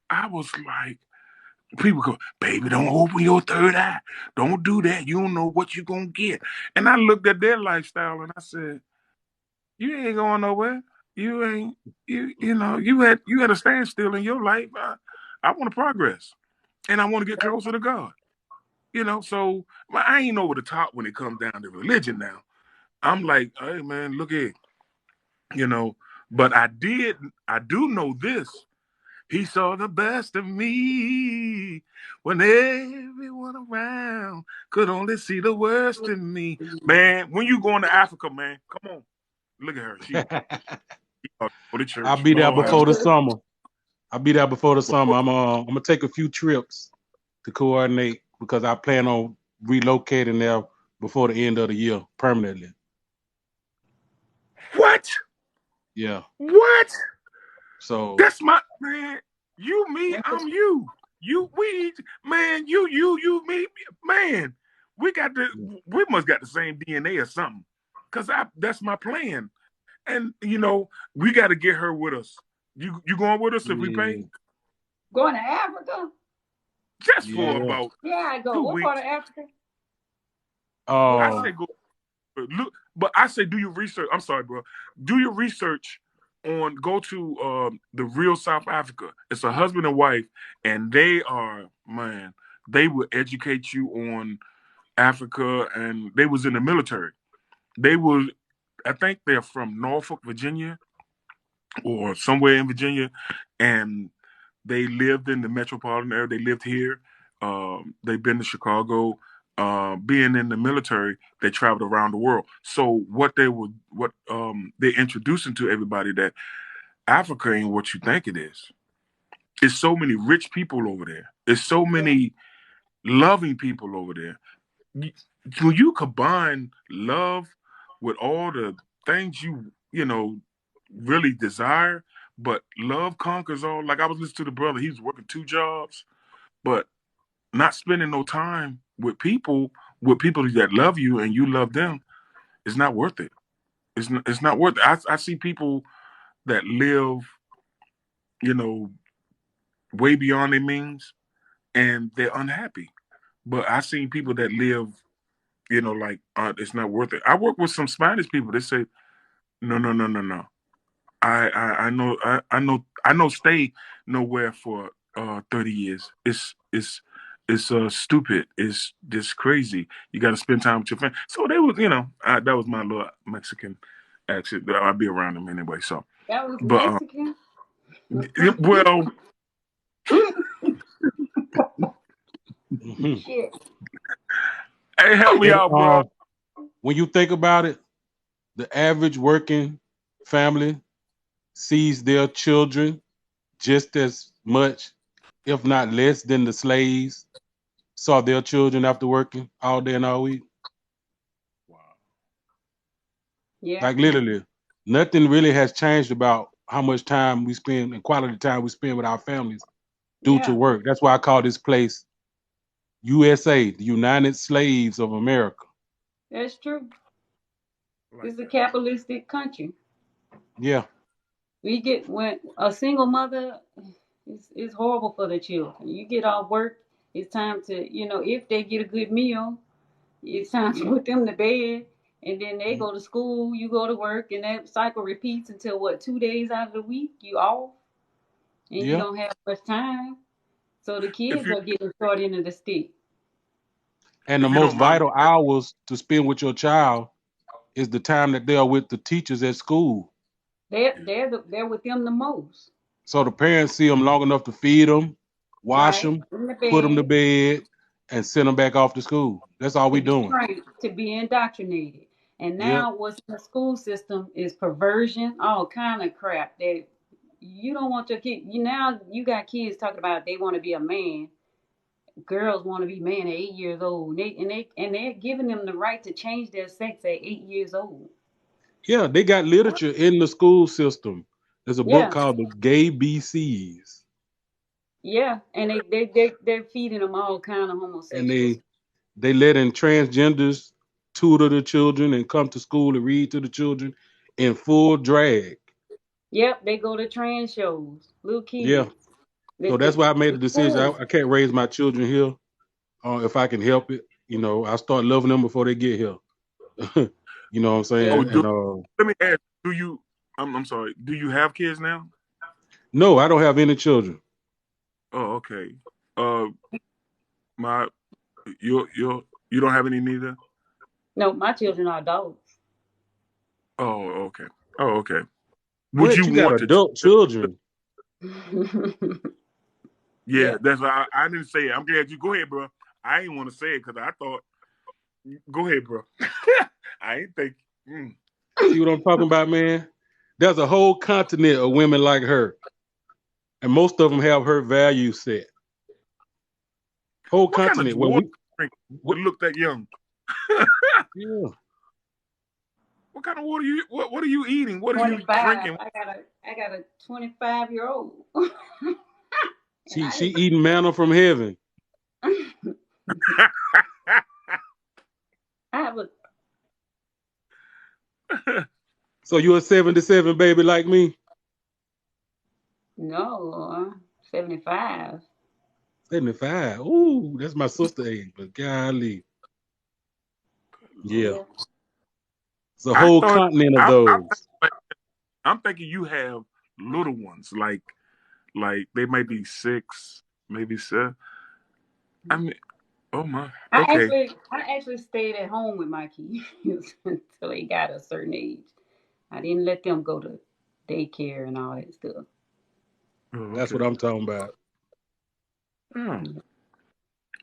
I was like, people go, baby, don't open your third eye. Don't do that. You don't know what you're gonna get. And I looked at their lifestyle and I said, you ain't going nowhere. You ain't you know, you had a standstill in your life. I want to progress and I want to get closer to God. You know, so I ain't over the top when it comes down to religion now. I'm like, hey man, look here, you know, but I do know this. He saw the best of me when everyone around could only see the worst in me. Man, when you going to Africa, man, come on. Look at her. She go to I'll church. be there Lord have before the summer. I'll be there before the summer. mercy. I'm gonna take a few trips to coordinate because I plan on relocating there before the end of the year permanently. What? Yeah. What? So That's my man. You, me, I'm you. You, we, man. Me, man. We got the. We must got the same DNA or something. Cause that's my plan. And you know, we got to get her with us. You going with us if we pay? yeah, Going to Africa? Just for yeah. about Yeah, I go. two What part weeks. of Africa? I Uh, say go look, but I say do your research. I'm sorry, bro. Do your research on go to the real South Africa. It's a husband and wife, and they are man. They will educate you on Africa, and they was in the military. They was, I think they're from Norfolk, Virginia, or somewhere in Virginia, and they lived in the metropolitan area. They lived here. They've been to Chicago. Being in the military, they traveled around the world. So what they're introducing to everybody that Africa ain't what you think it is. It's so many rich people over there. It's so Yeah. many loving people over there. When you combine love with all the things you know really desire, but love conquers all. Like I was listening to the brother, he was working two jobs, but not spending no time with people that love you and you love them is not worth it. It's not worth it. I see people that live, you know, way beyond their means and they're unhappy. But I seen people that live, you know, like it's not worth it. I work with some Spanish people. They say, no, no, no, no, no. I know stay nowhere for 30 years. It's stupid. It's just crazy. You got to spend time with your family. So they was, you know, that was my little Mexican accent. I'd be around them anyway. So, That was but Mexican. well, mhm. Shit. hey, help me And out, bro. when you think about it, the average working family sees their children just as much, if not less, than the slaves saw their children after working all day and all week. Yeah. Like literally, nothing really has changed about how much time we spend and quality time we spend with our families due to Yeah. work. That's why I call this place USA, the United Slaves of America. That's true. Like It's a that. capitalistic country. Yeah, We get when a single mother is horrible for the children. You get off work, it's time to if they get a good meal, it's time to put them to bed, and then they go to school, you go to work, and that cycle repeats until what 2 days out of the week you off, and you yeah. don't have much time. So the If kids you are getting short end of the stick. And the if you most don't mind. vital hours to spend with your child is the time that they are with the teachers at school. They're with them the most. So the parents see them long enough to feed them, wash Right them, in the put them to bed bed, and send them back off to school. That's all to we be doing. trained, to be indoctrinated. And Yep. now what's in the school system is perversion, all kind of crap that you don't want your kid. You got kids talking about they want to be a man. Girls want to be man at 8 years old. They're giving them the right to change their sex at 8 years old. Yeah, they got literature in the school system. There's a book Yeah, called The Gay BCs, yeah, and they're feeding them all kind of and homosexuals. they letting transgenders tutor the children and come to school and read to the children in full drag. Yep, they go to trans shows, little Yeah. kids. So that's why I made The the decision. schools. I can't raise my children here if I can help it. I start loving them before they get here. You know what I'm Yeah. Oh, saying? do And let me ask. Do you? I'm sorry. Do you have kids now? no, I don't have any children. Oh, okay. Uh, my you don't have any neither. No, my children are adults. Oh, okay. Oh, okay. Would What? you You got want to? adult children? Yeah, Yeah. that's why I didn't say it. I'm glad you go ahead, bro. I ain't want to say it because I thought. Go ahead, bro. I ain't think. Mm. See what I'm talking about, man? There's a whole continent of women like her, and most of them have her value set. Whole What kind of continent. When water we, you drink to what, look that young? yeah, What kind of water you? What are you eating? What are you 25. drinking? I got a 25-year-old. And she eating manna from heaven. I have a So you a 77 baby like me? no 75. 75. Ooh, that's my sister age, but golly, yeah, Yeah. it's a I whole thought continent of I, those. I'm thinking you have little ones, like they might be 6, maybe 7. I mean, oh my, I okay. actually I actually stayed at home with my kids until they got a certain age. I didn't let them go to daycare and all that stuff. Oh, That's okay. what I'm talking about.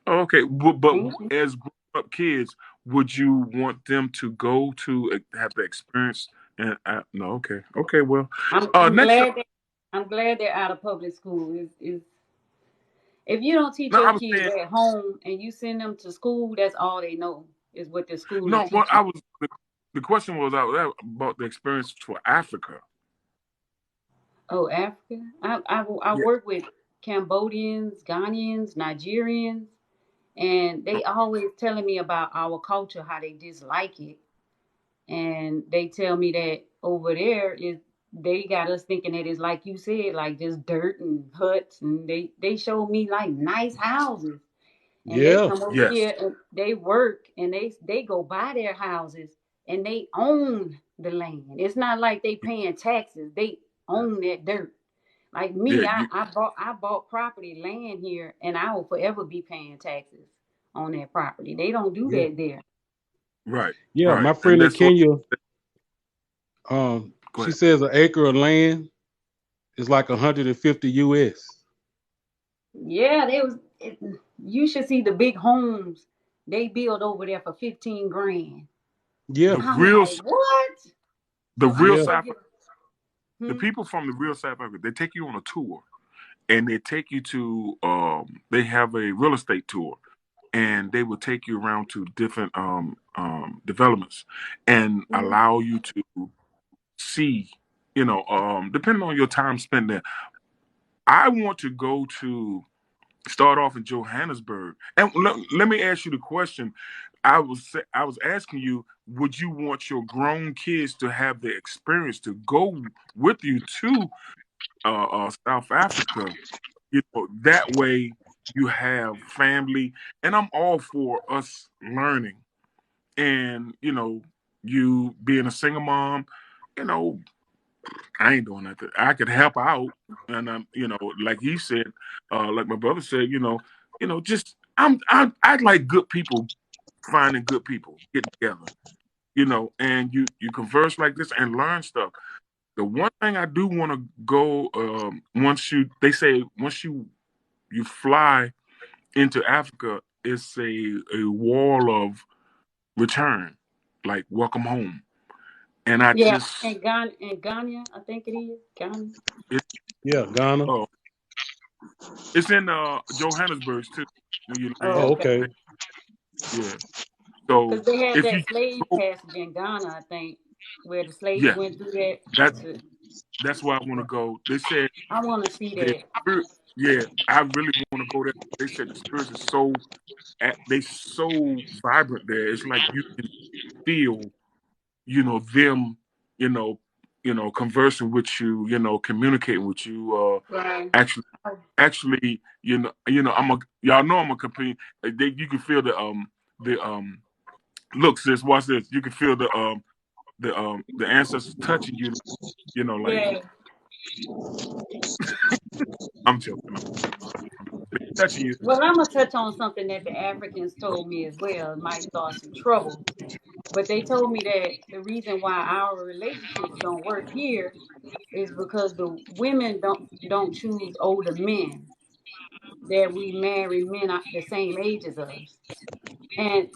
Oh, okay. But Thank you. as grown up kids, would you want them to go to have the experience? And no, okay, okay. Well, I'm next up. glad I'm glad they're out of public school. Is if you don't teach No, your I was kids saying at home and you send them to school, that's all they know is what the school is no. What teaching. the question was about the experience for Africa. Oh, Africa. I Yeah. work with Cambodians, Ghanaians, Nigerians, and they always telling me about our culture, how they dislike it, and they tell me that over there is they got us thinking that it's like you said, like just dirt and huts, and they showed me like nice houses, and they Yeah, come over Yes. here and they work and they go buy their houses and they own the land. It's not like they paying taxes. They own that dirt. Like Yeah. me, I bought property land here and I will forever be paying taxes on that property. They don't do yeah, that there. Right. yeah. Right. My And friend in that's what. Kenya, Go she ahead. says an acre of land is like 150 US. Yeah, you should see the big homes they build over there for 15 grand. The Yeah, I'm real, like, what? the So I real yeah, still South, get the hmm? people from the real South Africa, they take you on a tour, and they take you to. They have a real estate tour, and they will take you around to different developments, and Mhm. allow you to see. Depending on your time spent there. I want to go to start off in Johannesburg. And let me ask you the question. I was asking you, would you want your grown kids to have the experience to go with you to South Africa? That way you have family, and I'm all for us learning. And you being a single mom, you know, I ain't doing nothing. I could help out, and like he said, like my brother said, just I like good people. finding good people, getting together, and you converse like this and learn stuff. The one thing I do want to go, once you fly into Africa, it's a wall of return, like welcome home. And I Yeah, just, in Ghana, I think it is Ghana. it, Yeah, Ghana. oh, it's in Johannesburg too. When you Oh, land, Oh, okay. okay. yeah. So Because they had if you that slave go, passage in Ghana, I think, where the slaves yeah, went through that. that that's where I want to go. They said I want to see the that. spirit, yeah, I really want to go there. They said the spirits is so vibrant there. It's like you can feel, them, you know, conversing with you, communicating with you. Right. Actually, actually, y'all know I'm a companion. You can feel the look, sis, watch this. You can feel the ancestors touching you, like Yeah. I'm joking. They touching you. Well, I'm gonna touch on something that the Africans told me as well. It might start some trouble, but they told me that the reason why our relationships don't work here is because the women don't choose older men. That we marry men the same age as us. And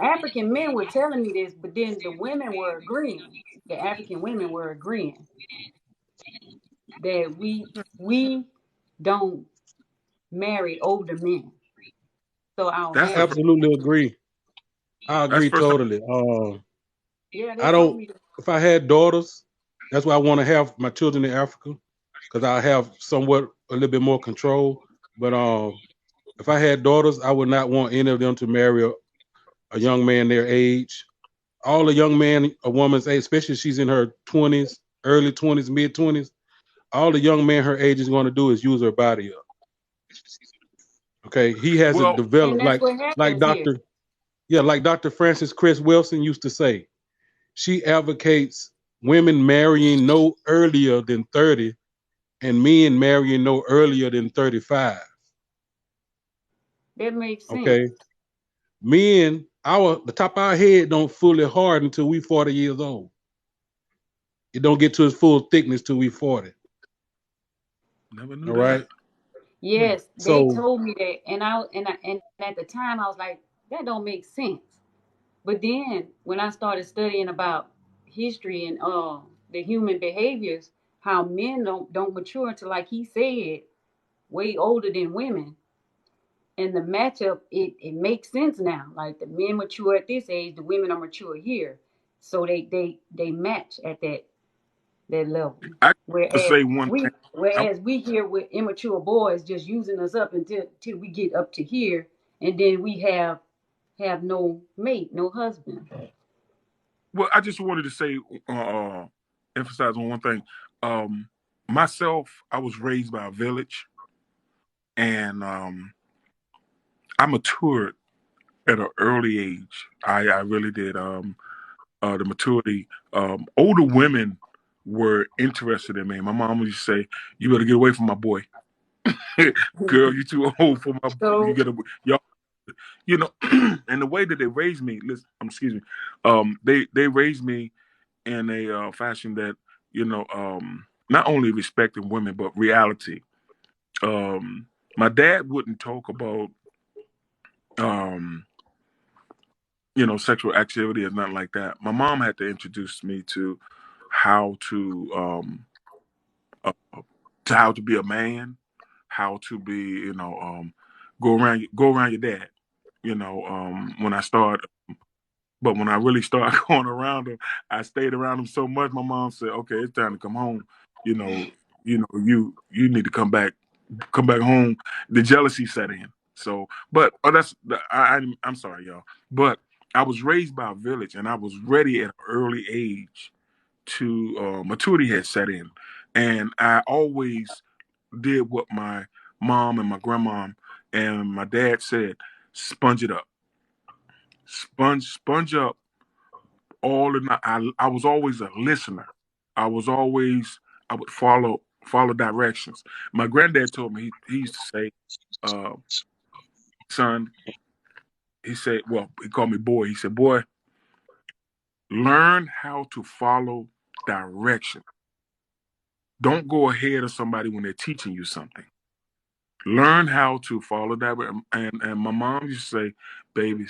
African men were telling me this, but then the women were agreeing. The African women were agreeing that we don't marry older men. So our That's the first. marriages, Absolutely agree. I That's agree the first time. totally. yeah, they I told don't. me that. If I had daughters, that's why I want to have my children in Africa, because I have somewhat a little bit more control. But if I had daughters, I would not want any of them to marry a young man their age. All a young man, a woman's age, especially if she's in her 20s, early 20s, mid 20s, all the young man her age is going to do is use her body up. Okay, he hasn't Well, And developed that's what like happens here. Doctor, yeah, like Doctor Francis Chris Wilson used to say. She advocates women marrying no earlier than 30 and men marrying no earlier than 35. That makes sense. Okay, men, the top of our head don't fully hard until we 40 years old. It don't get to its full thickness till we 40. never knew All that. right. Hmm. Yes, they So told me that, and at the time I was like, that don't make sense. But then when I started studying about history and the human behaviors, how men don't mature until, like he said, way older than women. And the matchup, it makes sense now. Like the men mature at this age, the women are mature here. So they match at that level. I have to Whereas say one thing. I, we here with immature boys just using us up until we get up to here, and then we have no mate, no husband. well, I just wanted to say, emphasize on one thing. Um, Myself, I was raised by a village, and I matured at an early age. I really did. The maturity. Older women were interested in me. My mom used to say, "You better get away from my boy, girl. You too old for my. You So gotta y'all. You know." And the way that they raised me, listen, excuse me, they raised me in a fashion that not only respecting women but reality. Um, my dad wouldn't talk about um, sexual activity or nothing like that. My mom had to introduce me how to um, uh, to how to be a man, how to be go around your dad. When I started. But when I really started going around him, I stayed around him so much. My mom said, "Okay, it's time to come home. You know, you need to come back home." The jealousy set in. So, but I'm sorry, y'all. But I was raised by a village, and I was ready at an early age to maturity had set in, and I always did what my mom and my grandma and my dad said: sponge it up, sponge up all the night. I was always a listener. I was always I would follow directions. My granddad told me he used to say, uh, "Son, he said, well, he called me boy. He said, boy, learn how to follow direction. Don't go ahead of somebody when they're teaching you something. Learn how to follow direction. And my mom used to say, baby,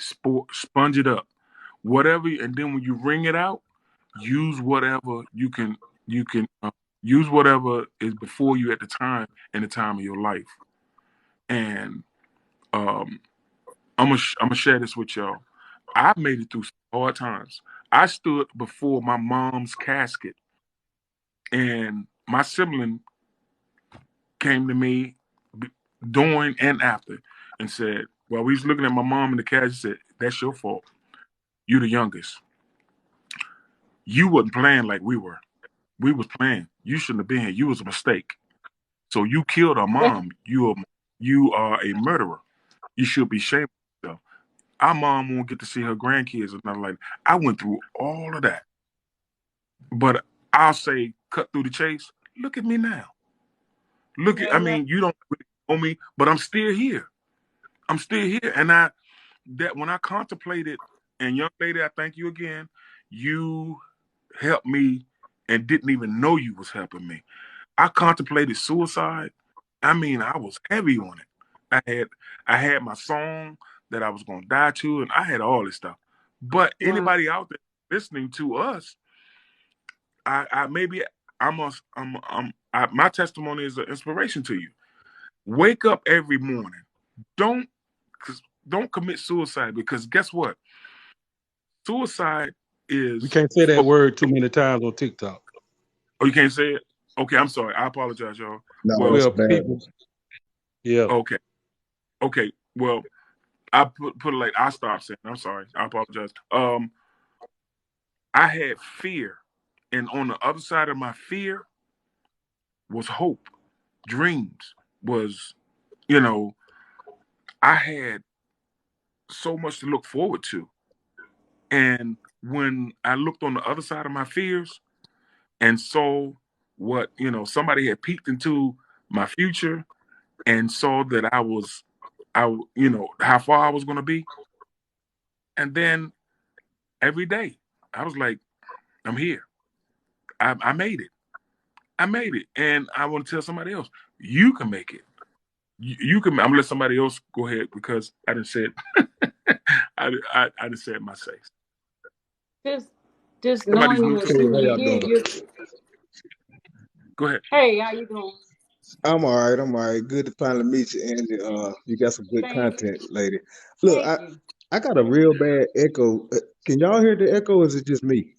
sponge it up. Whatever, and then when you wring it out, use whatever you can use whatever is before you at the time in the time of your life. And um, I'm gonna share this with y'all. I made it through some hard times. I stood before my mom's casket, and my sibling came to me during and after and said, "Well, we was looking at my mom in the casket. Said that's your fault. You the youngest. You wasn't playing like we were. We was playing. You shouldn't have been here. You was a mistake. So you killed our mom. You are a murderer. You should be ashamed of yourself. Our mom won't get to see her grandkids or nothing like that." I went through all of that. But I'll say, cut through the chase. Look at me now. I Yeah, mean, you don't really know me, but I'm still here. I'm still here. And that when I contemplated, and young lady, I thank you again, you helped me and didn't even know you was helping me. I contemplated suicide. I mean, I was heavy on it. I had my song that I was gonna die to, and I had all this stuff. But wow, anybody out there listening to us, I maybe my testimony is an inspiration to you. Wake up every morning. Don't don't commit suicide, because guess what? Suicide We is can't say that for. word too many times on TikTok. Oh, you can't say it. Okay, I'm sorry. I apologize, y'all. No, Well, it's Well, bad. people, yeah. okay, okay. Well, I put it like I stopped saying. I'm sorry. I apologize. I had fear, and on the other side of my fear was hope, dreams. Was you know I had so much to look forward to, and when I looked on the other side of my fears and saw what somebody had peeked into my future and saw that how far I was going to be, and then every day I was like, I'm here. I made it. I made it, and I want to tell somebody else, you can make it. You can. I'm gonna let somebody else go ahead because I didn't say it. I didn't say it myself. just just Somebody's knowing you and Hey, listening. how seeing you y'all here. doing? You, Go ahead. hey, how you doing? I'm all right. I'm all right. Good to finally meet you, Angie. You got some good Thank you, content, lady. Look, thank I you. I got a real bad echo. Can y'all hear the echo? Or is it just me?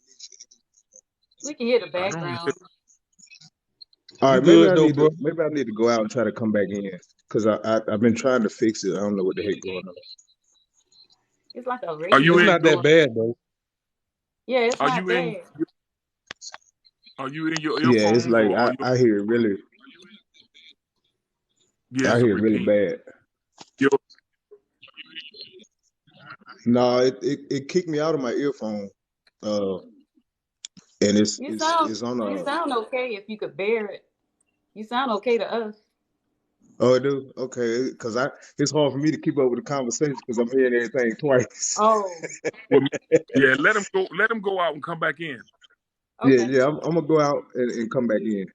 We can hear the I don't understand. background. All You right. Maybe good I though, need to bro? maybe I need to go out and try to come back in because I've been trying to fix it. I don't know what the heck going on. It's like a Are you It's radio. in not that your bad though. Yeah, it's Are not you in bad. Are you in your Yeah, it's earphones, like or are you? I hear it really Yeah, I it's a hear it really repeat. bad. Yo, No, it kicked me out of my earphone. Uh, and it's You it's sound it's on you sound okay if you could bear it. You sound okay to us. oh, it do? Okay, because it's hard for me to keep up with the conversation because I'm hearing everything twice. Oh, well, yeah, let him go. Let him go out and come back in. Yeah, okay. yeah, I'm gonna go out and come back in.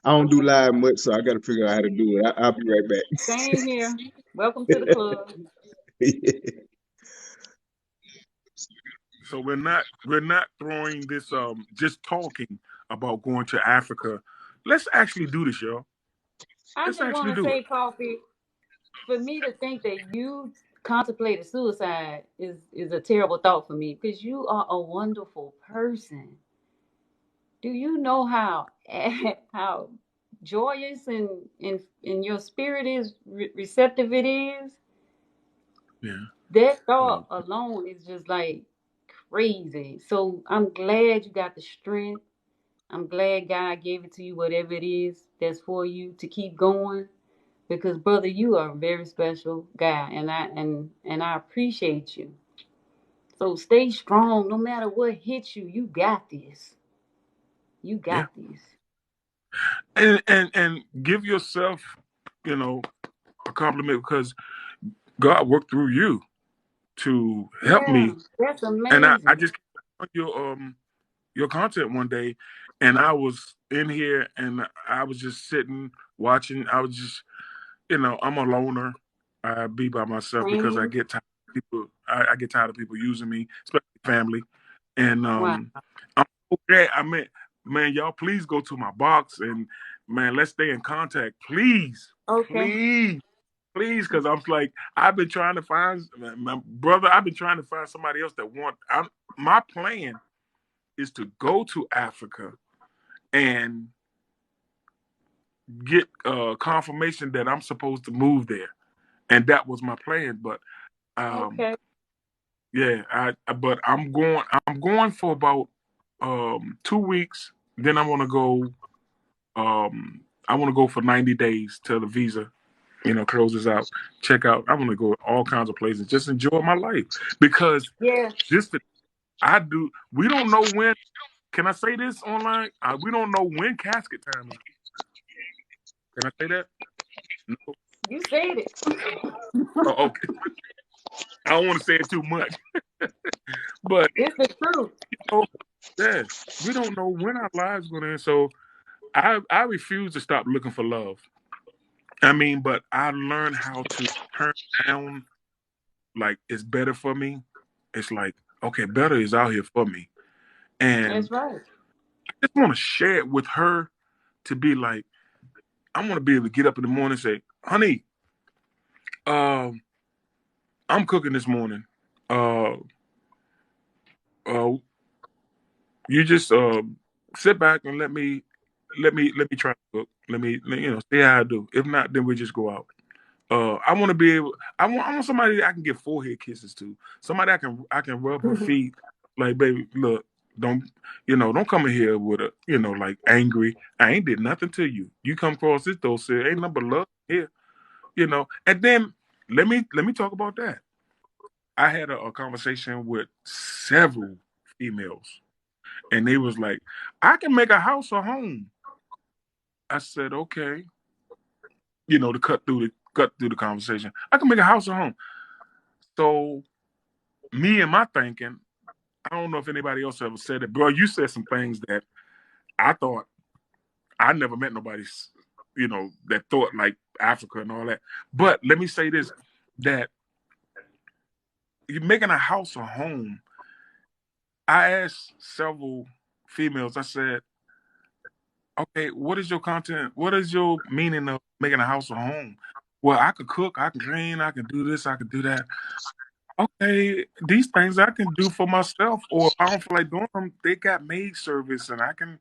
I don't do Okay. live much, so I got to figure out how to do it. I'll be right Same here. Welcome to the club. back. So we're not throwing this just talking about going to Africa. Let's actually do this, y'all. I Let's just actually want to do it. say, Coffee, for me to think that you contemplated suicide is a terrible thought for me because you are a wonderful person. Do you know how how joyous and your spirit is receptive it is? Yeah. That thought Well, alone is just like crazy. So I'm glad you got the strength. I'm glad God gave it to you, whatever it is that's for you to keep going. Because brother, you are a very special guy, and I appreciate you. So stay strong, no matter what hits you. You got this. You yeah. got this. And give yourself, you know, a compliment because God worked through you. to help Yeah, me. that's And I amazing. just came on your content one day, and I was in here and I was just sitting watching. I was just, I'm a loner. I be by myself Same because I here. get tired of people. I get tired of people using me, especially family. And Wow. I'm okay. I mean, man, y'all please go to my box and man, let's stay in contact, please, Okay. please, please, because I'm like I've been trying to find my brother. I've been trying to find somebody else that want. My plan is to go to Africa and get confirmation that I'm supposed to move there, and that was my plan. But um, Okay. yeah, but I'm going for about 2 weeks. Then I want to go. I want to go for 90 days till the visa, closes out. Check out. I want to go all kinds of places. Just enjoy my life because Yeah. this I do. We don't know when. Can I say this online? We don't know when casket time is. Can I say that? No. You said it. Oh, okay. I don't want to say it too much, but It's the truth. oh, yeah, we don't know when our lives going to end. So I refuse to stop looking for love. I mean, but I learned how to turn down. Like it's better for me. It's like okay, better is out here for me, and That's right. I just want to share it with her to be like I want to be able to get up in the morning and say, "Honey, um, I'm cooking this morning. Uh, uh, you just sit back and let me try to cook. See how I do. If not, then we just go out. I want to be able. I want somebody that I can give forehead kisses to. Somebody I can rub her feet. Like, baby, look, don't come in here with like angry. I ain't did nothing to you. You come across this door, say ain't nothing but love here. And then let me talk about that. I had a conversation with several females, and they was like, I can make a house a home. I said, okay, to cut through the conversation. I can make a house a home. So me and my thinking, I don't know if anybody else ever said it, bro. You said some things that I thought I never met nobody, that thought like Africa and all that. But let me say this: that you're making a house a home. I asked several females. I said, okay, what is your content? What is your meaning of making a house a home? Well, I could cook, I can clean, I can do this, I can do that. Okay, these things I can do for myself, or if I don't feel like doing them, they got maid service, and I can,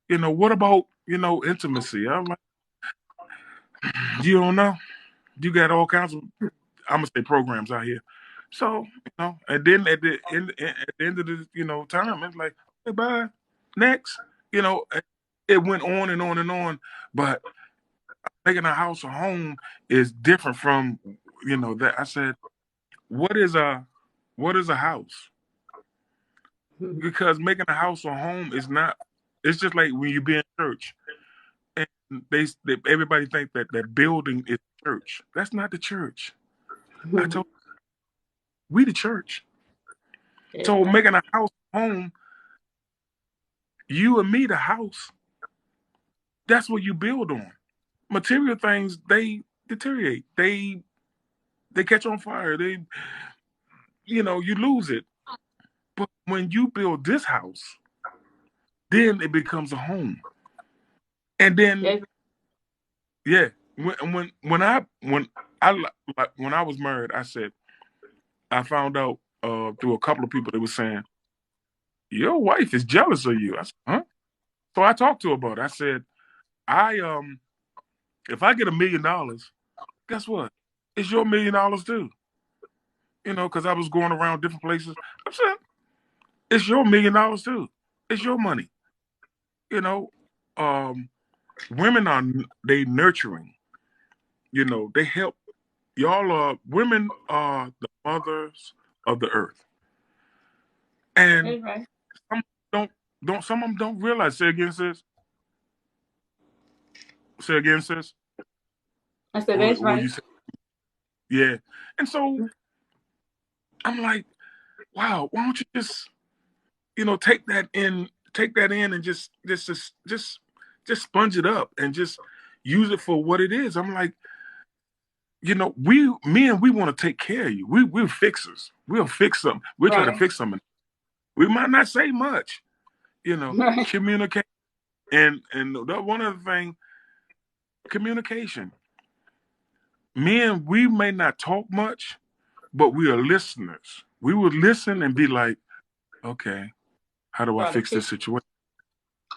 what about intimacy? I'm like, you don't know. You got all kinds of, I'm gonna say programs out here. So and then at the end of the time, it's like, okay, bye, next. You know, it went on and on and on, but making a house a home is different from that. I said, what is a house? Because making a house a home is not. It's just like when you be in church and everybody think that building is church. That's not the church. I told we the church. That's So right. making a house a home, you and me the house. That's what you build on. Material things they deteriorate. They catch on fire. You lose it. But when you build this house, then it becomes a home. And then That's yeah, when I was married, I said I found out through a couple of people they were saying your wife is jealous of you. I said, huh? So I talked to her about it. I said, I if I get $1 million, guess what? It's your $1 million too. Because I was going around different places. I said, it's your $1 million too. It's your money. You know, um, women they nurturing. They help. Y'all are women are the mothers of the earth, and right. some don't some of them don't realize. Say again, sis. Say again, sis. I said Or that's or right. you say yeah. And so I'm like, wow, why don't you just, take that in, and just sponge it up and just use it for what it is. I'm like, we want to take care of you. We're fixers. We'll fix something. We'll try to Right. fix something. We might not say much, Right. communicate. And the one other thing, communication. Men, we may not talk much, but we are listeners. We would listen and be like, okay, how do I Try to fix this fix. situation?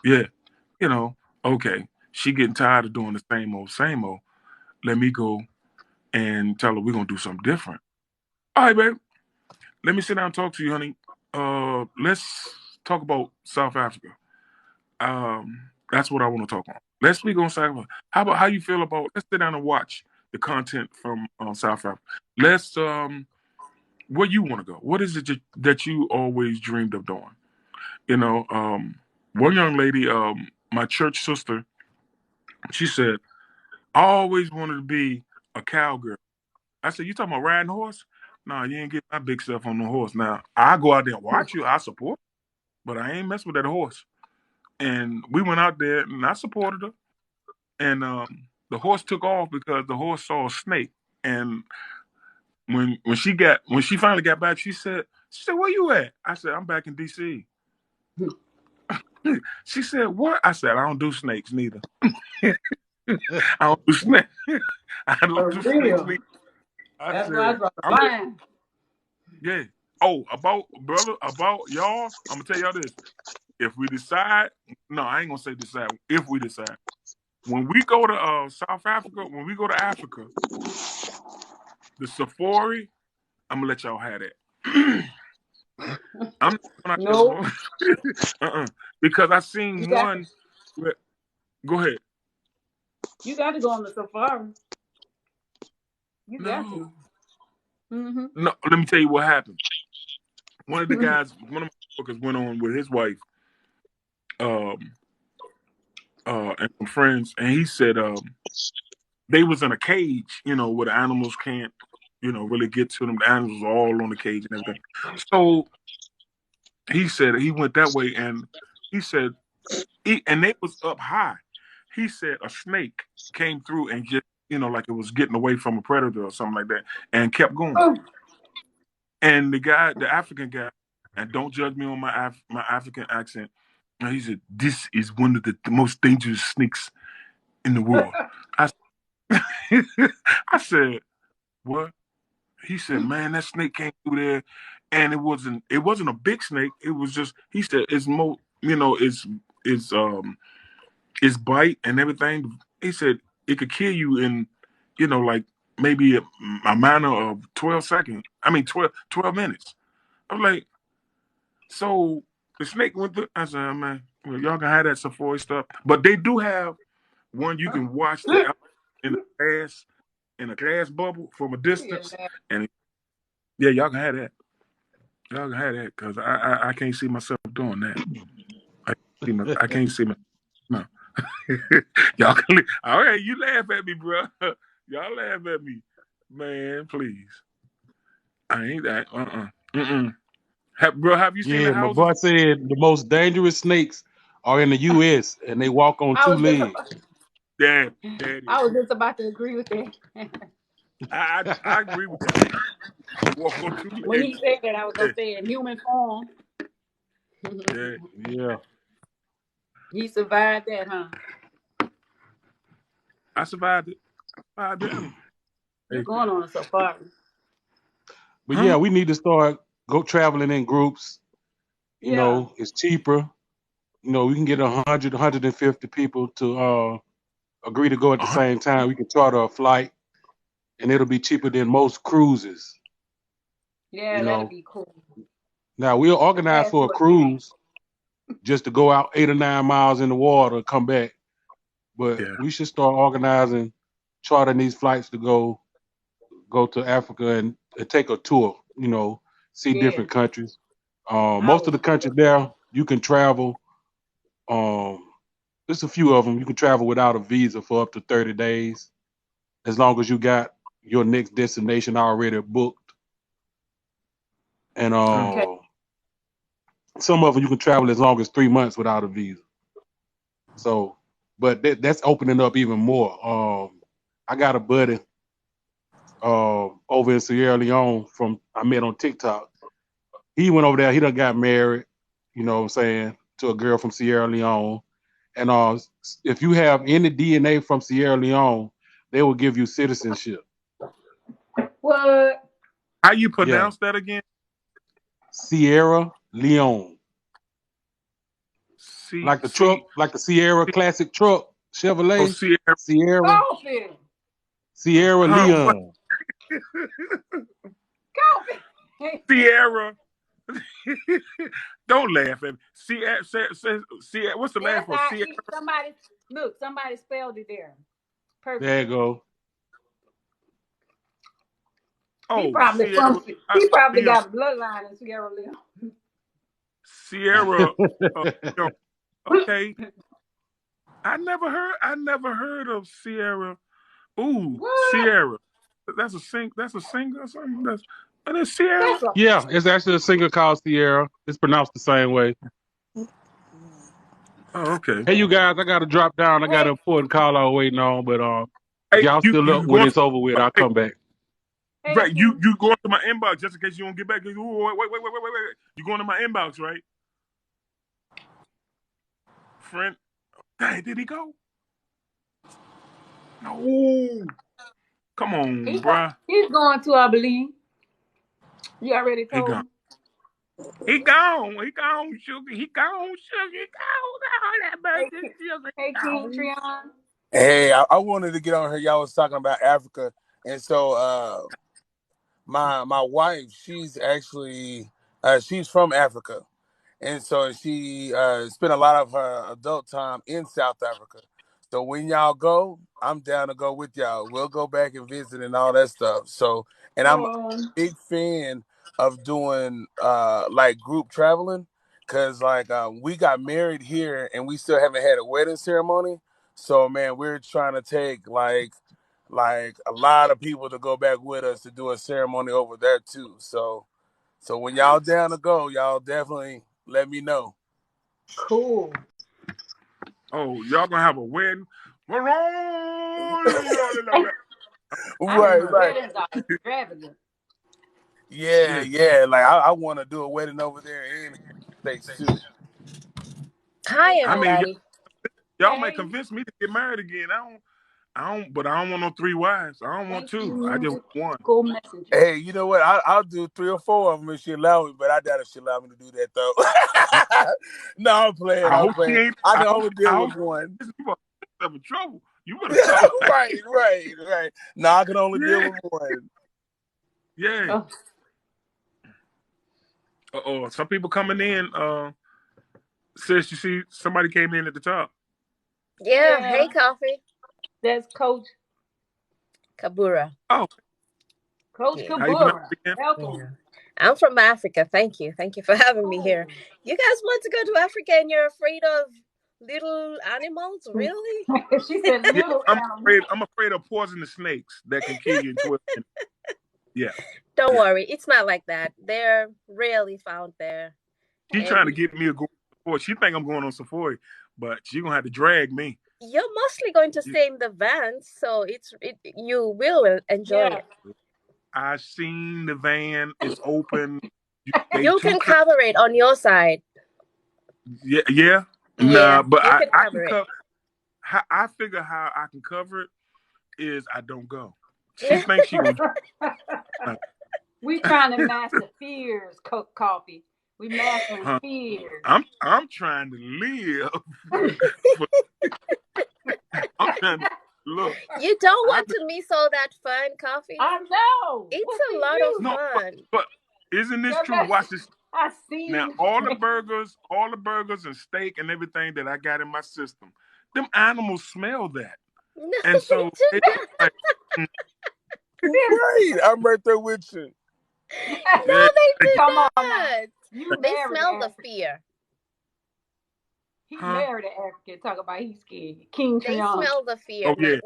Yeah, you know, okay, she getting tired of doing the same old. Let me go and tell her we're gonna do something different. All right, babe. Let me sit down and talk to you, honey. Let's talk about South Africa. That's what I want to talk on. Let's speak on South Africa. How about how you feel about? Let's sit down and watch the content from South Africa. Let's where you want to go. What is it that you always dreamed of doing? You know, one young lady, my church sister, she said, I always wanted to be a cowgirl. I said, you talking about riding a horse? No, you ain't get my big stuff on the horse. Now, I go out there and watch you. I support, but I ain't mess with that horse. And we went out there and I supported her. And the horse took off because the horse saw a snake. And when she finally got back, she said, where you at? I said, I'm back in DC. She said, what? I said, I don't do snakes neither. I don't do snakes. I don't For do snakes real. neither. I That's why I said, draw the I'm line. yeah. Oh, about brother, about y'all, I'm gonna tell y'all this. If we decide, no, I ain't gonna say decide. If we decide, when we go to South Africa, when we go to Africa, the safari, I'm gonna let y'all have that. I'm not going out there No, because I you seen got to. one. Go ahead. You got to go on the safari. You got No, to. Mm-hmm. no. Let me tell you what happened. One of the guys, one of my workers, went on with his wife, um, and some friends, and he said, they was in a cage, where the animals can't, really get to them. The animals are all on the cage and everything. So he said he went that way, and he said, and they was up high. He said a snake came through and just, like it was getting away from a predator or something like that, and kept going. Oh, And the guy, the African guy, and don't judge me on my African accent. And he said, "This is one of the most dangerous snakes in the world." I, I said, "What?" He said, "Man, that snake came through there, and it wasn't a big snake. It was just." He said, "It's more, its bite and everything." He said it could kill you in, like maybe a matter of 12 seconds. I mean, 12 minutes. I'm like, so the snake went through. I said, oh, man, well, y'all can have that Safari stuff, but they do have one you can watch the elephant in a glass bubble from a distance, and yeah, y'all can have that. Y'all can have that because I can't see myself doing that. I can't see my no. Y'all can all right. You laugh at me, bro. Y'all laugh at me, man. Please, I ain't that. Mm-mm. Bro, have you seen the Yeah, my houses? boy said the most dangerous snakes are in the U.S. and they walk on I two was just legs. about, Yeah, there it is. I was just about to agree with that. I agree with that. Walk on two When legs. he said that, I was Yeah, gonna say in human form. yeah. Yeah. He survived that, huh? I survived it. I survived it. You Hey, going on a safari? But huh? yeah, we need to start go traveling in groups. Yeah. It's cheaper. We can get 100, 150 people to agree to go at the Uh-huh. same time. We can charter a flight, and it'll be cheaper than most cruises. Yeah, You that'd know. be cool. Now we'll To organize pass for a through a gang. cruise just to go out 8 or 9 miles in the water and come back. But Yeah. we should start organizing, chartering these flights to go to Africa and take a tour. See Yeah, different countries. I Most of would. the countries there you can travel. Um, there's a few of them you can travel without a visa for up to 30 days, as long as you got your next destination already booked. and Okay. some of them you can travel as long as 3 months without a visa. So, but that's opening up even more. I got a buddy over in Sierra Leone I met on TikTok. He went over there. He done got married. You know what I'm saying, to a girl from Sierra Leone. And if you have any DNA from Sierra Leone, they will give you citizenship. What? How you Yeah, pronounce that again? Sierra Leone, C like the truck, C like the Sierra classic truck, oh Chevrolet, Sierra. Sierra, Coffee. Sierra What? Leone. Coffee. Sierra. Don't laugh at me. Sierra. What's the last one? Sierra. SIE. Somebody spelled it there There you perfectly. go. Oh, Sierra. He probably Leone. got a bloodline in Sierra Leone. Sierra. Leone. Okay. I never heard of Sierra. Ooh, What? Sierra. That's a singer or something. That's Sierra. That's a Yeah, it's actually a singer called Sierra. It's pronounced the same way. Oh, okay. Hey, you guys, I got to drop down. I got an hey, important call I was waiting on, but if Hey, y'all you still you up when going it's over with, I'll hey, come back. hey, right? King. You going to my inbox just in case you don't get back. Ooh, wait. You going to my inbox, right, friend? Hey, did he go? No. Come on, bruh. He's going to, I believe. You already He told gone. him. He gone. He gone, sugar. He gone, sugar. He gone. Oh, that Hey, birthday sugar. hey, He King gone. Trion. Hey, I wanted to get on here. Y'all was talking about Africa, and so my wife, she's from Africa, and so she spent a lot of her adult time in South Africa. So when y'all go, I'm down to go with y'all. We'll go back and visit and all that stuff. So, and I'm a Oh, big fan of doing like group traveling because like we got married here and we still haven't had a wedding ceremony. So man, we're trying to take like a lot of people to go back with us to do a ceremony over there too. So when y'all down to go, y'all definitely let me know. cool. Oh, y'all gonna have a wedding? I heard Right, the right. weddings are extravagant. Yeah, Yeah. yeah. Like I want to do a wedding over there in the States too. Hi, Hey, I Coach. mean, everybody. y'all may Hey, convince me to get married again. But I don't want no three wives. I don't want thank two. you, I just want musical messenger. Hey, you know what? I'll do 3 or 4 of them if she allow me, but I doubt if she allow me to do that though. No, I'm one. playing. I'm playing. I can only I deal hope with one. you better step in trouble. You better stop. Right. No, I can only deal Yeah. with one. Yeah. Oh, Oh. Some people coming in. Says you see somebody came in at the top. Yeah, yeah, hey, Coffee. that's Kabura. Oh, Coach Yeah, how you pronounce Kabura. it again? yeah. Welcome. I'm from Africa. Thank you. Thank you for having me here. Oh. You guys want to go to Africa and you're afraid of little animals? Really? She said Yeah, little I'm animal. afraid. I'm afraid of poisonous snakes that can kill you in 12 minutes. Yeah, Don't yeah. worry. It's not like that. They're rarely found there. She And trying to get me to go on Safari. She think I'm going on Safari, but she gonna have to drag me. you're mostly going to stay in the vans, so you will enjoy Yeah. it. I seen the van. It's open. They You too can close. cover it on your side. Yeah, yeah. Nah, Yeah, but you can I can cover it. cover. I figure how I can cover it is I don't go. She thinks she gonna. We trying to master fears, coffee. We mastering Huh? fears. I'm trying to live. I'm trying to look. You don't I've want been to miss all that fun, Coffee. I know. It's What's a the lot of no, use? fun. but isn't this Girl, true? Watch this. I Now, seen. all the burgers and steak and everything that I got in my system, them animals smell that, No, and they so do they not. like, mm, Right. I'm right there with you. No, yeah, they do Come on now. not. You They married an smell the African. fear. He huh? married an African. Talk about he's scared. King They Trion. smell the fear, Oh yeah,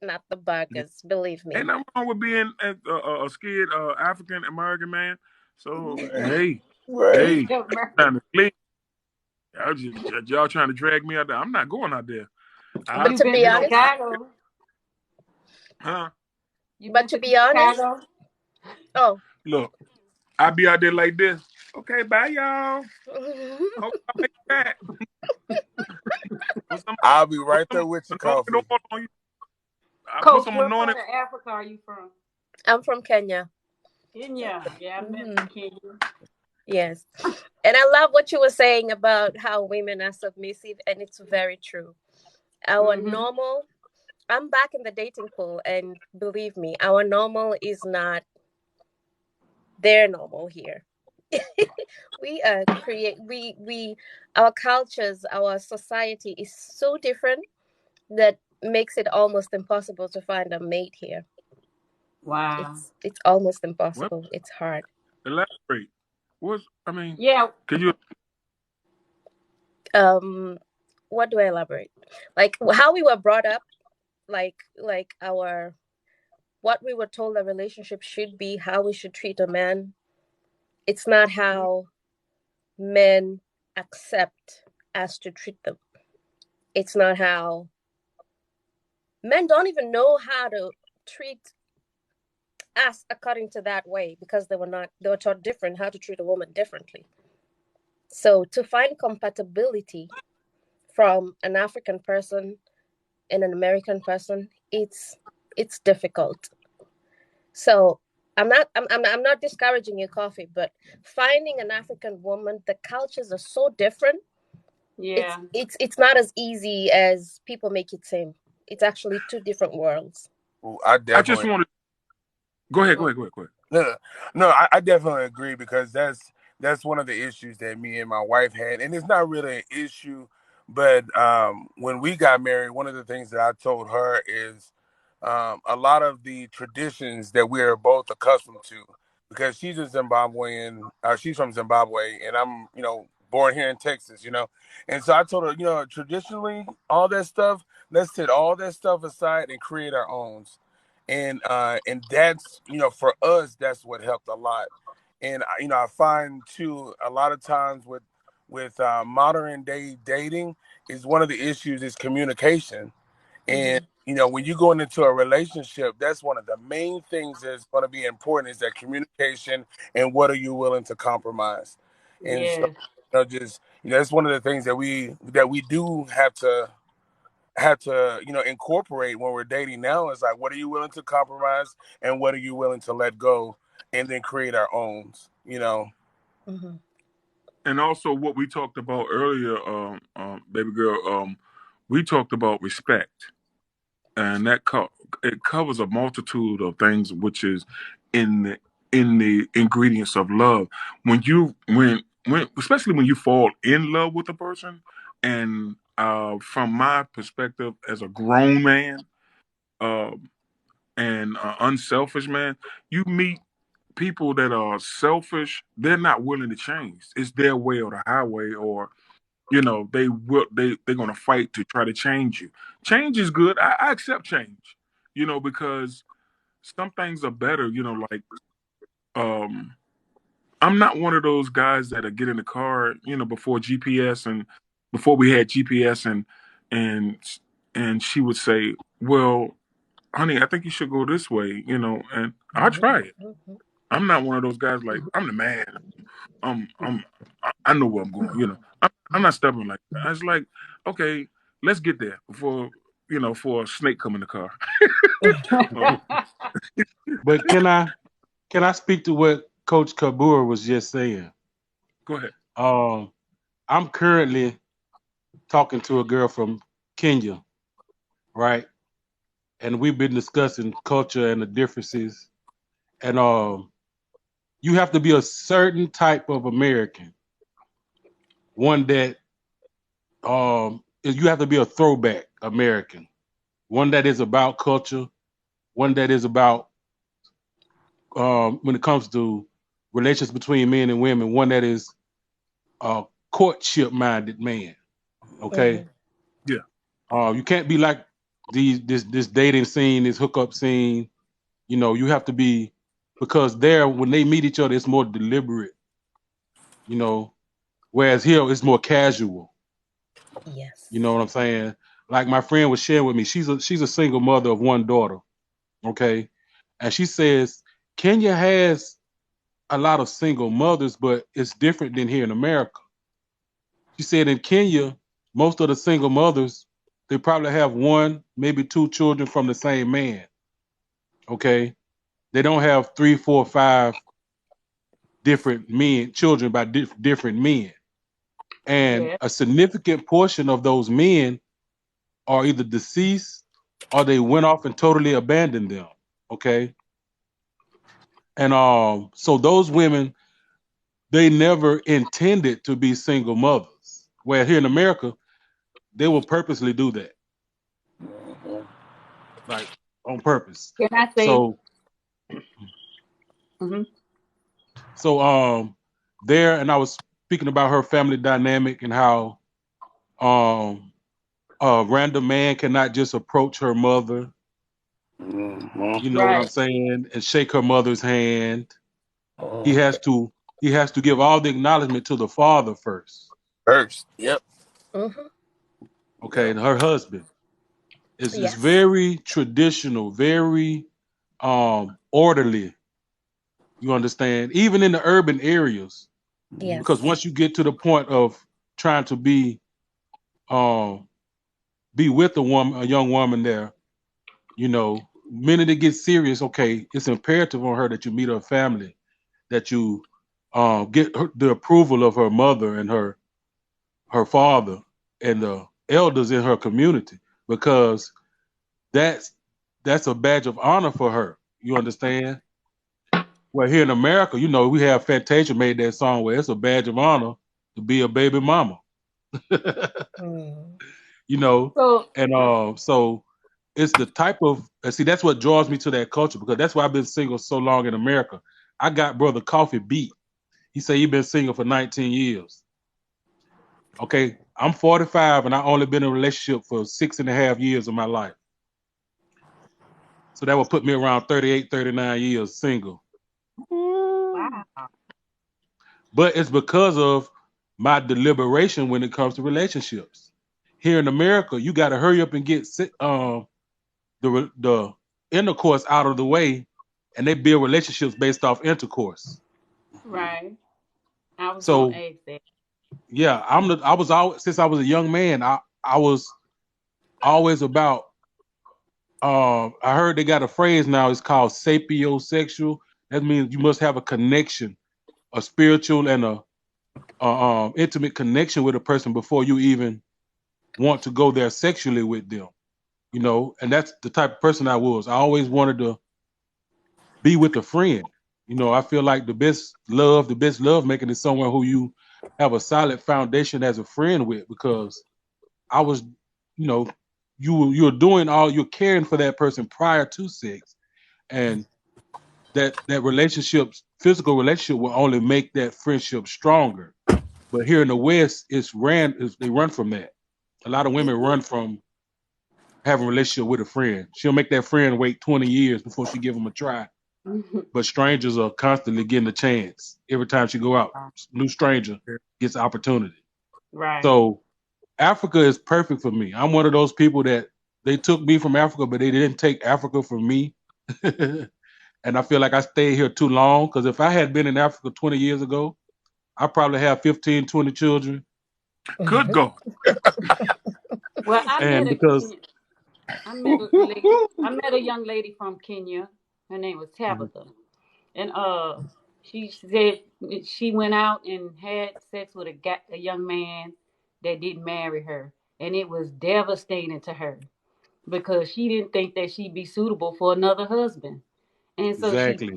not the yeah. burgers. Believe Ain't me. nothing wrong with being a scared African American man, So hey, Right. trying to sleep. Y'all trying to drag me out there. I'm not going out there. But I, You to been be to you know, honest, Chicago? huh? You but been to to be honest, Chicago? oh, Look, I be out there like this. Okay, bye y'all. Hope I make it back. Put some, I'll be put right some there with you, anointed Kofi. oil on you. I put Coach, some what part anointed. of Africa are you from? I'm from Kenya. Kenya. Yeah, I've been to Hmm. Kenya. Yes. And I love what you were saying about how women are submissive, and it's very true. Our Mm-hmm. normal, I'm back in the dating pool, and believe me, our normal is not their normal here. We our cultures, our society is so different that makes it almost impossible to find a mate here. Wow. It's almost What? impossible. It's hard. Elaborate. What's? I mean, Yeah. can you? Um, what do I elaborate? Like how we were brought up, like our what we were told a relationship should be, how we should treat a man. It's not how men accept us to treat them. It's not how men don't even know how to treat us according to that way because they were taught different how to treat a woman differently. So to find compatibility from an African person and an American person, it's difficult. So I'm not discouraging your coffee, but finding an African woman, the cultures are so different. Yeah. It's not as easy as people make it seem. It's actually two different worlds. Ooh, I I just definitely want to go ahead. Go Mhm. ahead. Go ahead. Go ahead. no, no, I definitely agree because that's one of the issues that me and my wife had, and it's not really an issue, but when we got married, one of the things that I told her is a lot of the traditions that we are both accustomed to, because she's a Zimbabwean, she's from Zimbabwe, and I'm born here in Texas, and so I told her, traditionally all that stuff, let's set all that stuff aside and create our own, and that's for us that's what helped a lot. And I find too a lot of times with modern day dating is one of the issues is communication. And Mm-hmm. when you go into a relationship, that's one of the main things that's going to be important is that communication and what are you willing to compromise. And so Yes. just that's one of the things that we do have to incorporate when we're dating now is like what are you willing to compromise and what are you willing to let go and then create our own. Mm-hmm. And also, what we talked about earlier, baby girl, we talked about respect, and it covers a multitude of things, which is in the ingredients of love. When especially when you fall in love with a person, and from my perspective as a grown man, uh, and unselfish man, you meet people that are selfish. They're not willing to change. It's their way or the highway, or they're gonna fight to try to change you. Change is good. I accept change, because some things are better. Like um, I'm not one of those guys that get in the car, before GPS and before we had GPS and and she would say, "Well, honey, I think you should go this way," and I try it. Mm-hmm. I'm not one of those guys like I'm the man. I know where I'm going. I'm not stubborn like that. I was like, okay, let's get there before for a snake come in the car. Oh, But can I speak to what Coach Kabur was just saying? go ahead. Um, I'm currently talking to a girl from Kenya, right? And we've been discussing culture and the differences. And you have to be a certain type of American, one that you have to be a throwback American, one that is about culture, one that is about when it comes to relations between men and women, one that is a courtship minded man. Okay, Mm-hmm. Yeah, you can't be like this dating scene, this hookup scene. You have to be because there, when they meet each other, it's more deliberate, you know. Whereas here, it's more casual. Yes. You know what I'm saying? Like my friend was sharing with me, she's a single mother of one daughter. Okay, and she says Kenya has a lot of single mothers, but it's different than here in America. She said in Kenya, most of the single mothers, they probably have one, maybe two children from the same man. Okay, they don't have three, four, five different men, children by different men. And Yeah. a significant portion of those men are either deceased or they went off and totally abandoned them. Okay. And so those women, they never intended to be single mothers. Where here in America, they will purposely do that, Mhm. like on purpose. Can I say? So Hmm. so there, and I was speaking about her family dynamic and how um a random man cannot just approach her mother, Mhm. you know what I'm Right. saying, and shake her mother's hand. He Mhm. has to he has to give all the acknowledgement to the father first. First. Yep. Mm-hmm. Okay, Yep. and her husband. It's Yes. very traditional, very orderly. You understand? Even in the urban areas, because Yes. once you get to the point of trying to um be with a young woman there, you know, minute it gets serious, okay, it's imperative on her that you meet her family, that you get the approval of her mother and her father and the elders in her community, because that's that's a badge of honor for her. You understand? Well, here in America, you know, we have Fantasia made that song where it's a badge of honor to be a baby mama. Mm. You know, So, and so it's the type of see that's what draws me to that culture, because that's why I've been single so long in America. I got Brother Coffee beat. He said he been single for 19 years. Okay, I'm 45 and I only been in a relationship for 6.5 years of my life. So that would put me around 38, 39 years single. wow. But it's because of my deliberation when it comes to relationships. Here in America, you got to hurry up and get the intercourse out of the way, and they build relationships based off intercourse. Right. I was gonna So ask that. yeah, I was always, since I was a young man, I was always about I heard they got a phrase now, it's called sapiosexual. That means you must have a connection, a spiritual and a intimate connection with a person before you even want to go there sexually with them, you know. And that's the type of person I was. I always wanted to be with a friend. You know, I feel like the best love making is someone who you have a solid foundation as a friend with, because I was, you know, you're doing all, you're caring for that person prior to sex, and that relationship, physical relationship, will only make that friendship stronger. But here in the West, they run from that. A lot of women run from having a relationship with a friend. She'll make that friend wait 20 years before she give them a try. But strangers are constantly getting a chance. Every time she go out, new stranger gets opportunity. Right. So Africa is perfect for me. I'm one of those people that they took me from Africa, but they didn't take Africa from me. And I feel like I stayed here too long, because if I had been in Africa 20 years ago, I probably have 15, 20 children. Good God. Well, I met And a because Kenyan. I met a lady. I met a young lady from Kenya. Her name was Mhm. Tabitha, and she said she went out and had sex with a young man that didn't marry her, and it was devastating to her because she didn't think that she'd be suitable for another husband. And so Exactly.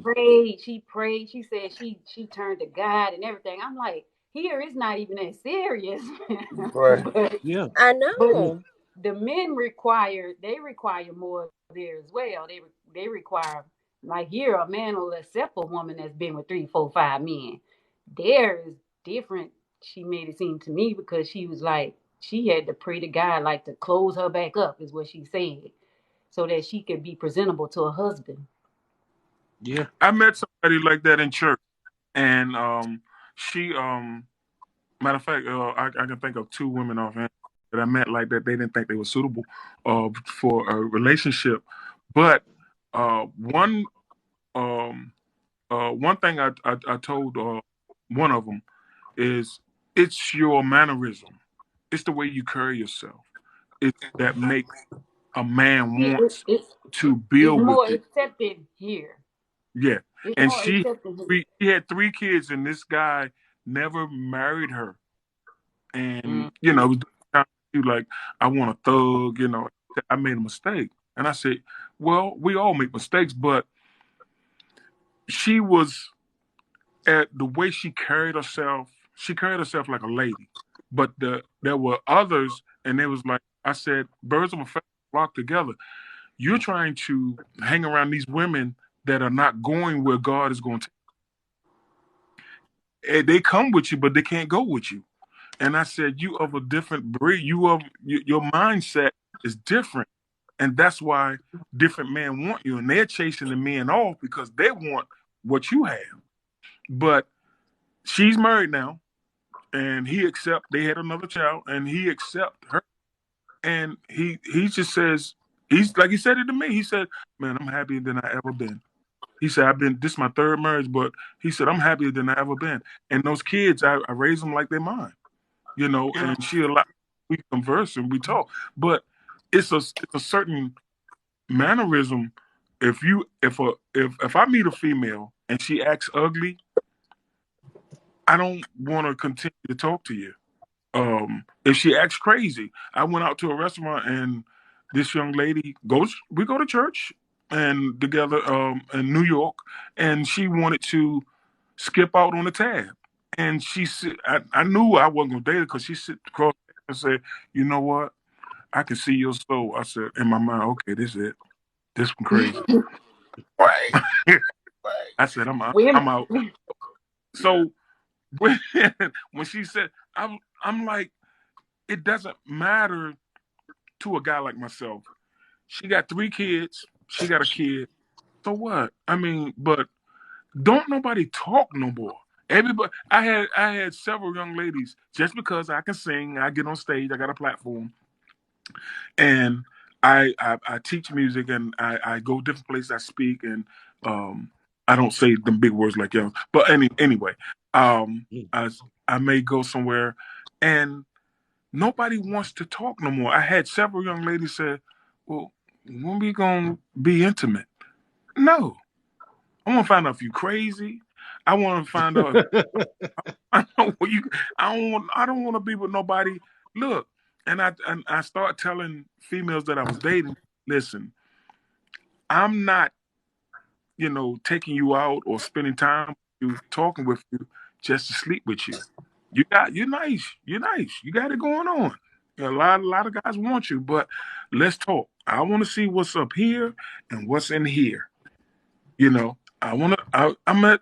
she prayed, she said she turned to God and everything. I'm like, here it's not even that serious. Right. but Yeah. I but Yeah. know. the men require more there as well. They require, like, here a man will accept a woman that's been with three, four, five men. There is different. She made it seem to me because she was like she had to pray to God like to close her back up is what she said, so that she could be presentable to her husband. Yeah. I met somebody like that in church, and she matter of fact, I can think of two women offhand that I met like that. They didn't think they were suitable for a relationship, but one one thing I told one of them is it's your mannerism, it's the way you carry yourself, it's that makes a man See, wants to it's build with more you. accepted here. Yeah, It's and more accepted here. she had three kids, and this guy never married her. And Mm. it was kind of like, I want a thug. I made a mistake, and I said, well, we all make mistakes, but she was at the way she carried herself. She carried herself like a lady, but there were others, and it was like I said, birds of a feather flock together. You're trying to hang around these women that are not going where God is going to. They come with you, but they can't go with you. And I said, you of a different breed. Your mindset is different, and that's why different men want you, and they're chasing the men off because they want what you have. But she's married now, and they had another child, and he accept her, and he just says he's like he said it to me. He said, "Man, I'm happier than I ever been." He said, this is my third marriage, but he said, I'm happier than I ever been. And those kids, I raise them like they're mine, and she allowed we converse and we talk. But it's a certain mannerism. If I meet a female and she acts ugly, I don't want to continue to talk to you. If she acts crazy, I went out to a restaurant and this young lady goes. We go to church and together in New York, and she wanted to skip out on the tab. And she said, I knew I wasn't gonna date her because she sit across and said, "You know what? I can see your soul." I said in my mind, "Okay, this is it. This one crazy." Right. Right. I said, I'm Women, out." So when when she said, I'm like, it doesn't matter to a guy like myself. She got three kids. She got a kid. So what? I mean, but don't nobody talk no more. Everybody, I had several young ladies just because I can sing. I get on stage. I got a platform, and I teach music, and I go different places. I speak, and I don't say them big words like y'all. But anyway, I I may go somewhere, and nobody wants to talk no more. I had several young ladies say, "Well, when we gonna be intimate?" No, I want to find out if you crazy. I want to find out. I don't want you. I don't want. I don't want to be with nobody. Look, and I start telling females that I was dating. Listen, I'm not, taking you out or spending time with you, talking with you, just to sleep with you. You're nice. You're nice. You got it going on. A lot of guys want you, but let's talk. I want to see what's up here and what's in here. I want to. I'm at.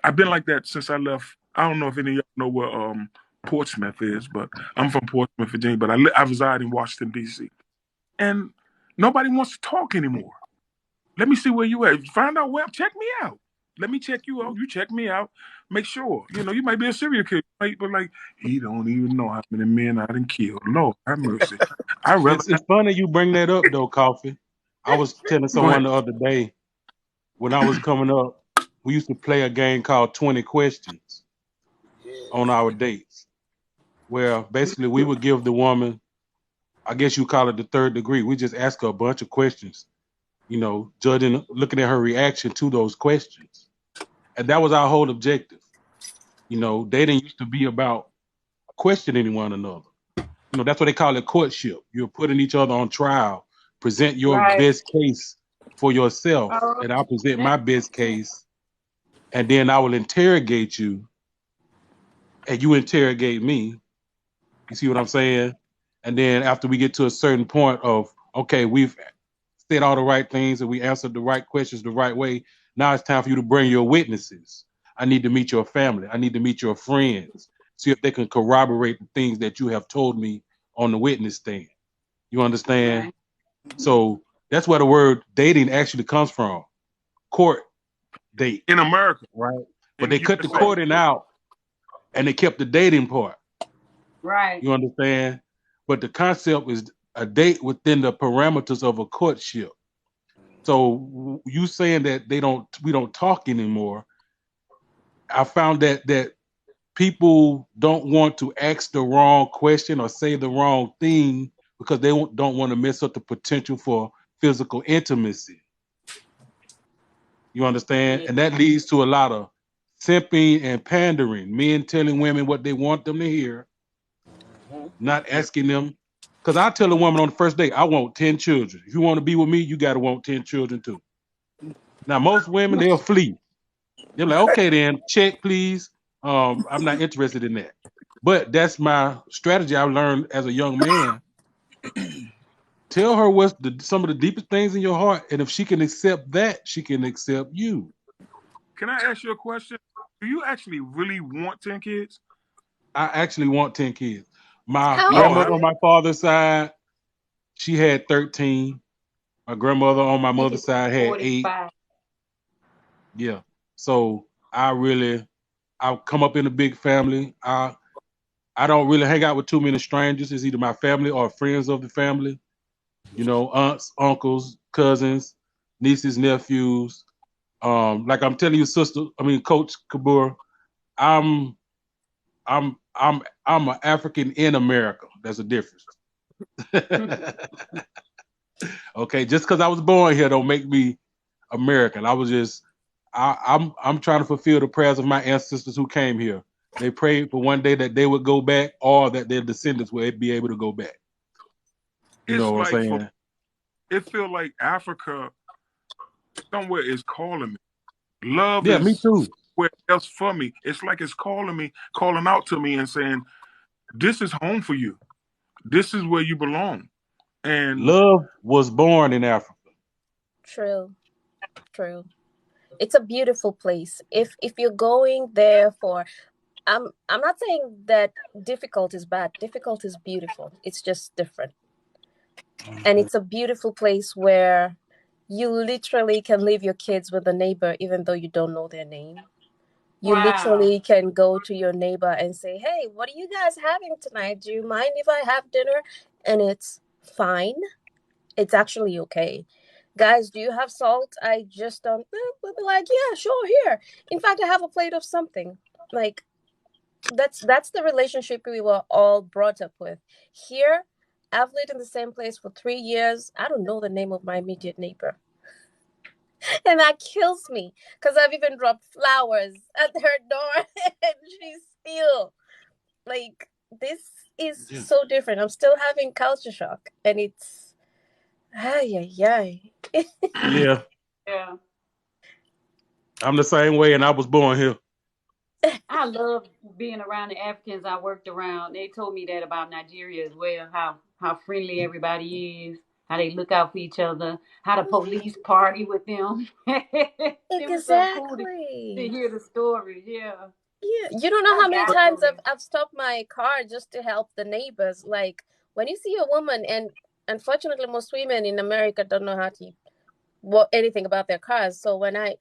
I've been like that since I left. I don't know if any of y'all know where Portsmouth is, but I'm from Portsmouth, Virginia. But I reside in Washington D.C. and nobody wants to talk anymore. Let me see where you at. Find out where. Check me out. Let me check you out. You check me out. Make sure. You might be a serial killer, right? But like, he don't even know how many men I done killed. Lord have mercy. I rather It's funny you bring that up though, Coffee. I was telling go someone ahead. the other day when I was coming up, we used to play a game called 20 Questions on our dates, where basically we would give the woman, I guess you call it the third degree. We just ask her a bunch of questions, judging, looking at her reaction to those questions. And that was our whole objective. Dating used to be about questioning one another. That's what they call it courtship. You're putting each other on trial, present your right? best case for yourself, and I'll present my best case, and then I will interrogate you, and you interrogate me. You see what I'm saying? And then after we get to a certain point of, okay, we've said all the right things and we answered the right questions the right way, now it's time for you to bring your witnesses. I need to meet your family. I need to meet your friends. See if they can corroborate the things that you have told me on the witness stand. You understand? Right. So that's where the word dating actually comes from. Court date, in America. right? But In they the cut the USA. courting out and they kept the dating part. Right. You understand? But the concept is a date within the parameters of a courtship. So you saying that we don't talk anymore. I found that people don't want to ask the wrong question or say the wrong thing because they don't want to miss up the potential for physical intimacy. You understand? Yeah. And that leads to a lot of simping and pandering, men telling women what they want them to hear, not Yeah. asking them. Because I tell a woman on the first date, I want 10 children. If you want to be with me, you got to want 10 children too. Now, most women, they'll flee. They're like, okay, then check, please. I'm not interested in that. But that's my strategy I learned as a young man. Tell her what's some of the deepest things in your heart. And if she can accept that, she can accept you. Can I ask you a question? Do you actually really want 10 kids? I actually want 10 kids. My How Oh, grandmother old? on my father's side, she had 13. My grandmother on my Maybe mother's side had 8. 45. Yeah. So I come up in a big family. I don't really hang out with too many strangers. It's either my family or friends of the family. You know, aunts, uncles, cousins, nieces, nephews. Like I'm telling you, Coach Kabur, I'm I'm an African in America. There's a difference. Okay, just because I was born here don't make me American. I'm trying to fulfill the prayers of my ancestors who came here. They prayed for one day that they would go back or that their descendants would be able to go back. You know it's what I'm like saying? it feels like Africa somewhere is calling me. Love Yeah, me is too. somewhere else for me. It's like it's calling me, calling out to me and saying, "This is home for you. This is where you belong." And Love was born in Africa. True, true. It's a beautiful place. If you're going there for, I'm not saying that difficult is bad. Difficult is beautiful. It's just different. And it's a beautiful place where you literally can leave your kids with a neighbor even though you don't know their name. You Wow. literally can go to your neighbor and say, "Hey, what are you guys having tonight? Do you mind if I have dinner?" And it's fine. It's actually okay. Guys, do you have salt? I just don't. We'll be like, "Yeah, sure, here. In fact, I have a plate of something." Like, that's the relationship we were all brought up with. Here, I've lived in the same place for 3 years. I don't know the name of my immediate neighbor. And that kills me because I've even dropped flowers at her door and she's still like, this is Yeah. so different. I'm still having culture shock and it's, ay, ay, ay. Yeah, Yeah. I'm the same way, and I was born here. I love being around the Africans I worked around. They told me that about Nigeria as well, how friendly everybody is, how they look out for each other, how the police party with them. It was so cool to Exactly. hear the stories. Yeah. Yeah, you don't know I how many gotta go times there. I've stopped my car just to help the neighbors. Like, when you see a woman, and unfortunately most women in America don't know how to anything about their cars. So when I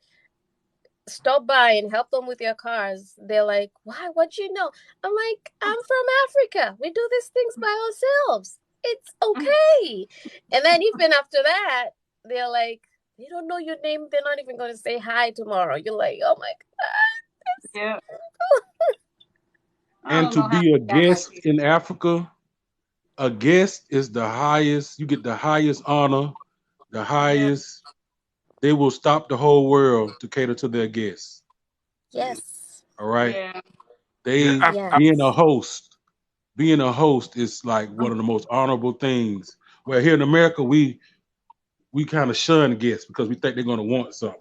stop by and help them with their cars, they're like, "Why? What you know?" I'm like, "I'm from Africa. We do these things by ourselves. It's okay." And then even after that, they're like, "They don't know your name. They're not even going to say hi tomorrow." You're like, "Oh my Yeah. I And don't to know how be a I got like guest this. in Africa, a guest is the highest. You get the highest honor, the Yeah. highest. They will stop the whole world to cater to their guests. yeah, yes, All right. Yeah. yeah, They I being a yes." host, being a host is like one of the most honorable things. Where here in America, we kind of shun guests because we think they're gonna want something.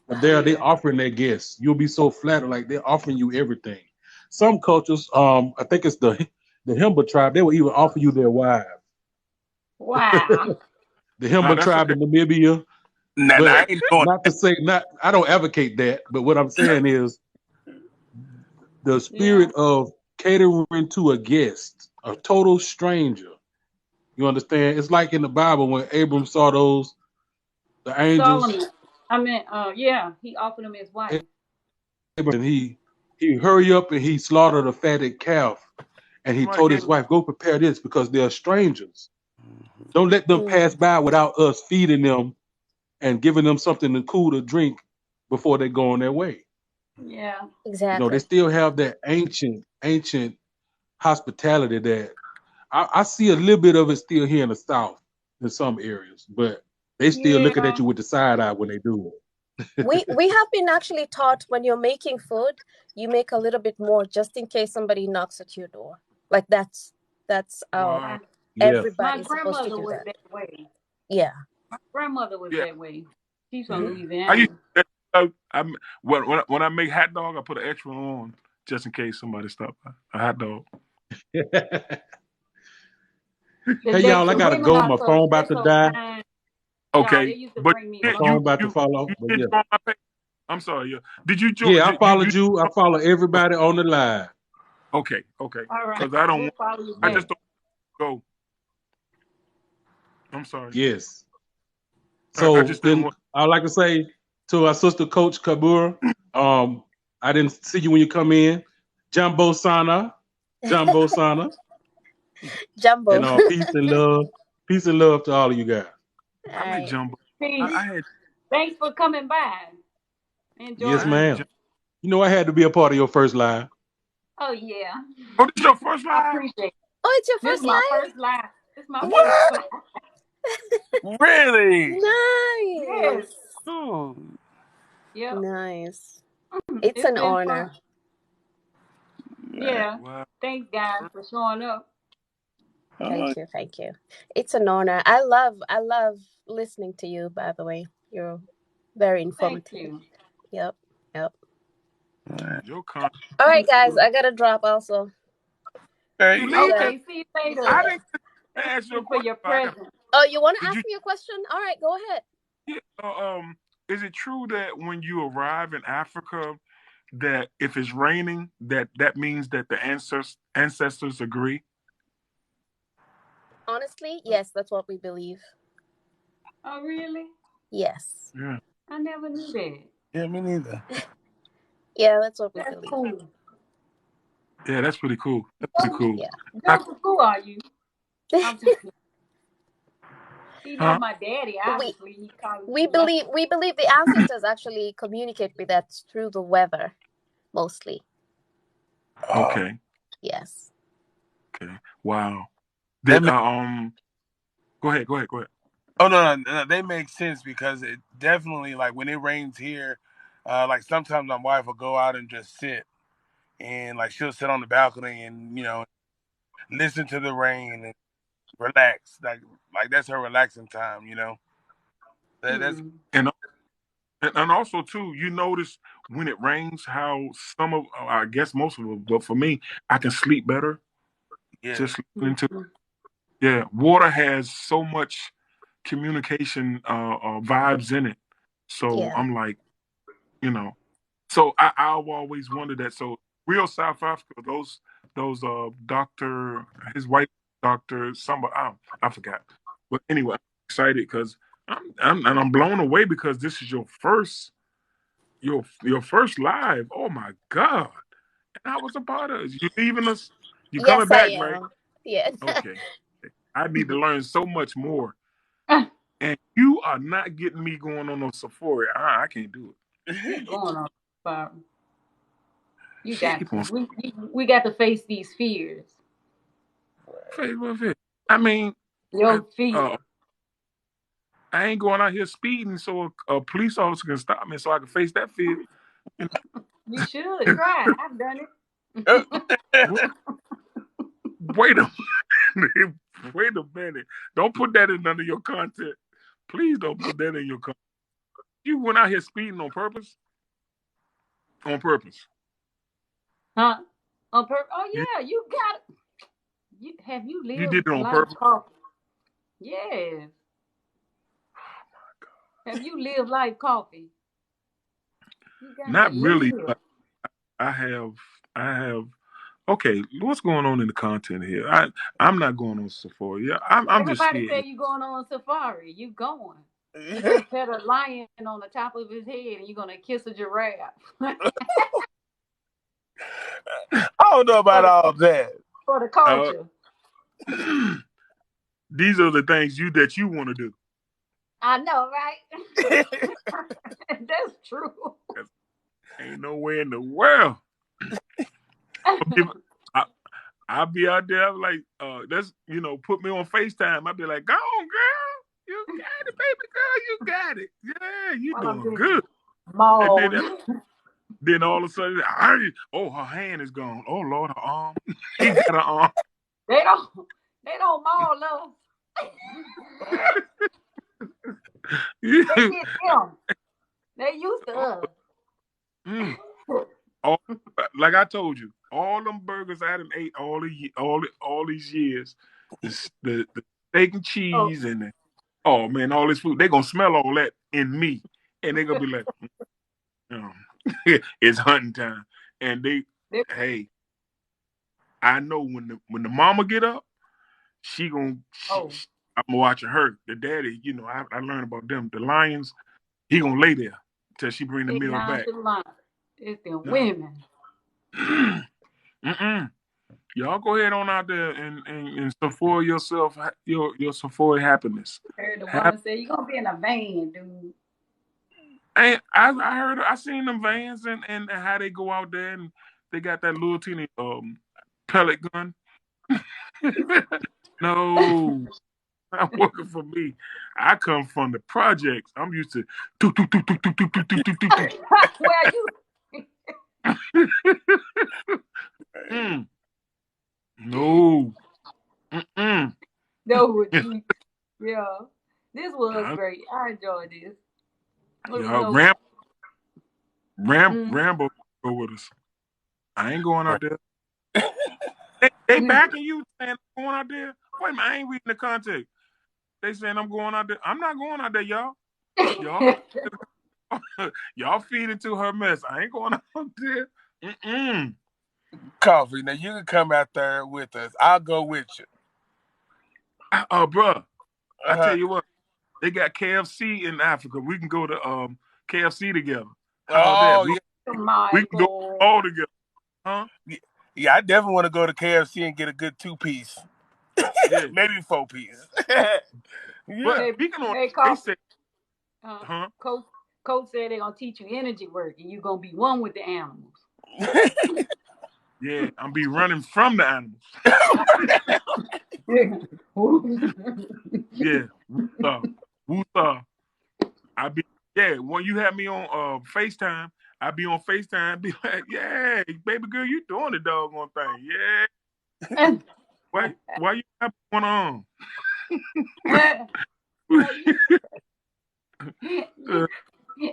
But there they Yeah. offering their guests. You'll be so flattered, like they're offering you everything. Some cultures, I think it's the Himba tribe, they will even offer you their wives. Wow. The no, Himba that's tribe okay. in Namibia. Nah, I But ain't doing not to say not I don't advocate that, but what I'm saying is the Yeah. spirit of catering to a guest, a total stranger. You understand? It's like in the Bible when Abram saw the angels. Solomon. I mean, yeah, he offered him his wife. And he hurry up and he slaughtered a fatted calf, and he Somebody told gave. his wife, "Go prepare this because they're strangers. Don't let them pass by without us feeding them and giving them something to cool to drink before they go on their way." Yeah. They Exactly. still have that ancient hospitality that I see a little bit of it still here in the South in some areas, but they still looking at Yeah. you with the side eye when they do it. We have been actually taught when you're making food, you make a little bit more just in case somebody knocks at your door. Like that's how Wow. Yes. My everybody's supposed to grandmother do was that. that way. Yeah. My grandmother was Yeah. that way. She's from Yeah. Hmm. I Louisiana. used when I make hot dog, I put an extra on just in case somebody stop by. A hot dog. The Hey y'all, I Dexter gotta women go. are My phone they're about to so die. kind. Y'all, they Okay, used to but bring me My you phone lunch. about to fall off, you but did yeah. join my page. I'm sorry. Yeah. Did you join? Yeah, I You followed you. I follow everybody on the line. okay? Okay. All right, Because I don't. we'll follow you I back. just don't go. I'm sorry. Yes. I So just didn't then want. I'd like to say to our sister Coach Kabura, I didn't see you when you come in. Jumbo Sana, Jumbo Sana, and Jumbo. peace and love to all of you guys. All I like right. jumbo. Peace. I had. Thanks for coming by. Yes, Enjoyed I it. had ma'am. jumbo. I had to be a part of your first live. Oh yeah, Oh, this is your first I live? appreciate it. Oh, it's your This is first my live? first live. This is my first What? live. Really? Yes. Nice. Oh, Yep. Nice. It's It's an been fun. honor. man. Yeah. Wow. Thanks, guys, for showing up. Oh, Thank you. Thank you. It's an honor. I love listening to you, by the way. You're very Thank informative. you. Yep. Yep. man. Your con. All right, You guys. too. I gotta drop also. You All leaving? right. Okay. See you later. I didn't Thank ask you a you for question. your I got. presence. Oh, you want to Did ask you? me a question? All right, go ahead. Yeah. Is it true that when you arrive in Africa, that if it's raining, that means that the ancestors agree? Honestly, yes, that's what we believe. Oh, really? Yes. Yeah. I never knew that. Yeah, me neither. Yeah, that's what we That's believe. cool. Yeah, that's pretty cool. That's pretty cool. Yeah. I, Joseph, who are you? I'm just kidding. He know huh? my daddy, we obviously. He called we me Joseph. believe the ancestors actually communicate with us through the weather mostly. Okay. Yes. Okay. Wow. That Did Go ahead. Go ahead. Go ahead. Oh no, they make sense because it definitely like when it rains here, like sometimes my wife will go out and just sit and like she'll sit on the balcony and listen to the rain and relax. Like that's her relaxing time. That's Hmm. And and also too, you notice when it rains how some of I guess most of it, but for me, I can sleep better yeah. just listening to. Yeah, water has so much communication vibes in it. So Yeah. I'm like, you know, so I've always wondered that. So real South Africa, those doctor, his wife doctor, somebody I forgot, but anyway, I'm excited because I'm blown away because this is your first live. Oh my god! And I was a part of it. You leaving us? You coming Yes, I back, right? am. Yeah. Okay. I need to learn so much more. And you are not getting me going on no Sephora. I can't do You going on, Bob. it. You She got keep to. on We got to face these fears. face with it. I mean, I, Your fear. I ain't going out here speeding so a police officer can stop me so I can face that fear. You You should try. I've done it. Wait a minute. Wait a minute. Don't put that in none of your content. Please don't put that in your content. You went out here speeding on purpose? On purpose. Huh? Oh You, yeah, you got. Have you you did lived it on life purpose? coffee? Yes. Have you lived life coffee? You got to Not really, live. but I have I have okay, what's going on in the content here? I'm not going on Sephora. Yeah, I'm just Everybody here. say you going on safari. You going. You're gonna pet a lion on the top of his head, and you're gonna kiss a giraffe. I don't know about all that. For the Uh, culture. these are the things that you want to do. I know, right? That's true. Ain't nowhere in the world. I, I'll be out there like, that's put me on FaceTime. I'll be like, go on, girl. You got it, baby girl. You got it. Yeah, you While I'm doing getting good. mauled. And then all of a sudden, her hand is gone. Oh Lord, her arm. He got her arm. They don't maul us. They get them. They used to us. Mm. All, like I told you, all them burgers I done ate all these years, the steak and cheese and oh man, all this food, they gonna smell all that in me, and they gonna be like, it's hunting time, and hey, I know when the mama get up, I'm watching her. The daddy, I learned about them. The lions, he gonna lay there till she bring the It's meal not back. the line. It's the No. women. Y'all go ahead on out there and support yourself, your support happiness. I heard the woman say, "You gonna be in a van, dude." I heard, I seen them vans and how they go out there and they got that little teeny pellet gun. No, not working for me. I come from the projects. I'm used to Where you? No. Mm-mm. No, yeah. This was great. I enjoyed this. Rambo go with us. I ain't going out there. They backing you saying I'm going out there. Wait a minute, I ain't reading the context. They saying I'm going out there. I'm not going out there, y'all. Y'all feed into her mess. I ain't going out there. Mm-mm. Coffee. Now you can come out there with us. I'll go with you. Bruh, I tell you what, they got KFC in Africa. We can go to KFC together. How about that? We can go all together. Huh? Yeah, I definitely want to go to KFC and get a good 2-piece. Yeah. Maybe 4-piece. Yeah. But speaking on, they said, Coach said they're gonna teach you energy work, and you're gonna be one with the animals. Yeah, I'm be running from the animals. Yeah, woo-saw. When you have me on FaceTime, I be on FaceTime, be like, yeah, baby girl, you doing the doggone thing. Yeah. Why you have one on?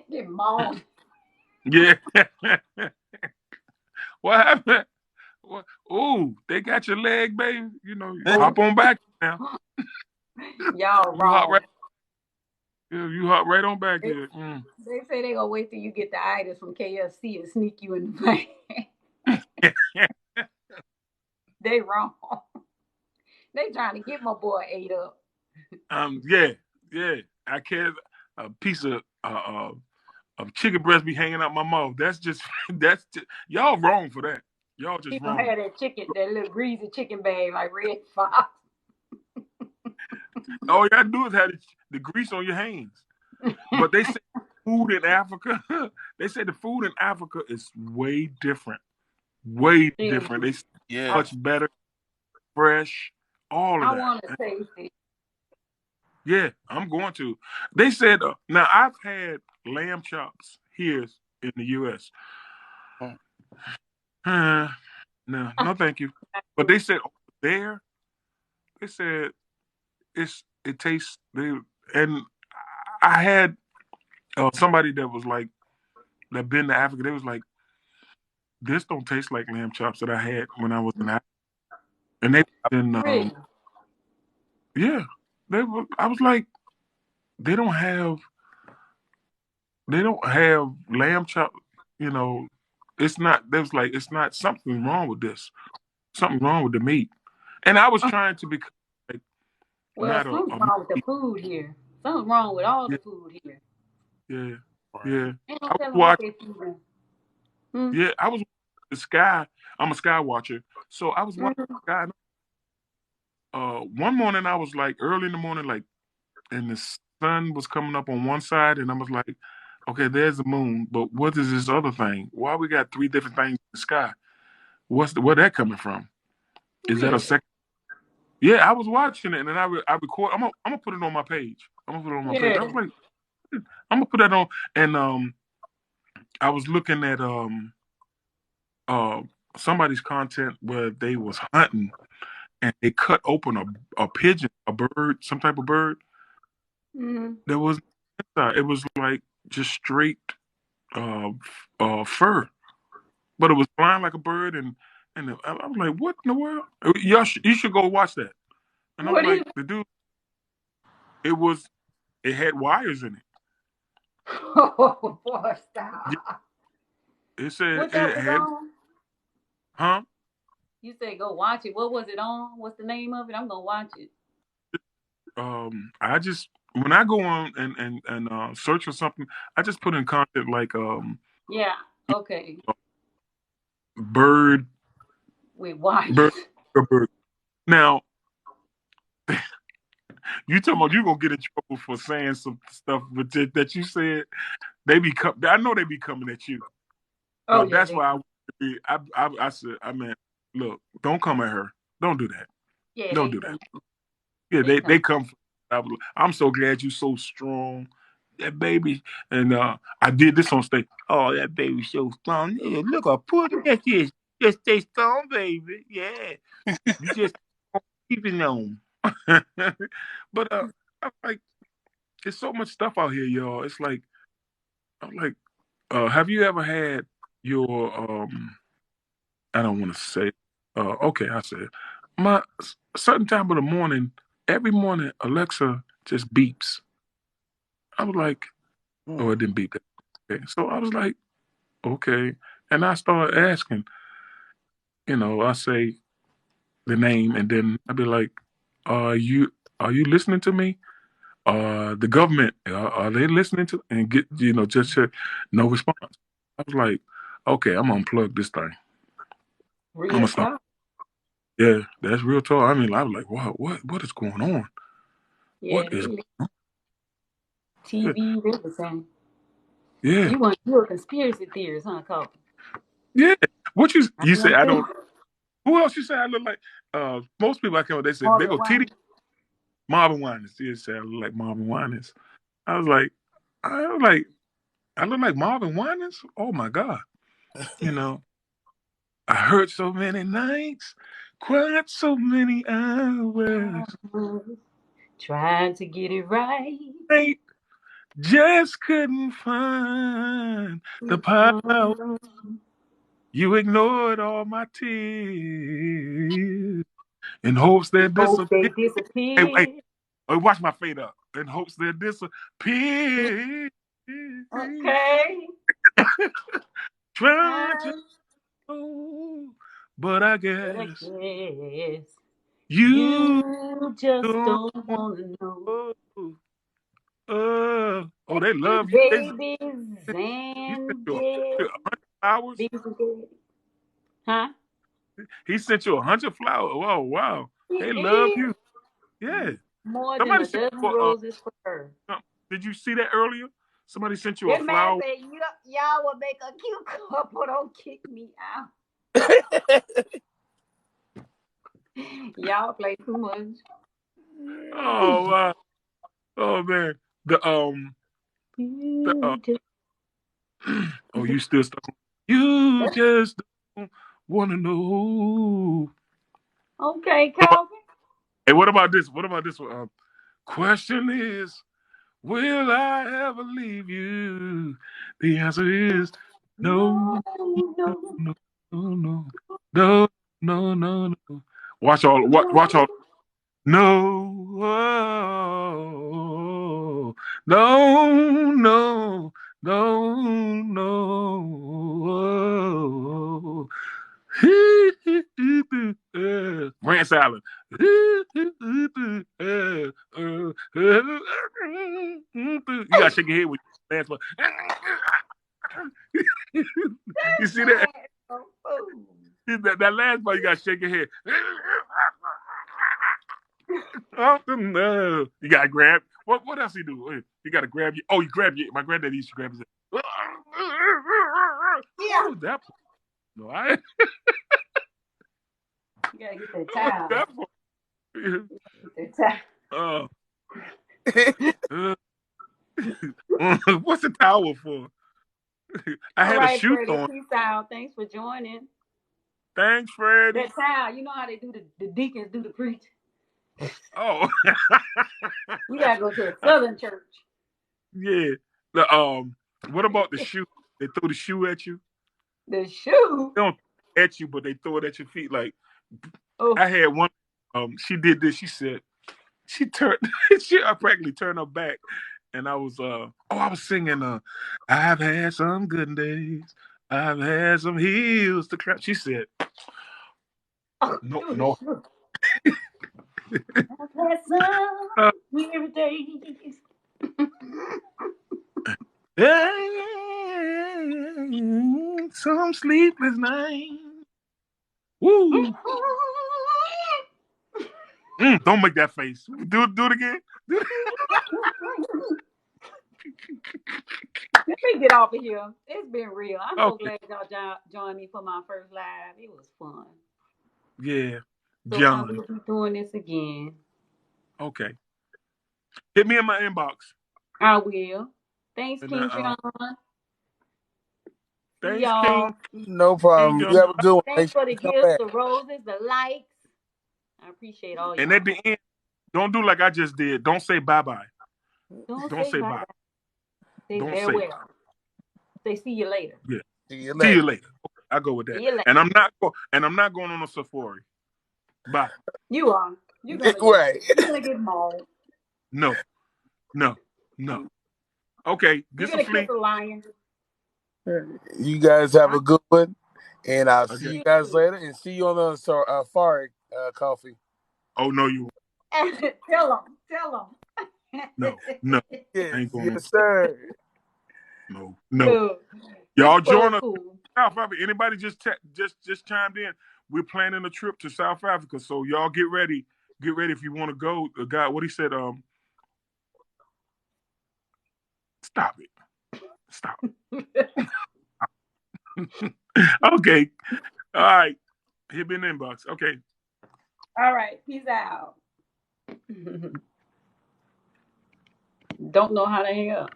Get mauled. Yeah. What happened? Ooh, they got your leg, baby. Hop on back now. Y'all wrong. You hop right on back here. They say they gonna wait till you get the items from KFC and sneak you in the van. They wrong. They trying to get my boy ate up. Yeah. I can't. A piece of chicken breast be hanging out my mouth. That's just y'all wrong for that. Y'all just People wrong. had that little greasy chicken bag like Red Fox. All you gotta do is have the grease on your hands. But they say food in Africa. They say the food in Africa is way different. Way different. They much better, fresh, all of that. I want to taste it. Yeah, I'm going to. They said now I've had lamb chops here in the U.S. No, thank you. But they said there, they said it tastes. And I had somebody that was like that been to Africa. They was like, this don't taste like lamb chops that I had when I was in Africa. And they Really? Yeah, I was like, they don't have lamb chop. It's not. There was like, it's not something wrong with this. Something wrong with the meat. And I was trying to become like, something wrong with the food here. Something's wrong with all the Yeah, food here. yeah, Right. yeah. Ain't no I was telling what watching. they feeding. Hmm. Yeah, I was watching the sky. I'm a sky watcher, so I was watching Mm-hmm. the sky. One morning I was like early in the morning, like, and the sun was coming up on one side, and I was like, okay, there's the moon, but what is this other thing? Why we got three different things in the sky? Where that coming from? Is that a Really? second? Yeah, I was watching it, and then I record. I'm gonna put it on my page. I'm gonna put it on my page. I Yeah. was like, I'm gonna put that on, and I was looking at uh somebody's content where they was hunting and they cut open a pigeon, a bird, some type of bird. Mm-hmm. There was it was like just straight fur, but it was flying like a bird, and I was like, what in the world? You should go watch that. And I'm What like, is? the dude, it was it had wires in it. Oh boy, Yeah, stop. it said What that it was had, on? huh? You said go watch it. What was it on? What's the name of it? I'm gonna watch it. I just when I go on and search for something, I just put in content like Yeah. Okay. bird With wires. bird bird. Now you talking about you gonna get in trouble for saying some stuff, but that you said they be I know they be coming at you. Oh yeah, That's they. why I said, I mean, look, don't come at her. Don't do that. Yeah, Don't they do that. come. Yeah, They they come. come. I'm so glad you so strong. That baby, and I did this on stage. Oh, that baby's so strong. Yeah, look, I put at this. Just stay strong, baby. Yeah, you just keep it on. But I'm like, there's so much stuff out here, y'all. It's like, I'm like, have you ever had your I don't want to say. Okay, I said my certain time of the morning. Every morning, Alexa just beeps. I was like, oh, Hmm. it didn't beep. Okay, so I was like, okay, and I started asking. I say the name, and then I'd be like, are you listening to me? The government are they listening to? And get just no response. I was like, okay, I'm gonna unplug this thing. I'm Real gonna stop. talk. Yeah, that's real talk. I mean, I was like, wow, what is going on? Yeah, What they is yeah, TV, everything. yeah, You a conspiracy theorist, huh, Coffee? yeah. What I you say? know I too. don't. Who else you say I look like? Most people I come with, they said they Marvin go TD Wine. Marvin Winans. You say I look like Marvin Winans. I was like, I was like, I look like Marvin Winans. Oh my God! You know, I heard so many nights, cried so many hours. Trying to get it right. I just couldn't find the power. You ignored all my tears in hopes they Hope they disappear. Hey, disappear. watch my fade up. In hopes they disappear. Okay. Trying to know, but I But I guess guess you you just don't don't want want to know. to. They Hey, love you. baby He sent you Zandy. 100 flowers. Baby Zandy. Huh? He sent you 100 flowers. Whoa, wow. He They love did you. Yeah. more than Somebody a sent dozen you roses for her. did you see that earlier? Somebody sent you a That man flower. said, y'all will make a cute couple. Don't kick me out. Y'all play too much. Oh wow. Oh man. The You just oh, you still stuck. You just don't want to know. okay, What about, Calvin. hey, what about this? What about this one? Question is, will I ever leave you? The answer is No, no, no, no, no, no, no, no, no, no. Watch all. Watch all. no. No, oh, no, no, no, no. Rance Allen. You gotta shake your head with your last one. You see that? That last part, you gotta shake your head. Oh, no. You gotta grab. What else he do? You gotta grab you. Oh, you grab you. My granddad used to grab his head. Yeah. What was that part? No, I. You gotta get that What was towel. that part? Get that What's the towel for? I All had a right, shoe Freddie. on. Peace out. Thanks for joining. Thanks, Freddie. That towel, you know how they do the deacons do the preach. Oh. You gotta go to a southern church. Yeah. What about the shoe? They throw the shoe at you. The shoe. They don't at you, but they throw it at your feet. Like Oh. I had one. She did this. She said she turned. I practically turned her back, and I was I was singing. I've had some good days. I've had some hills to climb. She said, no. I've had some weary days. Some sleepless night. Woo! Don't make that face. Do it again. Let me get off of here. It's been real. I'm so Okay. glad y'all joined me for my first live. It was fun. Yeah, So I John. will be doing this again. Okay. Hit me in my inbox. I will. Thanks, And King John. See thanks, y'all. King No problem. John. You have a good one. Make Thanks sure for the you come gifts, back. the roses, the likes. I appreciate all And y'all. at the end, don't do like I just did. Don't say bye-bye. Don't say bye. Say Don't say farewell. bye. Say see you later. Yeah. See you See you later. later. Okay, I'll go with that. See you later. And I'm not going on a safari. Bye. You are. You're gonna go. Right. You're gonna get mauled. No. Okay, You're get some gonna kiss sleep. a lion. You guys have a good one, and I'll see Okay. you guys later. And see you on the Farrick coffee. Oh no, you Tell them. no. I Yes, ain't going on. yes, sir. No. Look, Y'all this was join us. cool. South Africa. Anybody just chimed in? We're planning a trip to South Africa, so y'all get ready. Get ready if you want to go. The guy, what he said, stop it. Stop. Okay. All right. Hit me in the inbox. Okay. All right. Peace out. Don't know how to hang up.